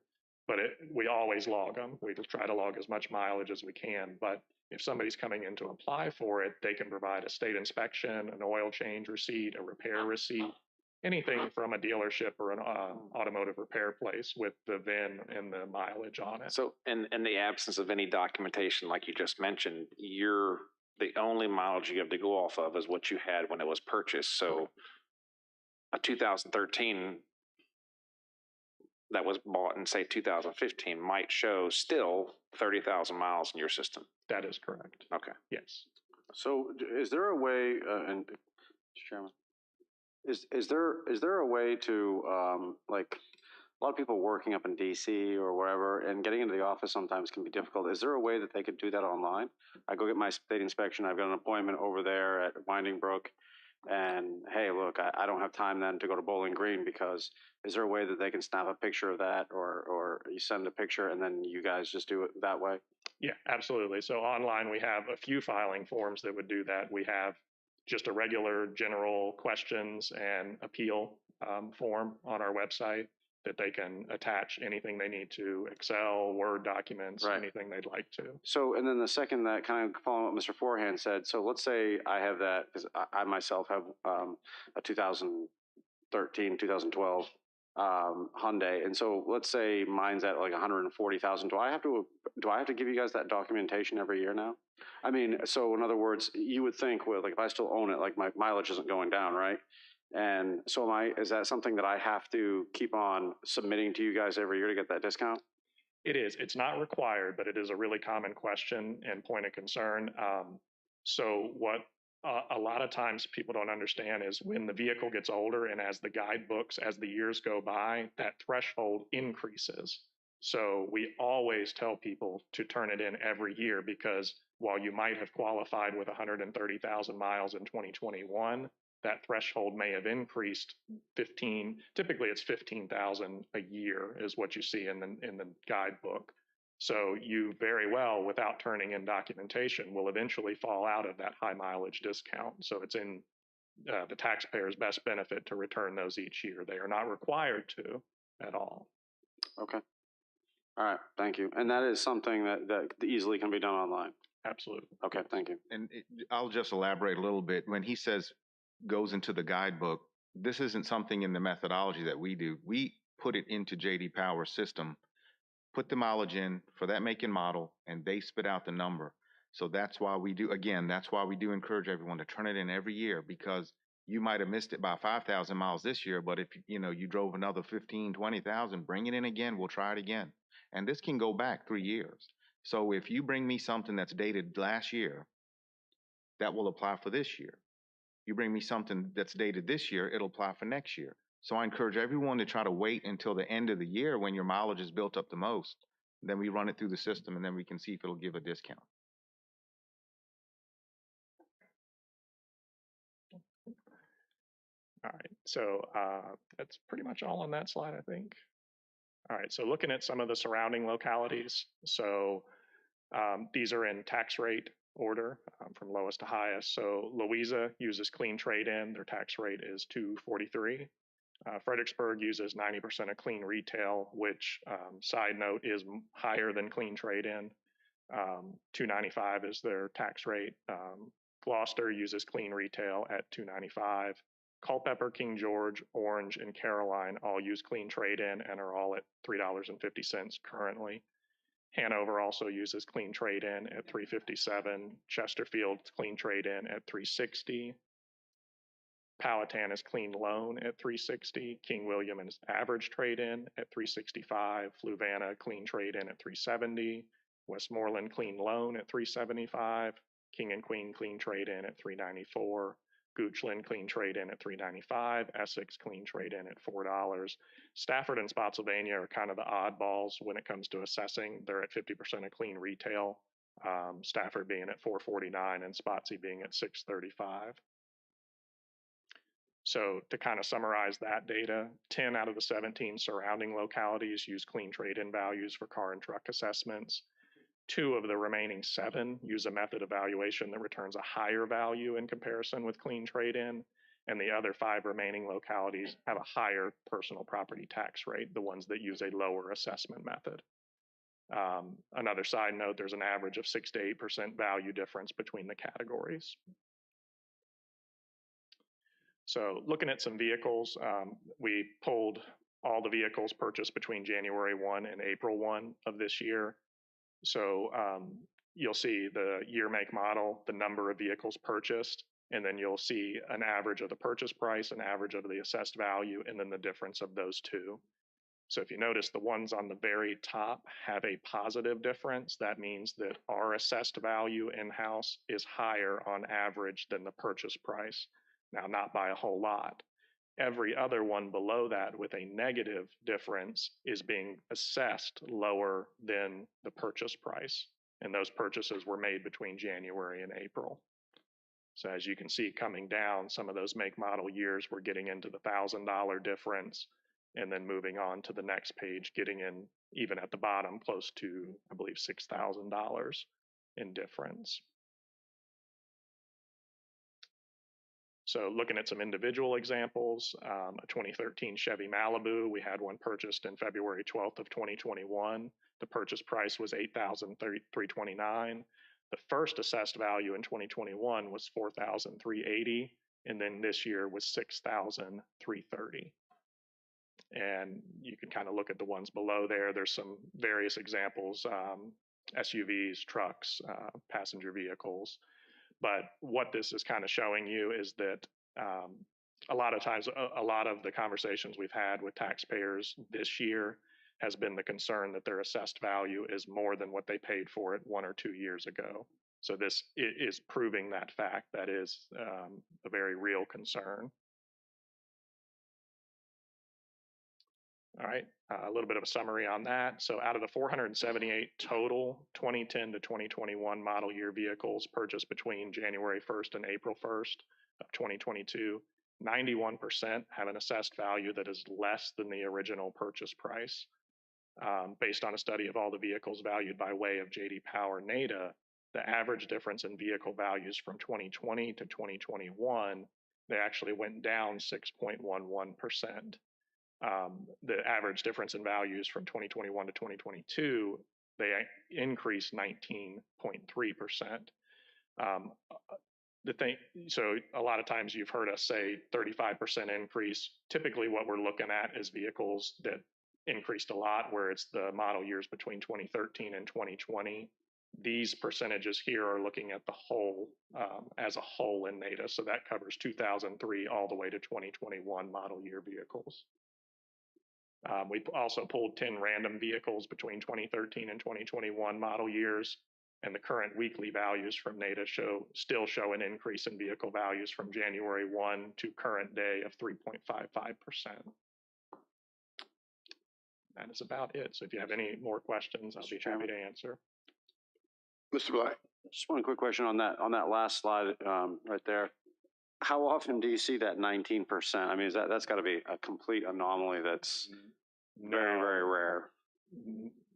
but we always log them. We just try to log as much mileage as we can. But if somebody's coming in to apply for it, they can provide a state inspection, an oil change receipt, a repair receipt, anything from a dealership or an automotive repair place with the VIN and the mileage on it. So in the absence of any documentation, like you just mentioned, the only mileage you have to go off of is what you had when it was purchased. So a 2013 that was bought in, say, 2015 might show still 30,000 miles in your system. That is correct. Okay. Yes. So is there a way, and Mr. Chairman, is there a way to, like, a lot of people working up in DC or wherever and getting into the office sometimes can be difficult. Is there a way that they could do that online? I go get my state inspection. I've got an appointment over there at Winding Brook, and hey, look, I don't have time then to go to Bowling Green, because is there a way that they can snap a picture of that, or you send a picture and then you guys just do it that way? Yeah, absolutely. So online, we have a few filing forms that would do that. We have just a regular general questions and appeal form on our website that they can attach anything they need to, Excel, Word documents, Right. anything they'd like to. So, and then the second, that kind of following what Mr. Forehand said, so let's say I have that, because I myself have a 2013, 2012 Hyundai, and so let's say mine's at like 140,000. Do I have to give you guys that documentation every year now? I mean, so in other words, you would think, well, like if I still own it, like my mileage isn't going down, right? And so is that something that I have to keep on submitting to you guys every year to get that discount? It is. It's not required, but it is a really common question and point of concern. So what a lot of times people don't understand is when the vehicle gets older and as the guidebooks, as the years go by, that threshold increases. So we always tell people to turn it in every year, because while you might have qualified with 130,000 miles in 2021, that threshold may have increased 15. Typically, it's 15,000 a year is what you see in the guidebook. So you very well, without turning in documentation, will eventually fall out of that high mileage discount. So it's in the taxpayer's best benefit to return those each year. They are not required to at all. Okay. All right. Thank you. And that is something that easily can be done online. Absolutely. Okay. Thank you. And I'll just elaborate a little bit. When he says goes into the guidebook, this isn't something in the methodology that we do. We put it into JD Power's system, put the mileage in for that make and model, and they spit out the number. So that's why we do encourage everyone to turn it in every year, because you might have missed it by 5,000 miles this year, but if you drove another 15, 20,000, bring it in again, we'll try it again. And this can go back 3 years. So if you bring me something that's dated last year, that will apply for this year. You bring me something that's dated this year, it'll apply for next year. So I encourage everyone to try to wait until the end of the year when your mileage is built up the most. Then we run it through the system, and then we can see if it'll give a discount. All right, so that's pretty much all on that slide, I think. All right, so looking at some of the surrounding localities. So these are in tax rate order from lowest to highest. So Louisa uses clean trade-in. Their tax rate is $243. Fredericksburg uses 90% of clean retail, which, side note, is higher than clean trade-in. $295 is their tax rate. Gloucester uses clean retail at $295. Culpeper, King George, Orange, and Caroline all use clean trade-in and are all at $3.50 currently. Hanover also uses clean trade-in at $357. Chesterfield clean trade-in at $360. Powhatan is clean loan at 360. King William is average trade-in at 365. Fluvanna clean trade-in at 370. Westmoreland clean loan at 375. King and Queen clean trade-in at 394. Goochland clean trade-in at 395. Essex clean trade-in at $4. Stafford and Spotsylvania are kind of the oddballs when it comes to assessing. They're at 50% of clean retail. Stafford being at 449 and Spotsy being at 635. So to kind of summarize that data, 10 out of the 17 surrounding localities use clean trade-in values for car and truck assessments. 2 of the remaining 7 use a method evaluation that returns a higher value in comparison with clean trade-in, and the other 5 remaining localities have a higher personal property tax rate, the ones that use a lower assessment method. Another side note, there's an average of 6 to 8% value difference between the categories. So looking at some vehicles, we pulled all the vehicles purchased between January 1 and April 1 of this year. So you'll see the year, make, model, the number of vehicles purchased, and then you'll see an average of the purchase price, an average of the assessed value, and then the difference of those two. So if you notice, the ones on the very top have a positive difference. That means that our assessed value in-house is higher on average than the purchase price. Now, not by a whole lot. Every other one below that with a negative difference is being assessed lower than the purchase price. And those purchases were made between January and April. So as you can see coming down, some of those make model years we're getting into the $1,000 difference, and then moving on to the next page, getting in even at the bottom close to, I believe, $6,000 in difference. So looking at some individual examples, a 2013 Chevy Malibu, we had one purchased in February 12th of 2021. The purchase price was $8,329. The first assessed value in 2021 was $4,380, and then this year was $6,330. And you can kind of look at the ones below there. There's some various examples, SUVs, trucks, passenger vehicles. But what this is kind of showing you is that a lot of times, a lot of the conversations we've had with taxpayers this year has been the concern that their assessed value is more than what they paid for it 1 or 2 years ago. So this is proving that fact. That is a very real concern. All right, a little bit of a summary on that. So out of the 478 total 2010 to 2021 model year vehicles purchased between January 1st and April 1st of 2022, 91% have an assessed value that is less than the original purchase price. Based on a study of all the vehicles valued by way of J.D. Power NADA, the average difference in vehicle values from 2020 to 2021, they actually went down 6.11%. The average difference in values from 2021 to 2022, they increased 19.3%. So a lot of times you've heard us say 35% increase. Typically what we're looking at is vehicles that increased a lot, where it's the model years between 2013 and 2020. These percentages here are looking at the whole, as a whole in NADA. So that covers 2003 all the way to 2021 model year vehicles. We also pulled 10 random vehicles between 2013 and 2021 model years, and the current weekly values from NADA still show an increase in vehicle values from January 1 to current day of 3.55%. That is about it. So if you have any more questions, I'll be happy to answer. Mr. Black. Just one quick question on that last slide right there. How often do you see that 19%? I mean, that's got to be a complete anomaly. That's very, very rare.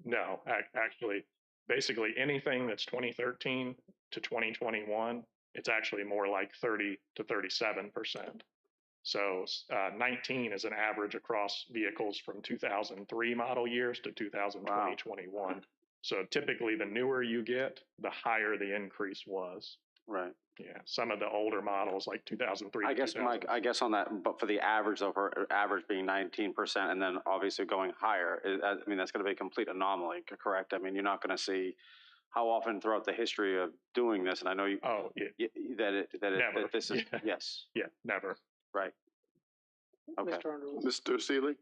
No, actually, basically anything that's 2013 to 2021, it's actually more like 30 to 37%. So 19 is an average across vehicles from 2003 model years to 2020, 21. So typically the newer you get, the higher the increase was. Right. Yeah, some of the older models like 2003. I guess, Mike, I guess on that, but for the average of her average being 19%, and then obviously going higher, I mean, that's going to be a complete anomaly, correct? I mean, you're not going to see how often throughout the history of doing this, and I know you. Oh, yeah. That this is yes. Yeah, never. Right. Okay. Mr. Seeley?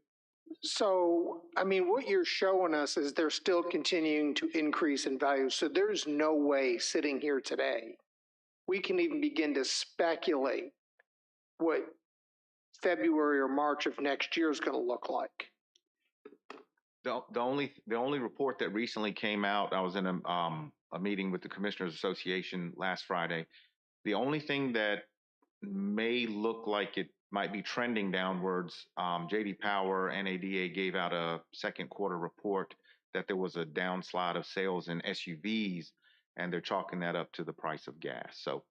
So, I mean, what you're showing us is they're still continuing to increase in value. So there's no way sitting here today, we can even begin to speculate what February or March of next year is going to look like. The only report that recently came out, I was in a meeting with the Commissioners Association last Friday. The only thing that may look like it might be trending downwards, J.D. Power, NADA gave out a second quarter report that there was a downslide of sales in SUVs, and they're chalking that up to the price of gas. So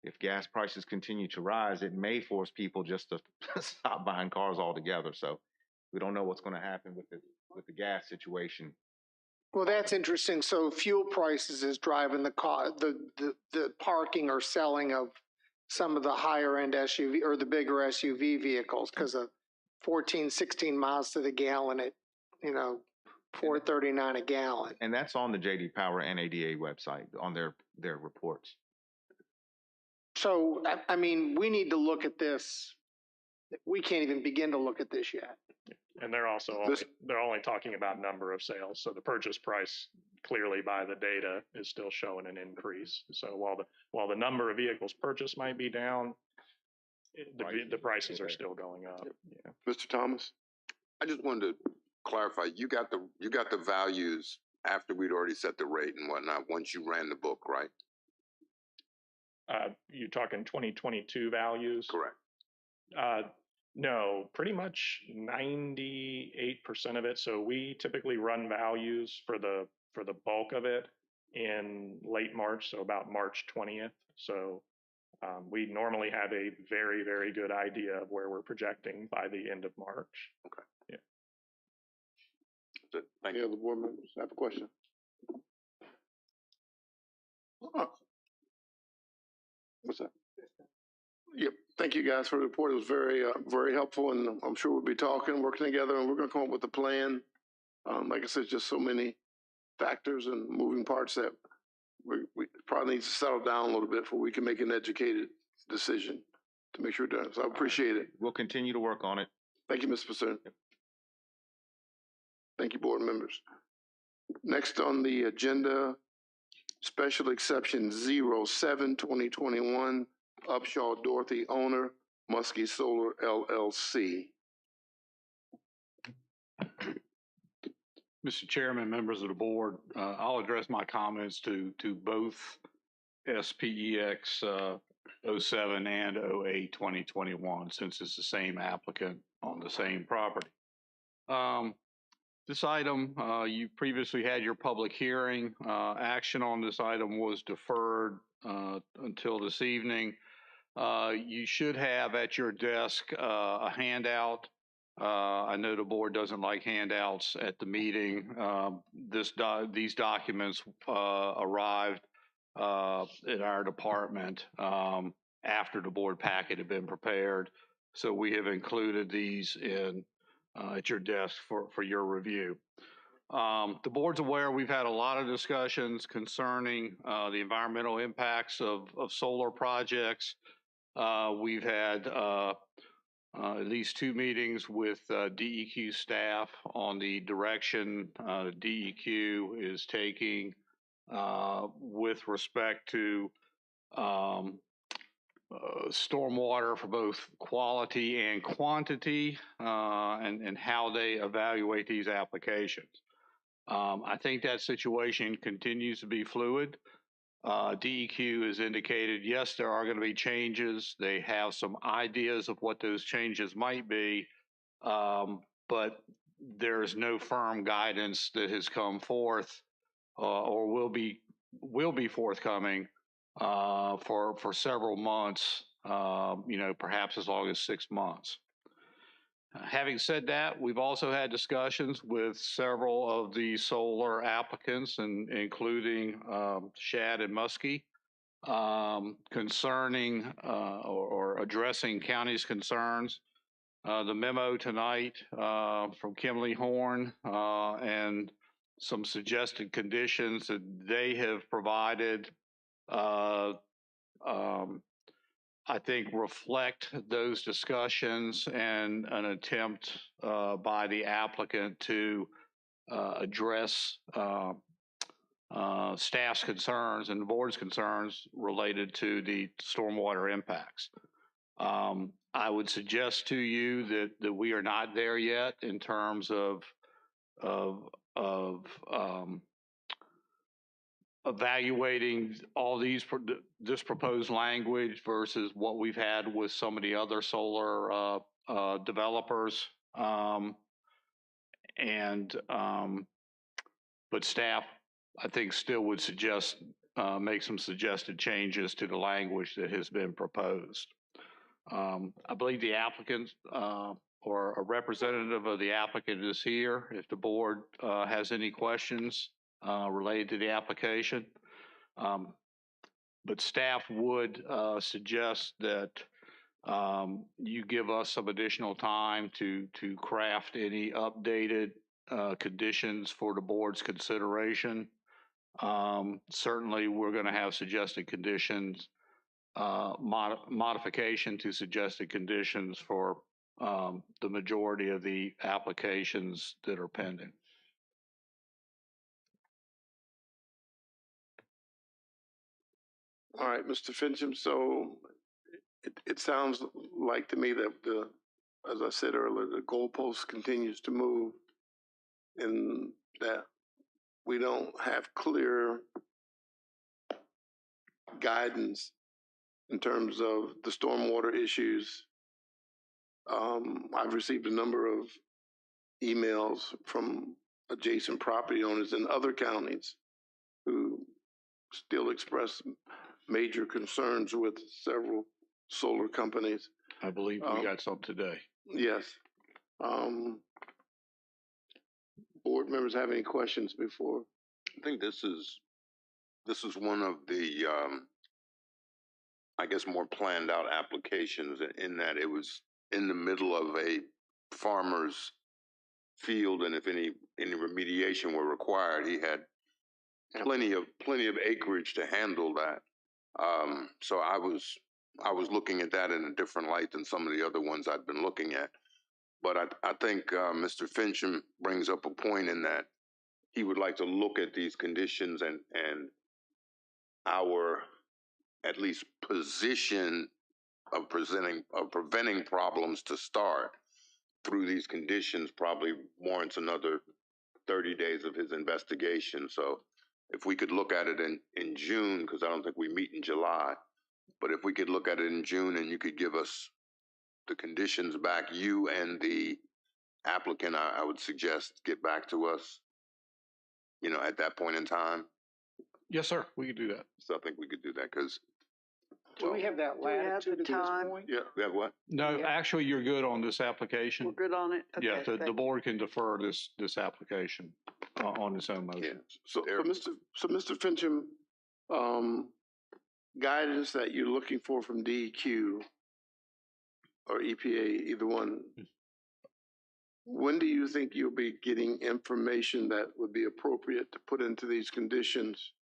if gas prices continue to rise, it may force people just to stop buying cars altogether. So we don't know what's going to happen with the gas situation. Well, that's interesting. So fuel prices is driving the parking or selling of some of the higher end SUV or the bigger SUV vehicles because of 14, 16 miles to the gallon at, $4.39 a gallon. And that's on the J.D. Power NADA website on their reports. So, I mean, we need to look at this. We can't even begin to look at this yet. And they're also only talking about number of sales. So the purchase price clearly by the data is still showing an increase. So while the number of vehicles purchased might be down, the prices are still going up. Yeah. Mr. Thomas? I just wanted to clarify, you got the values after we'd already set the rate and whatnot, once you ran the book, right? You talking 2022 values? Correct. No, pretty much 98% of it. So we typically run values for the bulk of it in late March, so about March 20th. So we normally have a very, very good idea of where we're projecting by the end of March. Okay. Yeah. That's it. Thank you. Any other board members have a question? What's that? Yep. Thank you guys for the report. It was very, very helpful, and I'm sure we'll be working together, and we're going to come up with a plan. Like I said, just so many factors and moving parts that we probably need to settle down a little bit before we can make an educated decision to make sure we're done. So I appreciate it. We'll continue to work on it. Thank you, Mr. Pacern. Thank you, board members. Next on the agenda, Special Exception 07-2021, Upshaw Dorothy owner, Muskie Solar LLC. Mr. Chairman, members of the board, I'll address my comments to both SPEX 07 and 08 2021 since it's the same applicant on the same property. This item, you previously had your public hearing. Action on this item was deferred until this evening. You should have at your desk a handout. I know the board doesn't like handouts at the meeting. These documents arrived in our department after the board packet had been prepared. So we have included these at your desk for your review. The board's aware we've had a lot of discussions concerning the environmental impacts of solar projects. We've had at least 2 meetings with DEQ staff on the direction DEQ is taking with respect to stormwater for both quality and quantity and how they evaluate these applications. I think that situation continues to be fluid. DEQ has indicated, yes, there are going to be changes. They have some ideas of what those changes might be, but there is no firm guidance that has come forth or will be forthcoming for several months, perhaps as long as 6 months. Having said that, we've also had discussions with several of the solar applicants, including Shad and Muskie, concerning or addressing county's concerns. The memo tonight from Kimley Horn and some suggested conditions that they have provided, I think, reflect those discussions and an attempt by the applicant to address staff's concerns and the board's concerns related to the stormwater impacts. I would suggest to you that we are not there yet in terms of evaluating all this proposed language versus what we've had with some of the other solar developers. But staff, I think, still would suggest make some suggested changes to the language that has been proposed. I believe the applicant or a representative of the applicant is here. If the board has any questions related to the application. But staff would suggest that you give us some additional time to craft any updated conditions for the board's consideration. Certainly, we're going to have suggested conditions, modification to suggested conditions for the majority of the applications that are pending. All right, Mr. Fincham, so it sounds like to me that as I said earlier, the goalpost continues to move and that we don't have clear guidance in terms of the stormwater issues. I've received a number of emails from adjacent property owners in other counties who still express major concerns with several solar companies. I believe we got some today. Yes. Board members have any questions before? I think this is one of the, I guess, more planned out applications in that it was in the middle of a farmer's field, and if any remediation were required, he had plenty of acreage to handle that. So I was looking at that in a different light than some of the other ones I've been looking at. But I think Mr. Fincham brings up a point in that he would like to look at these conditions and our at least position of preventing problems to start through these conditions probably warrants another 30 days of his investigation. So if we could look at it in June, because I don't think we meet in July, but if we could look at it in June and you could give us the conditions back, you and the applicant, I would suggest get back to us, at that point in time. Yes, sir. We could do that. So I think we could do that because. Do we have that latitude at this point? Yeah, we have what? No, actually, you're good on this application. We're good on it? Okay, Yeah, the board can defer this application on its own motion. Yeah. So Mr. Fincham, guidance that you're looking for from DEQ or EPA, either one, when do you think you'll be getting information that would be appropriate to put into these conditions?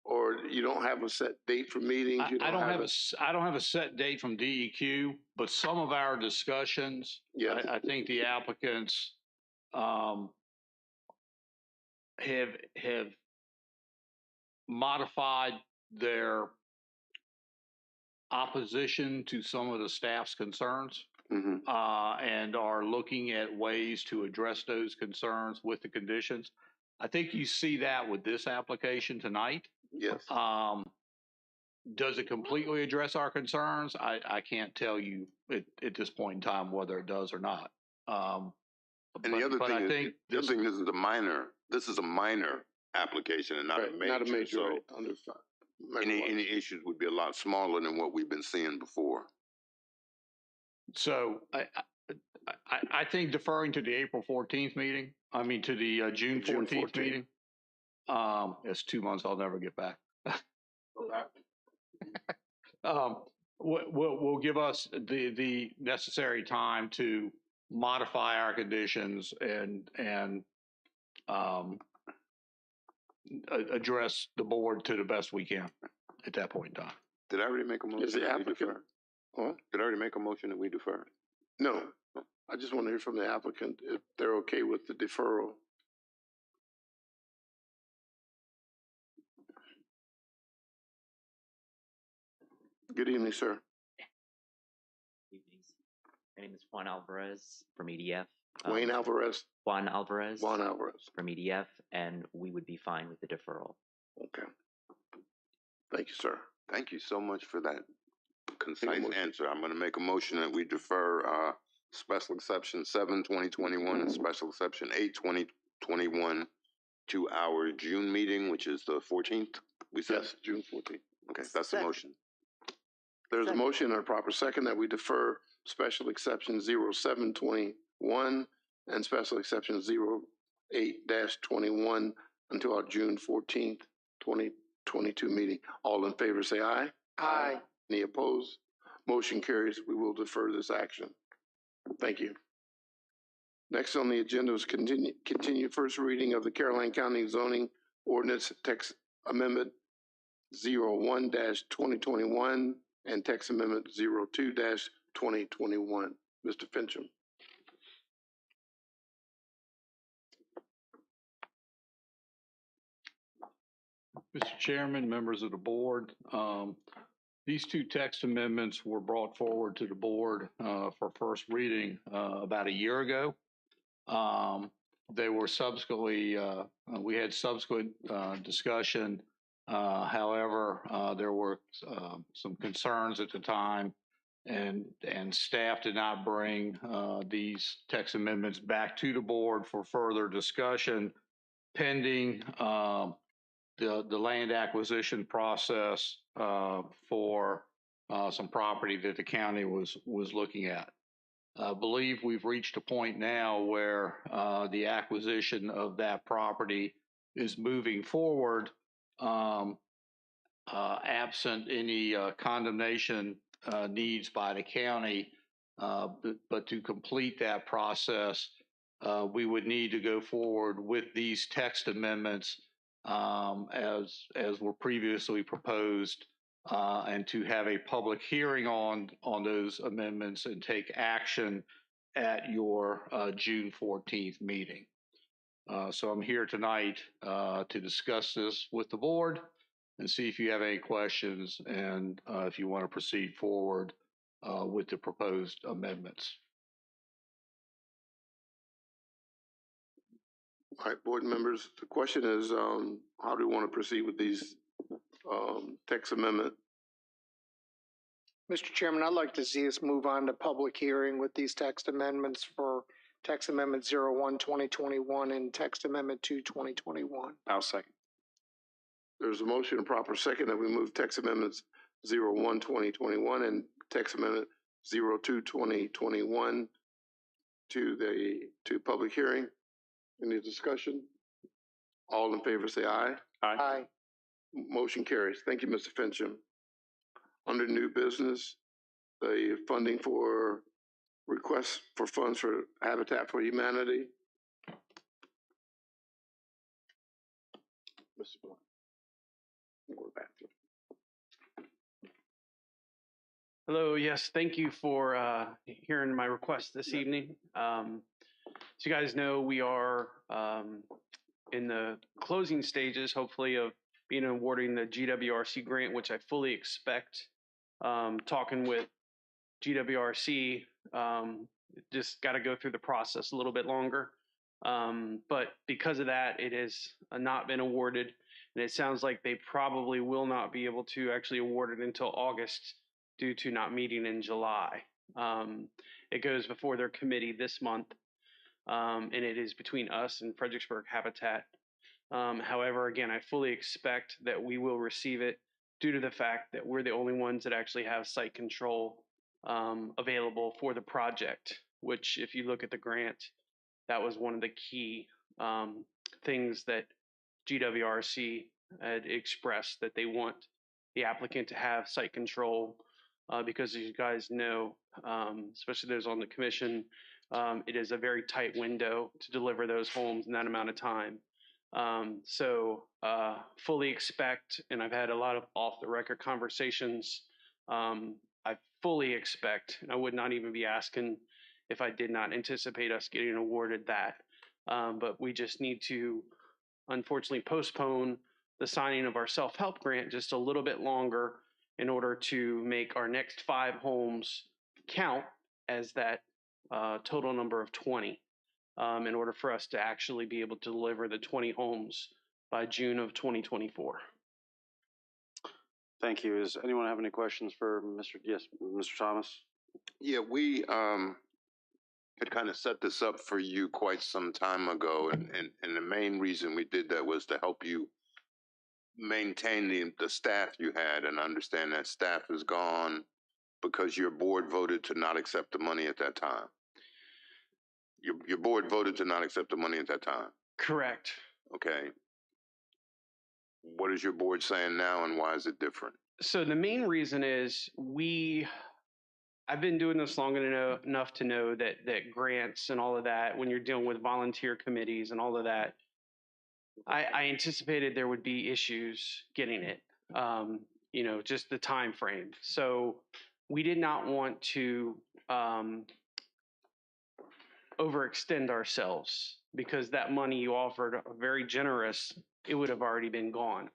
Or you don't have a set date for meetings? I don't have a set date from DEQ, but some of our discussions, yes. I think the applicants have modified their opposition to some of the staff's concerns. Mm-hmm. And are looking at ways to address those concerns with the conditions. I think you see that with this application tonight. Yes. Does it completely address our concerns? I can't tell you at this point in time whether it does or not. And the other thing is this is a minor application and not a major. Not a major. So right, under any issues would be a lot smaller than what we've been seeing before. So I think deferring to the April 14th meeting, to the June 14th meeting, it's 2 months I'll never get back. Will give us the necessary time to modify our conditions and address the board to the best we can at that point in time. Did I already make a motion? Is the that we applicant? defer? Huh? Did I already make a motion that we defer? No, I just want to hear from the applicant if they're okay with the deferral. Good evening, sir. Evenings. My name is Juan Alvarez from EDF. Wayne Alvarez? Juan Alvarez. Juan Alvarez. From EDF, and we would be fine with the deferral. Okay. Thank you, sir. Thank you so much for that concise answer. I'm going to make a motion that we defer special exception 7, 2021 and special exception 8, 2021 to our June meeting, which is the 14th. We said? Yes, June 14th. Okay, that's the motion. There's a motion and a proper second that we defer special exception 0721 and special exception 08-21 until our June 14th, 2022 meeting. All in favor say aye. Aye. Any opposed? Motion carries. We will defer this action. Thank you. Next on the agenda is continue first reading of the Caroline County Zoning Ordinance Text Amendment 01-2021 and Text Amendment 02-2021. Mr. Fincham. Mr. Chairman, members of the board, these two text amendments were brought forward to the board for first reading about a year ago. They were subsequently, we had subsequent discussion. However, there were some concerns at the time, and staff did not bring these text amendments back to the board for further discussion pending the land acquisition process for some property that the county was looking at. I believe we've reached a point now where the acquisition of that property is moving forward, absent any condemnation needs by the county. But to complete that process, we would need to go forward with these text amendments as were previously proposed, and to have a public hearing on those amendments and take action at your June 14th meeting. So I'm here tonight to discuss this with the board and see if you have any questions and if you want to proceed forward with the proposed amendments. All right, board members, the question is, how do we want to proceed with these text amendment? Mr. Chairman, I'd like to see us move on to public hearing with these text amendments for text amendment 01-2021 and text amendment 2-2021. I'll second. There's a motion and proper second that we move text amendments 01-2021 and text amendment 02-2021 to public hearing. Any discussion? All in favor say aye. Aye. Aye. Motion carries. Thank you, Mr. Fincham. Under new business, the funding for requests for funds for Habitat for Humanity. Mr. Blunt. We're back. Hello, yes, thank you for hearing my request this evening. So you guys know we are in the closing stages, hopefully, of being awarding the GWRC grant, which I fully expect. Talking with GWRC, just got to go through the process a little bit longer. But because of that, it has not been awarded. And it sounds like they probably will not be able to actually award it until August due to not meeting in July. It goes before their committee this month. And it is between us and Fredericksburg Habitat. However, again, I fully expect that we will receive it due to the fact that we're the only ones that actually have site control available for the project, which if you look at the grant, that was one of the key things that GWRC had expressed, that they want the applicant to have site control because as you guys know, especially those on the commission, it is a very tight window to deliver those homes in that amount of time. Fully expect, and I've had a lot of off the record conversations. I fully expect, and I would not even be asking if I did not anticipate us getting awarded that. But we just need to unfortunately postpone the signing of our self-help grant just a little bit longer in order to make our next 5 homes count as that total number of 20, in order for us to actually be able to deliver the 20 homes by June of 2024. Thank you. Does anyone have any questions for Mr. Thomas? Yeah, we had kind of set this up for you quite some time ago, and the main reason we did that was to help you maintain the staff you had, and understand that staff is gone because your board voted to not accept the money at that time. Your board voted to not accept the money at that time. Correct. Okay. What is your board saying now, and why is it different? So the main reason is I've been doing this long enough to know that grants and all of that, when you're dealing with volunteer committees and all of that, I anticipated there would be issues getting it, just the time frame. So we did not want to overextend ourselves, because that money you offered, very generous, it would have already been gone,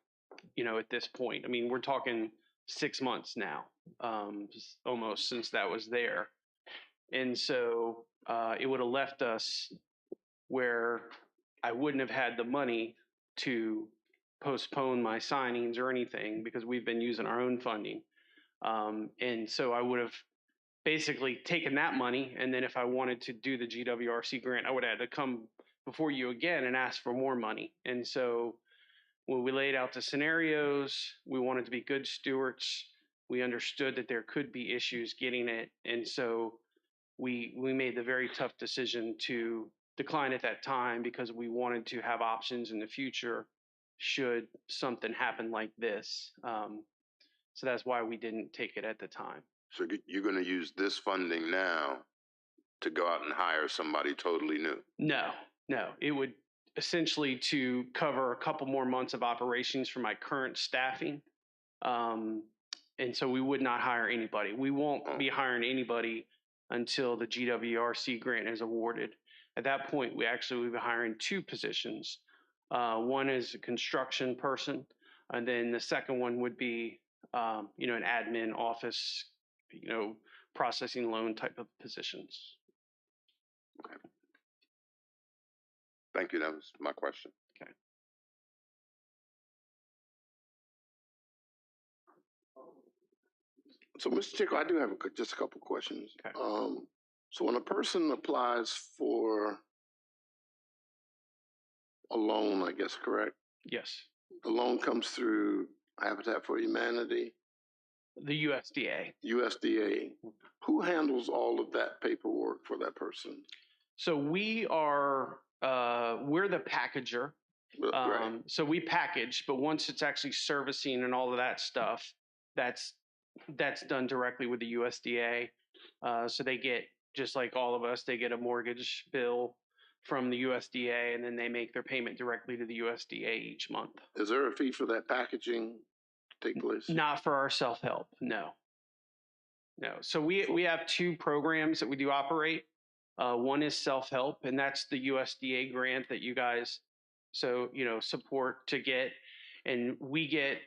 at this point. I mean, we're talking 6 months now, almost, since that was there. And so it would have left us where I wouldn't have had the money to postpone my signings or anything, because we've been using our own funding. And so I would have basically taken that money, and then if I wanted to do the GWRC grant, I would have had to come before you again and ask for more money. And so when we laid out the scenarios, we wanted to be good stewards. We understood that there could be issues getting it. And so we made the very tough decision to decline at that time, because we wanted to have options in the future should something happen like this. So that's why we didn't take it at the time. So you're going to use this funding now to go out and hire somebody totally new? No. It would essentially to cover a couple more months of operations for my current staffing. And so we would not hire anybody. We won't be hiring anybody until the GWRC grant is awarded. At that point, we actually will be hiring 2 positions. One is a construction person, and then the second one would be, an admin office, processing loan type of positions. Okay. Thank you. That was my question. Okay. So, Mr. Tickle, I do have just a couple questions. Okay. So when a person applies for a loan, I guess, correct? Yes. The loan comes through Habitat for Humanity? The USDA. USDA. Who handles all of that paperwork for that person? So we are, we're the packager. Right. So we package, but once it's actually servicing and all of that stuff, that's done directly with the USDA. So they get, just like all of us, they get a mortgage bill from the USDA, and then they make their payment directly to the USDA each month. Is there a fee for that packaging to take place? Not for our self-help, no. So we have 2 programs that we do operate. One is self-help, and that's the USDA grant that you guys support to get. And we get,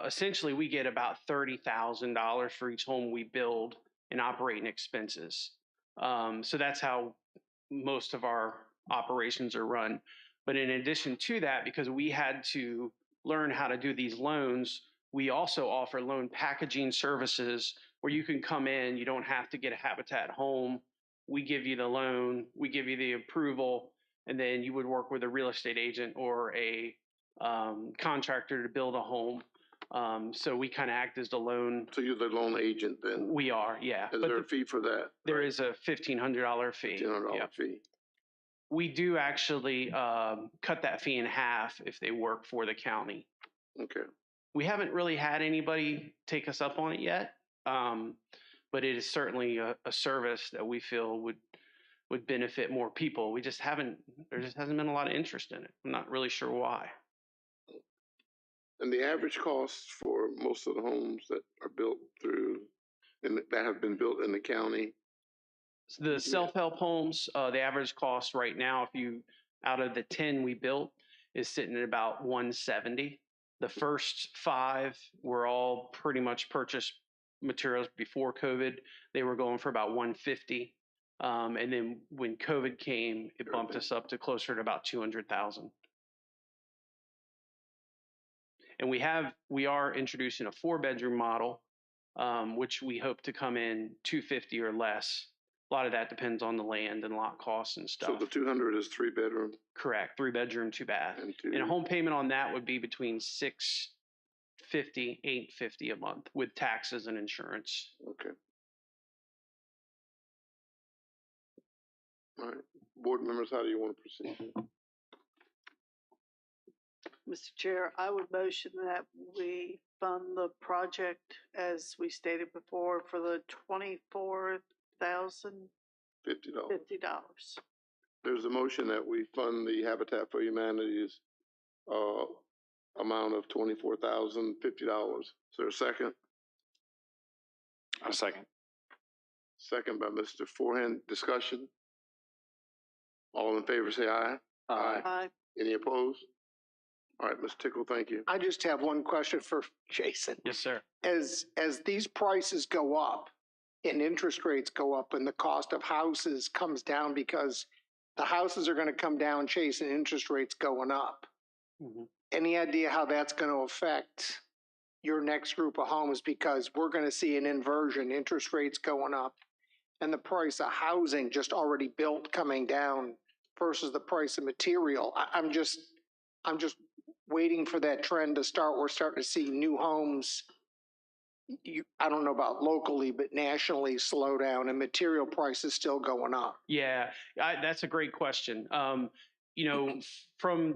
essentially we get about $30,000 for each home we build in operating expenses. So that's how most of our operations are run. But in addition to that, because we had to learn how to do these loans, we also offer loan packaging services where you can come in, you don't have to get a Habitat home. We give you the loan, we give you the approval, and then you would work with a real estate agent or a contractor to build a home. So we kind of act as the loan. So you're the loan agent then? We are, yeah. Is there a fee for that? There is a $1,500 fee. $1,500 fee. We do actually cut that fee in half if they work for the county. Okay. We haven't really had anybody take us up on it yet, but it is certainly a service that we feel would benefit more people. There just hasn't been a lot of interest in it. I'm not really sure why. And the average cost for most of the homes that are built that have been built in the county? The self-help homes, the average cost right now, out of the 10 we built, is sitting at about 170. The first 5 were all pretty much purchased materials before COVID. They were going for about 150. And then when COVID came, it bumped us up to closer to about 200,000. And we are introducing a 4-bedroom model, which we hope to come in 250 or less. A lot of that depends on the land and lot costs and stuff. So the 200 is 3-bedroom? Correct, 3-bedroom, 2-bath. And a home payment on that would be between $650, $850 a month with taxes and insurance. Okay. All right. Board members, how do you want to proceed? Mr. Chair, I would motion that we fund the project as we stated before for the $24,050. There's a motion that we fund the Habitat for Humanity's amount of $24,050. Is there a second? A second. Second by Mr. Forehand. Discussion? All in favor say aye. Aye. Aye. Any opposed? All right, Ms. Tickle, thank you. I just have one question for Jason. Yes, sir. As these prices go up and interest rates go up and the cost of houses comes down because the houses are going to come down chasing interest rates going up. Mm-hmm. Any idea how that's going to affect your next group of homes? Because we're going to see an inversion, interest rates going up and the price of housing just already built coming down versus the price of material. I'm just waiting for that trend to start. We're starting to see new homes, I don't know about locally, but nationally slow down and material prices still going up. Yeah, that's a great question. From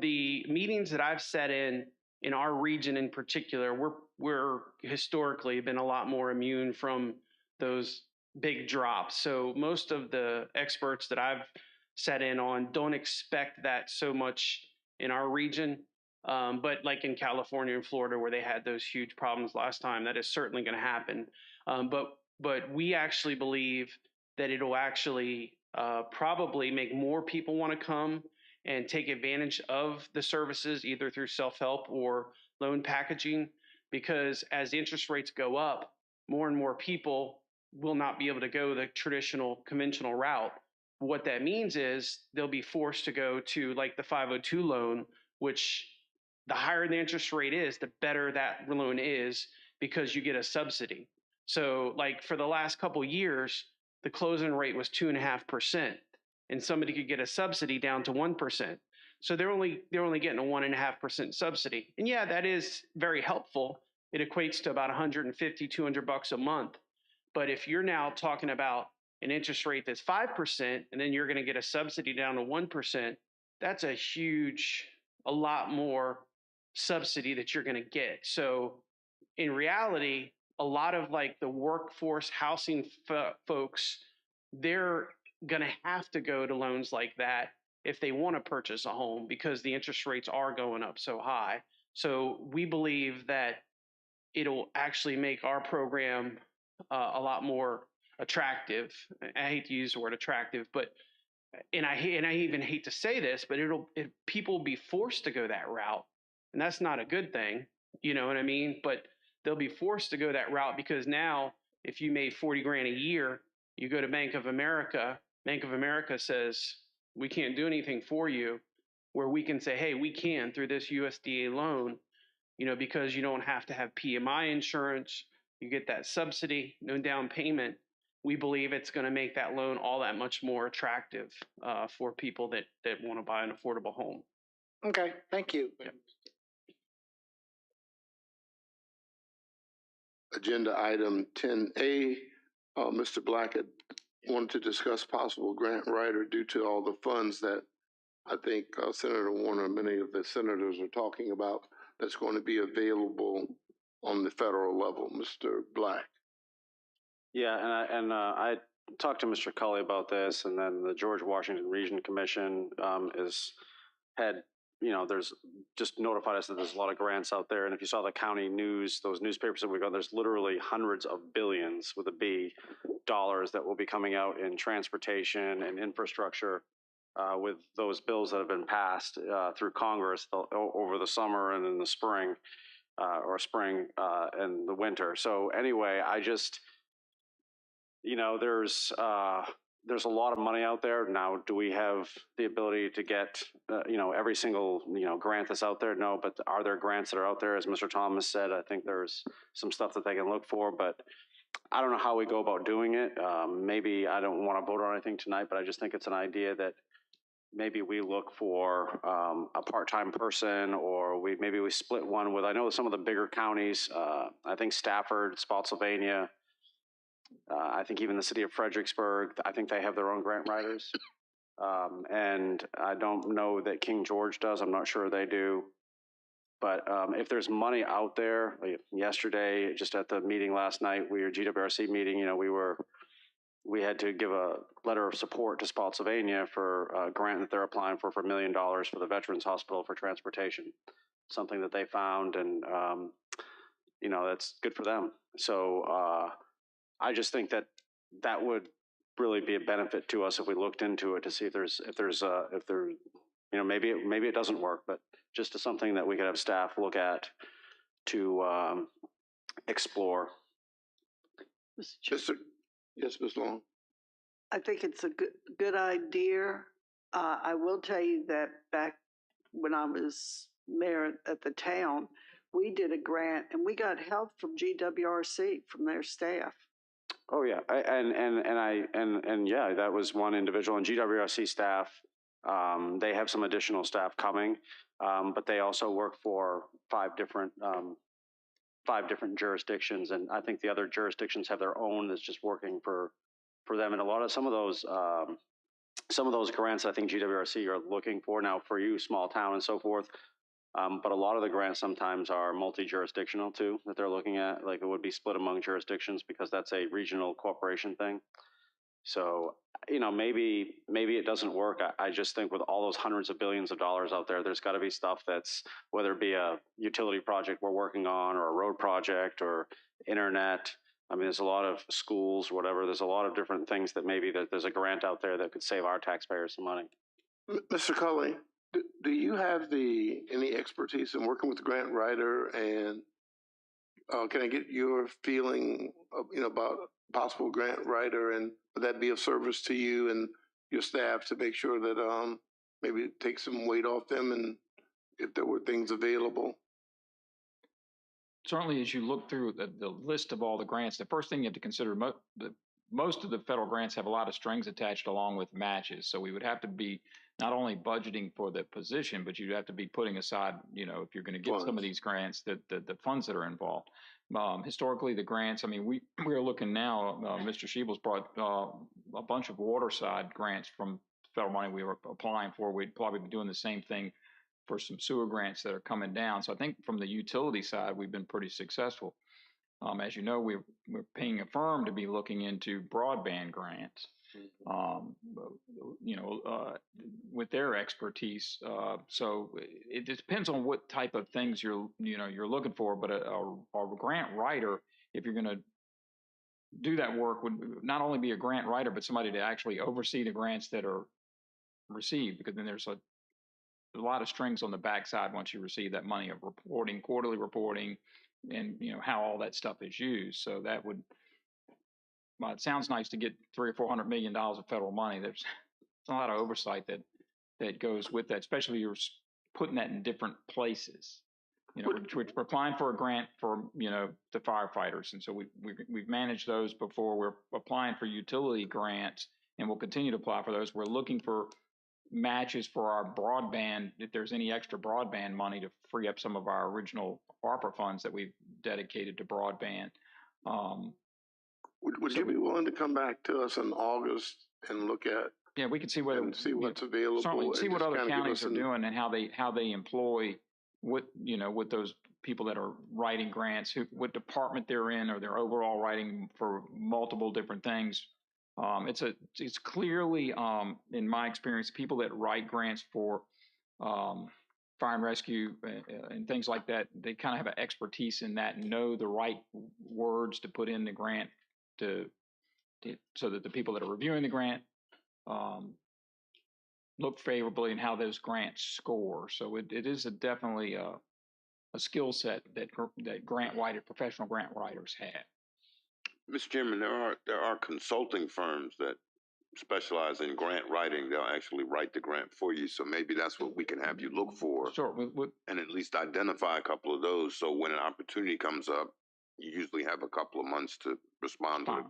the meetings that I've sat in our region in particular, we're historically been a lot more immune from those big drops. So most of the experts that I've sat in on don't expect that so much in our region. But like in California and Florida, where they had those huge problems last time, that is certainly going to happen. But we actually believe that it'll actually probably make more people want to come and take advantage of the services, either through self-help or loan packaging, because as interest rates go up, more and more people will not be able to go the traditional conventional route. What that means is they'll be forced to go to like the 502 loan, which the higher the interest rate is, the better that loan is because you get a subsidy. So like for the last couple of years, the closing rate was 2.5%, and somebody could get a subsidy down to 1%. So they're only getting a 1.5% subsidy. And yeah, that is very helpful. It equates to about $150, $200 a month. But if you're now talking about an interest rate that's 5%, and then you're going to get a subsidy down to 1%, that's a lot more subsidy that you're going to get. So in reality, a lot of like the workforce housing folks, they're going to have to go to loans like that if they want to purchase a home because the interest rates are going up so high. So we believe that it'll actually make our program a lot more attractive. I hate to use the word attractive, but and I even hate to say this, but people will be forced to go that route, and that's not a good thing. You know what I mean? But they'll be forced to go that route because now, if you made $40,000 a year, you go to Bank of America. Bank of America says we can't do anything for you, where we can say, hey, we can through this USDA loan, because you don't have to have PMI insurance. You get that subsidy, no down payment. We believe it's going to make that loan all that much more attractive for people that want to buy an affordable home. Okay, thank you. Yep. Agenda item 10A, Mr. Blackett wanted to discuss possible grant writer due to all the funds that I think Senator Warner and many of the senators are talking about that's going to be available on the federal level. Mr. Black. Yeah, and I talked to Mr. Cully about this, and then the George Washington Region Commission there's just notified us that there's a lot of grants out there. And if you saw the county news, those newspapers that we got, there's literally hundreds of billions with a B dollars that will be coming out in transportation and infrastructure with those bills that have been passed through Congress over the summer and in the spring and the winter. So anyway, I just, there's a lot of money out there. Now, do we have the ability to get, every single, grant that's out there? No, but are there grants that are out there? As Mr. Thomas said, I think there's some stuff that they can look for, but I don't know how we go about doing it. Maybe I don't want to vote on anything tonight, but I just think it's an idea that maybe we look for a part-time person, or maybe we split one with, I know some of the bigger counties, I think Stafford, Spotsylvania, I think even the city of Fredericksburg, I think they have their own grant writers. And I don't know that King George does. I'm not sure they do. But if there's money out there, like yesterday, just at the meeting last night, GWRC meeting, we had to give a letter of support to Spotsylvania for a grant that they're applying for $1 million for the Veterans Hospital for transportation, something that they found, and that's good for them. So I just think that would really be a benefit to us if we looked into it to see if maybe it doesn't work, but just as something that we could have staff look at to explore. Yes, Ms. Long. I think it's a good idea. I will tell you that back when I was mayor at the town, we did a grant and we got help from GWRC, from their staff. Oh yeah, yeah, that was one individual, and GWRC staff. They have some additional staff coming, but they also work for five different jurisdictions, and I think the other jurisdictions have their own that's just working for them. And some of those grants I think GWRC are looking for now for you, small town and so forth. But a lot of the grants sometimes are multi-jurisdictional too, that they're looking at, like it would be split among jurisdictions because that's a regional corporation thing. So, maybe it doesn't work. I just think with all those hundreds of billions of dollars out there, there's got to be stuff that's, whether it be a utility project we're working on or a road project or internet. I mean, there's a lot of schools, whatever. There's a lot of different things that maybe there's a grant out there that could save our taxpayers some money. Mr. Cully, do you have any expertise in working with the grant writer, and can I get your feeling about possible grant writer, and would that be of service to you and your staff to make sure that maybe take some weight off them, and if there were things available? Certainly, as you look through the list of all the grants, the first thing you have to consider, most of the federal grants have a lot of strings attached along with matches. So we would have to be not only budgeting for the position, but you'd have to be putting aside, if you're going to get some of these grants, the funds that are involved. Historically, the grants, I mean, we're looking now, Mr. Schiebel's brought a bunch of waterside grants from federal money we were applying for. We'd probably be doing the same thing for some sewer grants that are coming down. So I think from the utility side, we've been pretty successful. As you know, we're paying a firm to be looking into broadband grants, with their expertise. So it depends on what type of things you're looking for. But a grant writer, if you're going to do that work, would not only be a grant writer, but somebody to actually oversee the grants that are received, because then there's a lot of strings on the backside once you receive that money of reporting, quarterly reporting, and how all that stuff is used. So that would, well, it sounds nice to get $300 or $400 million of federal money. There's a lot of oversight that goes with that, especially you're putting that in different places. We're applying for a grant for the firefighters, and so we've managed those before. We're applying for utility grants, and we'll continue to apply for those. We're looking for matches for our broadband, if there's any extra broadband money to free up some of our original ARPA funds that we've dedicated to broadband. Would you be willing to come back to us in August and look at? Yeah, we can see what's available. Certainly, see what other counties are doing and how they employ what those people that are writing grants, what department they're in, or they're overall writing for multiple different things. It's clearly, in my experience, people that write grants for fire and rescue and things like that, they kind of have an expertise in that and know the right words to put in the grant so that the people that are reviewing the grant look favorably in how those grants score. So it is definitely a skill set that professional grant writers have. Mr. Chairman, there are consulting firms that specialize in grant writing. They'll actually write the grant for you. So maybe that's what we can have you look for. Sure. And at least identify a couple of those. So when an opportunity comes up, you usually have a couple of months to respond to it.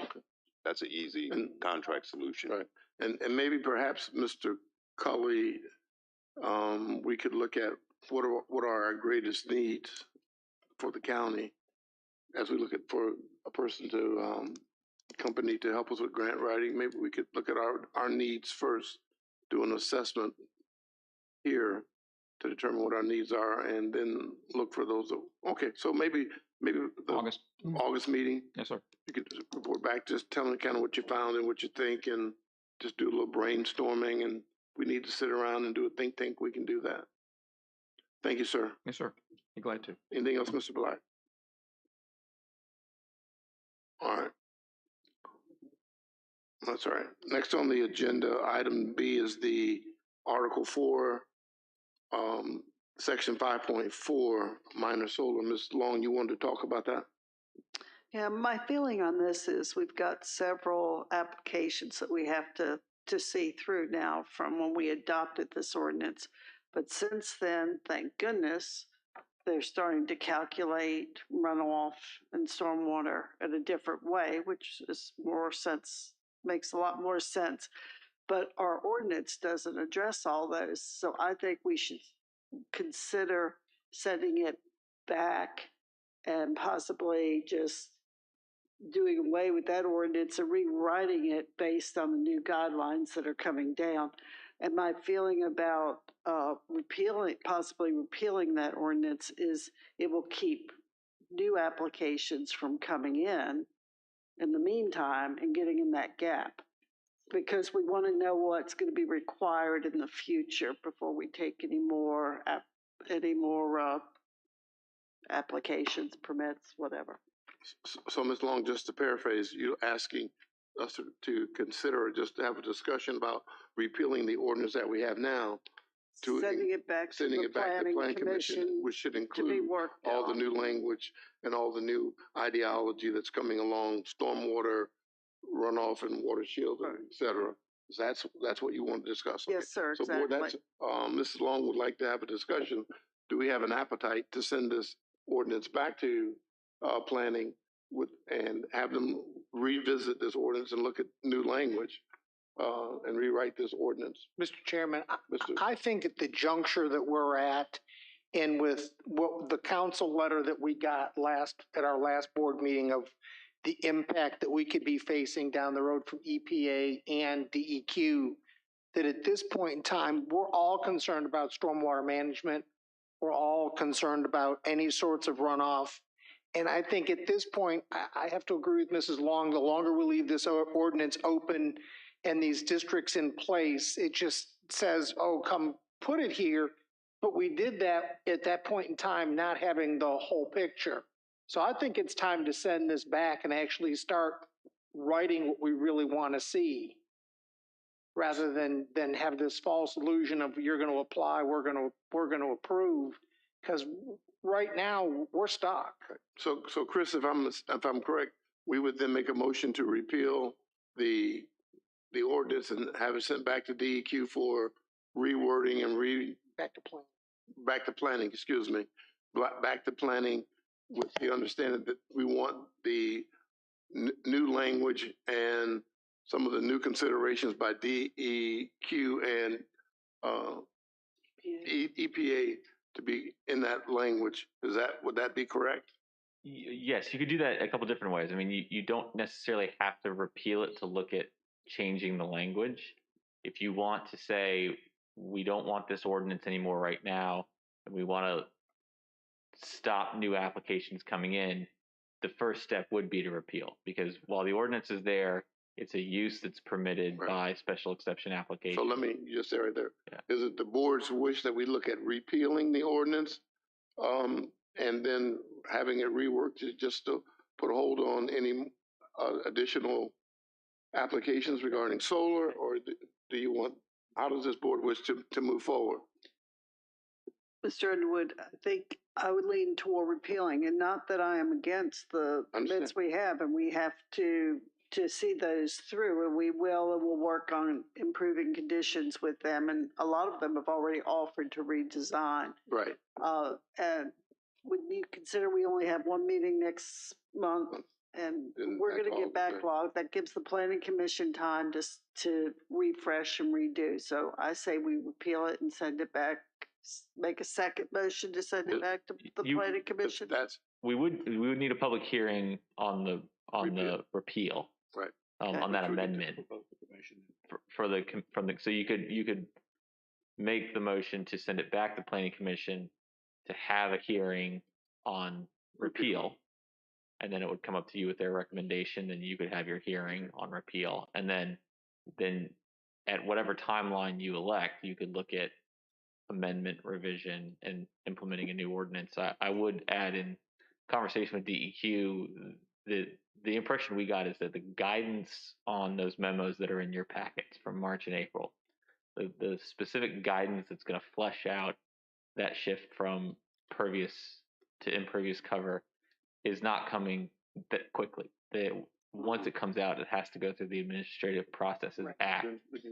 Okay. That's an easy contract solution. Right. And maybe perhaps, Mr. Cully, we could look at what are our greatest needs for the county as we look at for a person to company to help us with grant writing. Maybe we could look at our needs first, do an assessment here to determine what our needs are, and then look for those. Okay, so maybe the August meeting. Yes, sir. You could report back, just telling kind of what you found and what you think, and just do a little brainstorming. And we need to sit around and do a think tank. We can do that. Thank you, sir. Yes, sir. Be glad to. Anything else, Mr. Black? All right. That's all right. Next on the agenda, item B is the Article 4, Section 5.4, minor solar. Ms. Long, you wanted to talk about that? Yeah, my feeling on this is we've got several applications that we have to see through now from when we adopted this ordinance. But since then, thank goodness, they're starting to calculate runoff and stormwater in a different way, which is makes a lot more sense. But our ordinance doesn't address all those. So I think we should consider sending it back and possibly just doing away with that ordinance and rewriting it based on the new guidelines that are coming down. And my feeling about possibly repealing that ordinance is it will keep new applications from coming in the meantime and getting in that gap, because we want to know what's going to be required in the future before we take any more applications, permits, whatever. So, Ms. Long, just to paraphrase, you're asking us to consider, just to have a discussion about repealing the ordinance that we have now, to sending it back to the Planning Commission, which should include all the new language and all the new ideology that's coming along, stormwater, runoff, and water shield, et cetera. That's what you want to discuss. Okay. Yes, sir. So, exactly. Board, Mrs. Long would like to have a discussion. Do we have an appetite to send this ordinance back to planning and have them revisit this ordinance and look at new language and rewrite this ordinance? Mr. Chairman, I think at the juncture that we're at, and with what the council letter that we got at our last board meeting of the impact that we could be facing down the road from EPA and DEQ, that at this point in time, we're all concerned about stormwater management. We're all concerned about any sorts of runoff. And I think at this point, I have to agree with Mrs. Long, the longer we leave this ordinance open and these districts in place, it just says, oh, come put it here. But we did that at that point in time, not having the whole picture. So I think it's time to send this back and actually start writing what we really want to see, rather than have this false illusion of you're going to apply, we're going to approve, because right now we're stuck. So Chris, if I'm correct, we would then make a motion to repeal the ordinance and have it sent back to DEQ for rewording and back to planning. Excuse me, back to planning, with the understanding that we want the new language and some of the new considerations by DEQ and EPA to be in that language. Would that be correct? Yes, you could do that a couple different ways. I mean, you don't necessarily have to repeal it to look at changing the language. If you want to say, we don't want this ordinance anymore right now, and we want to stop new applications coming in, the first step would be to repeal, because while the ordinance is there, it's a use that's permitted by special exception application. So let me just say right there, Yeah. is it the board's wish that we look at repealing the ordinance, and then having it reworked just to put a hold on any additional applications regarding solar, or do you want, how does this board wish to move forward? Mr. Underwood, I think I would lean toward repealing, and not that I am against the permits we have, and we have to see those through, and we will, and we'll work on improving conditions with them, and a lot of them have already offered to redesign. Right. And when you consider we only have one meeting next month, and we're going to get backlogged, that gives the planning commission time to refresh and redo. So I say we repeal it and send it back. Make a second motion to send it back to the planning commission. We would need a public hearing on the repeal. Right. On that amendment. So you could make the motion to send it back to planning commission to have a hearing on repeal, and then it would come up to you with their recommendation, and you could have your hearing on repeal, and then at whatever timeline you elect, you could look at amendment, revision, and implementing a new ordinance. I would add, in conversation with DEQ, the impression we got is that the guidance on those memos that are in your packets from March and April, the specific guidance that's going to flesh out that shift from pervious to impervious cover is not coming that quickly. Once it comes out, it has to go through the Administrative Processes Act,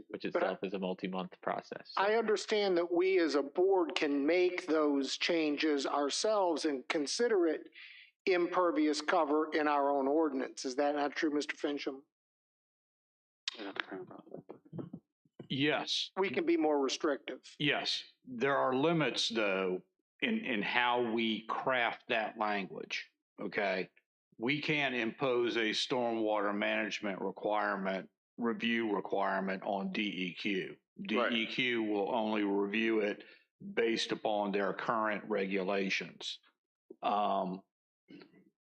which itself is a multi-month process. I understand that we as a board can make those changes ourselves and consider it impervious cover in our own ordinance. Is that not true, Mr. Fincham? Yes. We can be more restrictive. Yes. There are limits, though, in how we craft that language, okay? We can't impose a stormwater management review requirement on DEQ. DEQ will only review it based upon their current regulations.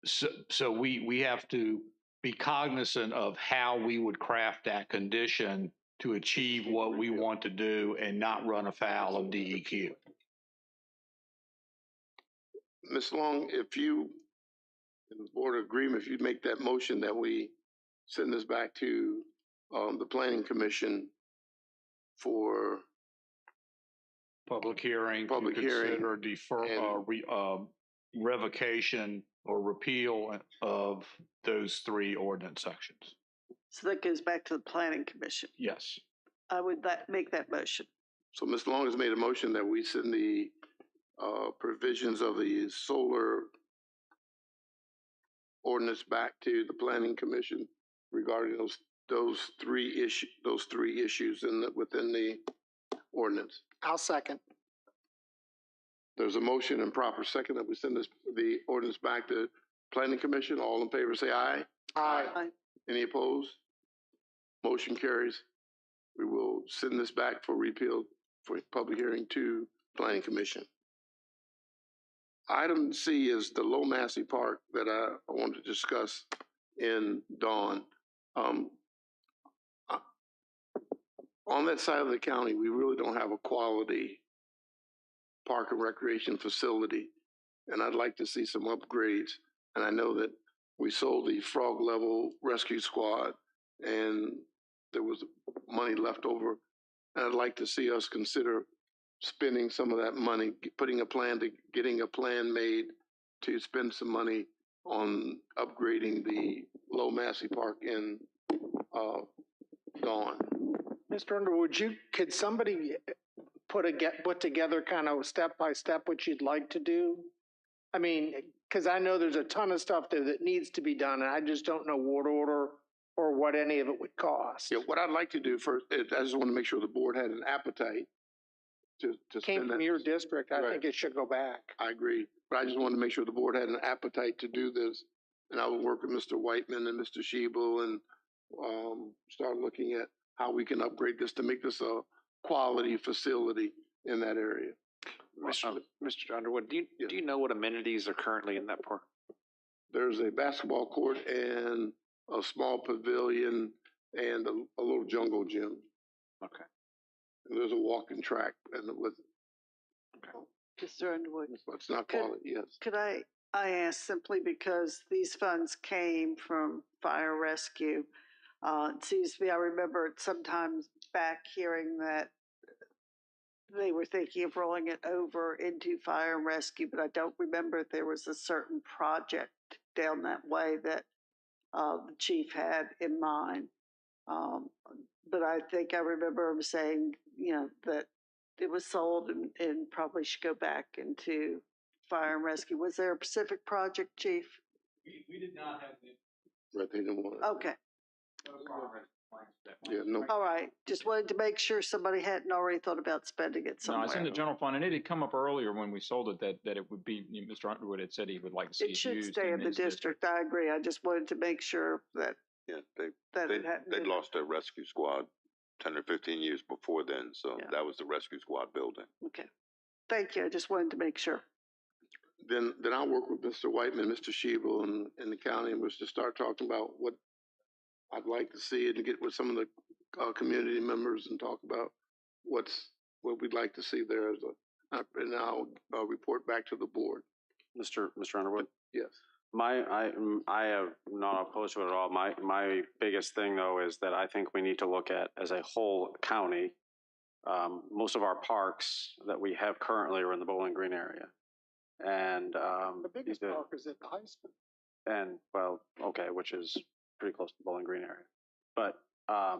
So we have to be cognizant of how we would craft that condition to achieve what we want to do and not run afoul of DEQ. Ms. Long, if you, in the board agreement, if you make that motion that we send this back to the planning commission for public hearing, consider revocation or repeal of those three ordinance sections. So that goes back to the planning commission. Yes. I would make that motion. So Ms. Long has made a motion that we send the provisions of the solar ordinance back to the planning commission regarding those three issues within the ordinance. I'll second. There's a motion and proper second that we send the ordinance back to planning commission. All in favor say aye. Aye. Any opposed? Motion carries. We will send this back for repeal for public hearing to planning commission. Item C is the Low Massey Park that I want to discuss in Dawn. On that side of the county, we really don't have a quality park and recreation facility, and I'd like to see some upgrades. And I know that we sold the Frog Level Rescue Squad, and there was money left over, and I'd like to see us consider spending some of that money, getting a plan made to spend some money on upgrading the Low Massey Park in Dawn. Mr. Underwood, could somebody put together kind of step by step what you'd like to do? I mean, because I know there's a ton of stuff there that needs to be done, and I just don't know what order or what any of it would cost. Yeah, what I'd like to do first, I just want to make sure the board had an appetite to came from your district. I think it should go back. I agree, but I just wanted to make sure the board had an appetite to do this, and I will work with Mr. Whiteman and Mr. Schiebel and start looking at how we can upgrade this to make this a quality facility in that area. Mr. Underwood, do you know what amenities are currently in that park? there's a basketball court and a small pavilion and a little jungle gym. Okay. And there's a walking track and with, Mr. Underwood. let's not call it, yes. Could I ask simply because these funds came from fire rescue? It seems to me, I remember sometimes back hearing that they were thinking of rolling it over into fire and rescue, but I don't remember if there was a certain project down that way that the chief had in mind. But I think I remember him saying, that it was sold and probably should go back into fire and rescue. Was there a specific project, Chief? We did not have the. Right, they didn't want it. Okay. Yeah, no. All right. Just wanted to make sure somebody hadn't already thought about spending it somewhere. No, it's in the general fund, and it had come up earlier when we sold it that it would be, Mr. Underwood had said he would like to see it It should used stay in the his district. I agree. I just wanted to make sure that Yeah, that it hadn't they been- lost their rescue squad 10 or 15 years before then, so Yeah. that was the rescue squad building. Okay. Thank you. I just wanted to make sure. Then I'll work with Mr. Whiteman, Mr. Shebel, and the county, and we'll just start talking about what I'd like to see and get with some of the community members and talk about what we'd like to see there as and I'll report back to the board. Mr. Underwood? Yes. I am not opposed to it at all. My biggest thing though is that I think we need to look at as a whole county. Most of our parks that we have currently are in the Bowling Green area. And The biggest park is at the high school. and well, okay, which is pretty close to the Bowling Green area. But I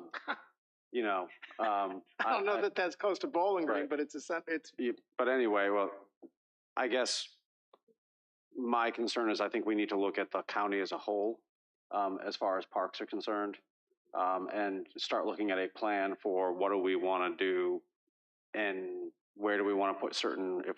don't know that that's close to Bowling Green, Right. but it's but anyway, well, I guess my concern is I think we need to look at the county as a whole, as far as parks are concerned, and start looking at a plan for what do we want to do and where do we want to put certain, if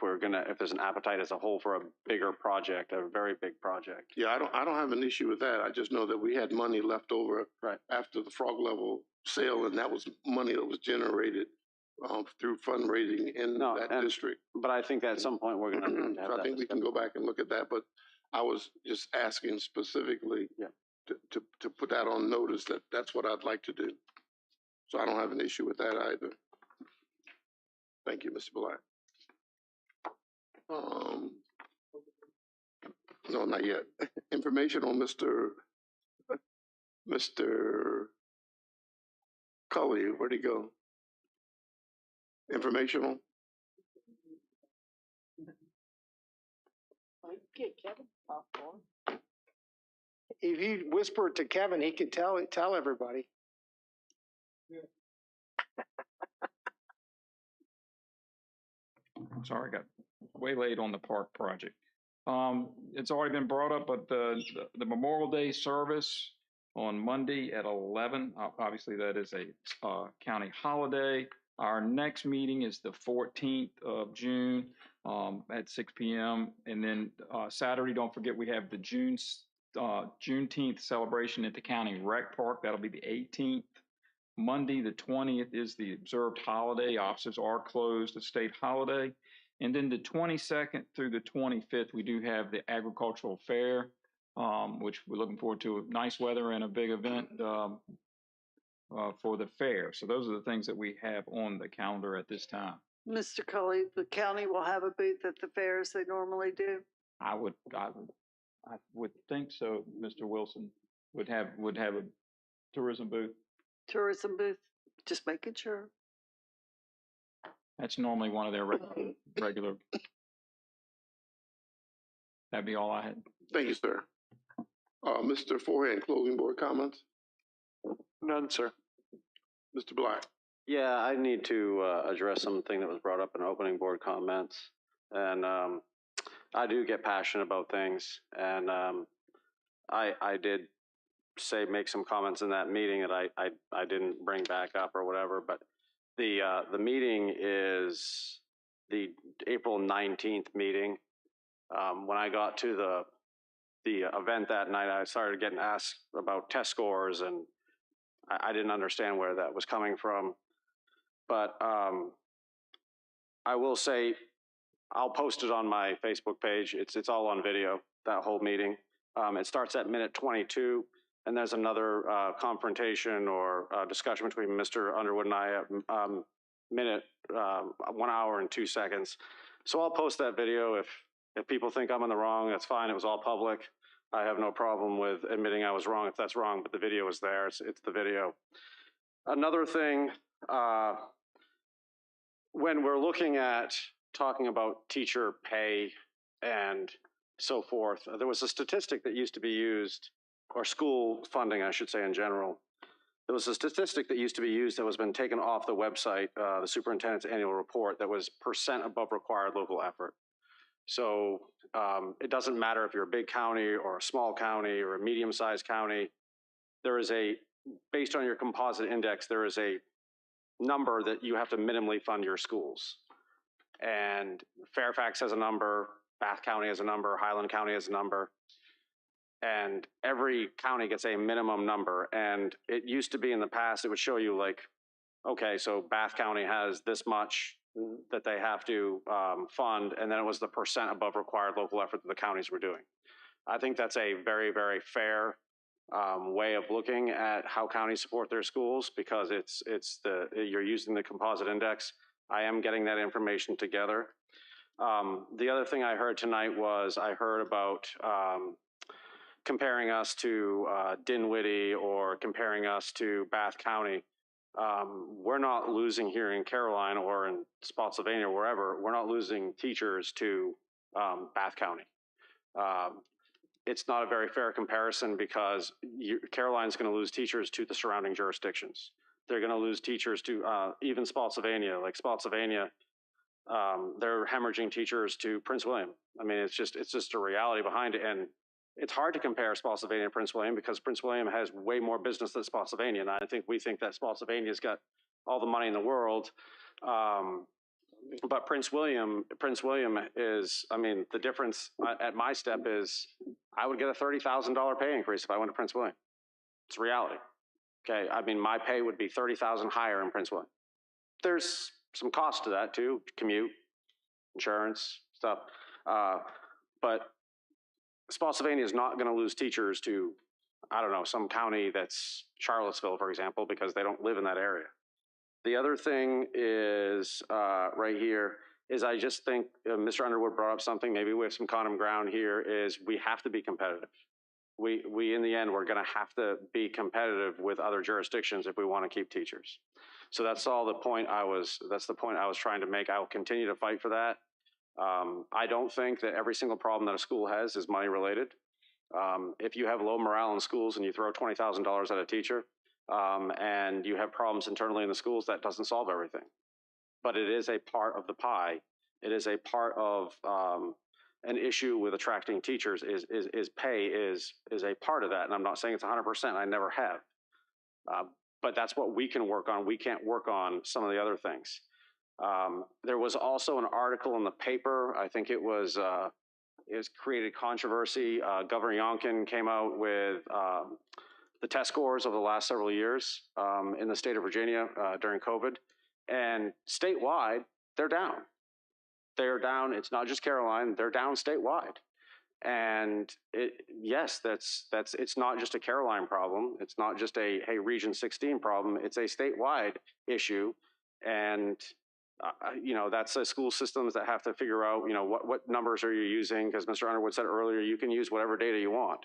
there's an appetite as a whole for a bigger project, a very big project. Yeah, I don't have an issue with that. I just know that we had money left over Right. after the frog level sale, and that was money that was generated through fundraising in that district. But I think that at some point we're going to have So I that think we can go back and look at that, but I was just asking specifically to put that on notice that that's what I'd like to do. So I don't have an issue with that either. Thank you, Mr. Black. No, not yet. Information on Mr. Cully, where'd he go? Informational? if you whisper it to Kevin, he could tell everybody. I'm sorry, I got way late on the park project. It's already been brought up, but the Memorial Day service on Monday at 11, obviously that is a county holiday. Our next meeting is the 14th of June at 6 p.m. And then Saturday, don't forget, we have the Juneteenth celebration at the county rec park. That'll be the 18th. Monday, the 20th, is the observed holiday. Offices are closed, a state holiday. And then the 22nd through the 25th, we do have the agricultural fair, which we're looking forward to. Nice weather and a big event for the fair. So those are the things that we have on the calendar at this time. Mr. Cully, the county will have a booth at the fairs they normally do? I would think so. Mr. Wilson would have a tourism booth. Tourism booth? Just making sure. That's normally one of their regular. That'd be all I had. Thank you, sir. Mr. Forehand, closing board comments? None, sir. Mr. Black? Yeah, I need to address something that was brought up in opening board comments. And I do get passionate about things. And I did make some comments in that meeting that I didn't bring back up or whatever. But the meeting is the April 19th meeting. When I got to the event that night, I started getting asked about test scores, and I didn't understand where that was coming from. But I will say, I'll post it on my Facebook page. It's all on video, that whole meeting. It starts at minute 22, and there's another confrontation or discussion between Mr. Underwood and I at minute 1 hour and 2 seconds. So I'll post that video. If people think I'm in the wrong, that's fine. It was all public. I have no problem with admitting I was wrong if that's wrong, but the video is there. It's the video. Another thing, when we're looking at talking about teacher pay and so forth, there was a statistic that used to be used, or school funding, I should say, in general. There was a statistic that used to be used that was been taken off the website, the superintendent's annual report, that was % above required local effort. So it doesn't matter if you're a big county or a small county or a medium-sized county. There is based on your composite index, there is a number that you have to minimally fund your schools. And Fairfax has a number, Bath County has a number, Highland County has a number, and every county gets a minimum number. And it used to be in the past, it would show you like, okay, so Bath County has this much that they have to fund, and then it was the % above required local effort that the counties were doing. I think that's a very, very fair way of looking at how counties support their schools, because you're using the composite index. I am getting that information together. The other thing I heard tonight was I heard about comparing us to Dinwiddie or comparing us to Bath County. We're not losing here in Caroline or in Spotsylvania, wherever, we're not losing teachers to Bath County. It's not a very fair comparison because Caroline's going to lose teachers to the surrounding jurisdictions. They're going to lose teachers to even Spotsylvania. Like Spotsylvania, they're hemorrhaging teachers to Prince William. I mean, it's just a reality behind it. And it's hard to compare Spotsylvania and Prince William because Prince William has way more business than Spotsylvania. And I think we think that Spotsylvania's got all the money in the world. But Prince William is, I mean, the difference at my step is I would get a $30,000 pay increase if I went to Prince William. It's reality. Okay, I mean, my pay would be $30,000 higher in Prince William. There's some cost to that too, commute, insurance, stuff. But Spotsylvania is not going to lose teachers to, I don't know, some county that's Charlottesville, for example, because they don't live in that area. The other thing is right here is I just think Mr. Underwood brought up something, maybe we have some common ground here, is we have to be competitive. We in the end, we're going to have to be competitive with other jurisdictions if we want to keep teachers. So that's the point I was trying to make. I will continue to fight for that. I don't think that every single problem that a school has is money related. If you have low morale in schools and you throw $20,000 at a teacher, and you have problems internally in the schools, that doesn't solve everything. But it is a part of the pie. It is a part of an issue with attracting teachers is pay is a part of that. And I'm not saying it's 100%, I never have. But that's what we can work on. We can't work on some of the other things. There was also an article in the paper, I think it created controversy. Governor Youngkin came out with the test scores over the last several years in the state of Virginia during COVID, and statewide, they're down. They're down. It's not just Caroline, they're down statewide. And yes, it's not just a Caroline problem. It's not just a Region 16 problem. It's a statewide issue. And that's the school systems that have to figure out, what numbers are you using? Because Mr. Underwood said earlier, you can use whatever data you want.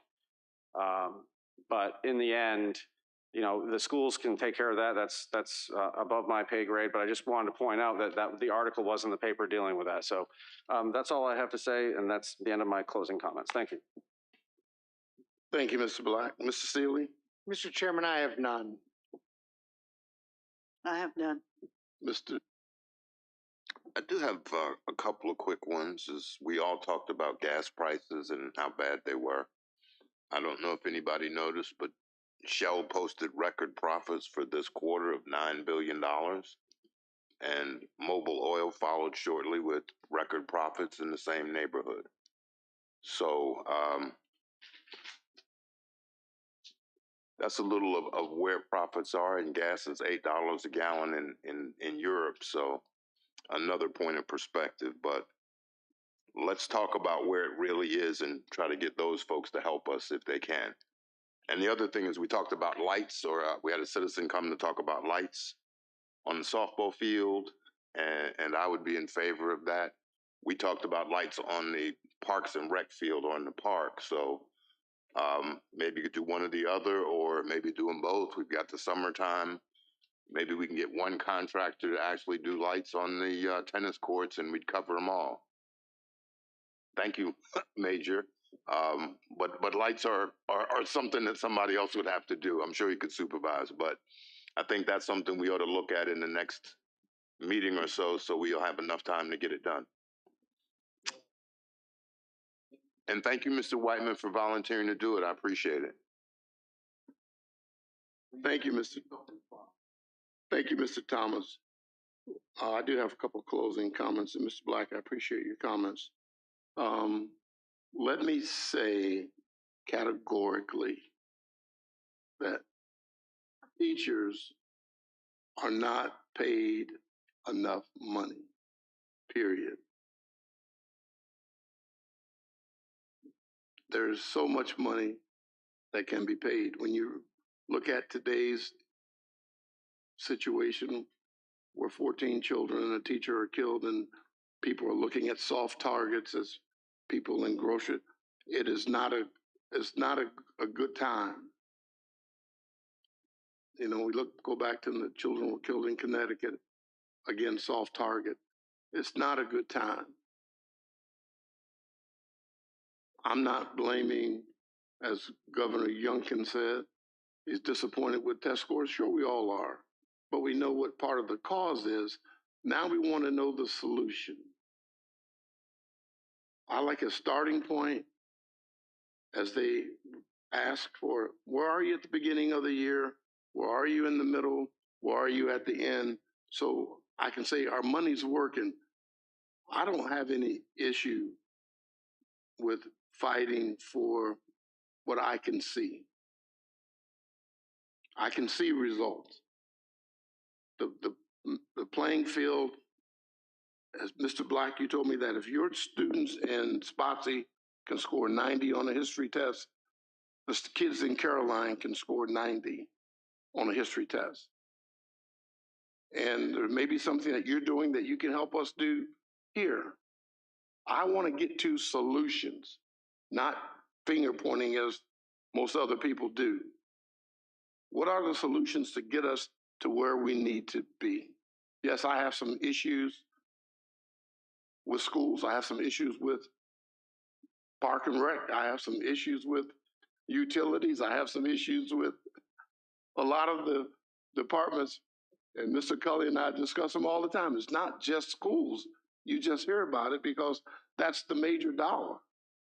But in the end, the schools can take care of that. That's above my pay grade. But I just wanted to point out that the article was in the paper dealing with that. So that's all I have to say, and that's the end of my closing comments. Thank you. Thank you, Mr. Black. Mr. Seeley? Mr. Chairman, I have none. I have none. I do have a couple of quick ones. As we all talked about gas prices and how bad they were. I don't know if anybody noticed, but Shell posted record profits for this quarter of $9 billion. And Mobil Oil followed shortly with record profits in the same neighborhood. So that's a little of where profits are, and gas is $8 a gallon in Europe. So another point of perspective. But let's talk about where it really is and try to get those folks to help us if they can. And the other thing is we talked about lights, or we had a citizen come to talk about lights on the softball field, and I would be in favor of that. We talked about lights on the Parks and Rec field or in the park. So maybe you could do one or the other, or maybe do them both. We've got the summertime. Maybe we can get one contractor to actually do lights on the tennis courts, and we'd cover them all. Thank you, Major. But lights are something that somebody else would have to do. I'm sure you could supervise, but I think that's something we ought to look at in the next meeting or so we'll have enough time to get it done. And thank you, Mr. Whiteman, for volunteering to do it. I appreciate it. Thank you, Mr. Thomas. I do have a couple of closing comments, and Mr. Black, I appreciate your comments. Let me say categorically that teachers are not paid enough money, period. There's so much money that can be paid. When you look at today's situation where 14 children and a teacher are killed and people are looking at soft targets as people in grocery, it's not a good time. You know, go back to the children were killed in Connecticut, again, soft target. It's not a good time. I'm not blaming, as Governor Youngkin said, he's disappointed with test scores. Sure, we all are. But we know what part of the cause is. Now we want to know the solution. I like a starting point as they ask for, where are you at the beginning of the year? Where are you in the middle? Where are you at the end? So I can say our money's working. I don't have any issue with fighting for what I can see. I can see results. The playing field, as Mr. Black, you told me that if your students in Spotsy can score 90 on a history test, the kids in Caroline can score 90 on a history test. And there may be something that you're doing that you can help us do here. I want to get to solutions, not finger pointing as most other people do. What are the solutions to get us to where we need to be? Yes, I have some issues with schools. I have some issues with Park and Rec. I have some issues with utilities. I have some issues with a lot of the departments, and Mr. Cully and I discuss them all the time. It's not just schools. You just hear about it because that's the major dollar.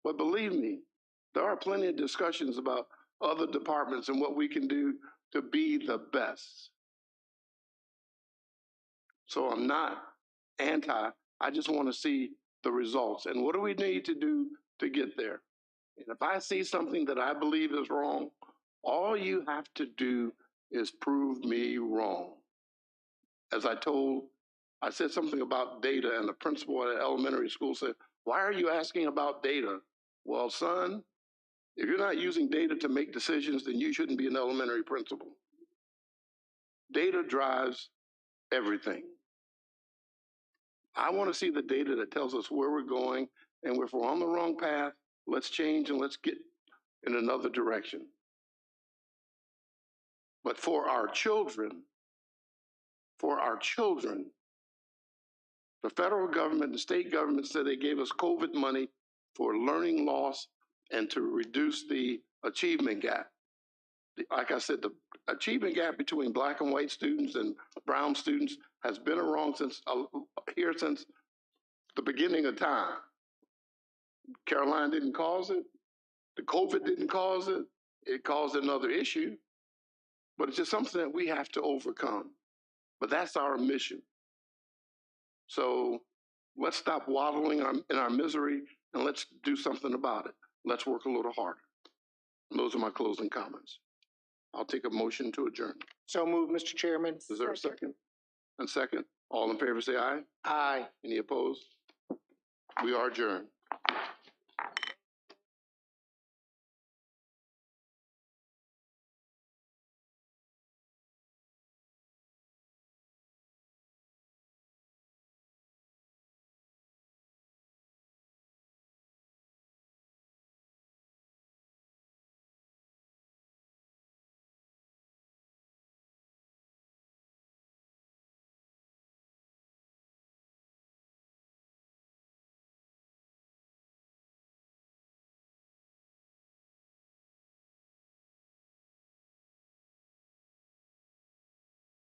But believe me, there are plenty of discussions about other departments and what we can do to be the best. So I'm not anti, I just want to see the results. And what do we need to do to get there? And if I see something that I believe is wrong, all you have to do is prove me wrong. As I said something about data, and the principal at an elementary school said, "Why are you asking about data?" Well, son, if you're not using data to make decisions, then you shouldn't be an elementary principal. Data drives everything. I want to see the data that tells us where we're going, and if we're on the wrong path, let's change and let's get in another direction. But for our children, the federal government, the state government said they gave us COVID money for learning loss and to reduce the achievement gap. Like I said, the achievement gap between black and white students and brown students has been around since the beginning of time. Caroline didn't cause it. The COVID didn't cause it. It caused another issue. But it's just something that we have to overcome. But that's our mission. So let's stop waddling in our misery and let's do something about it. Let's work a little harder. And those are my closing comments. I'll take a motion to adjourn. So moved, Mr. Chairman. Is there a second? And second, all in favor say aye. Aye. Any opposed? We are adjourned.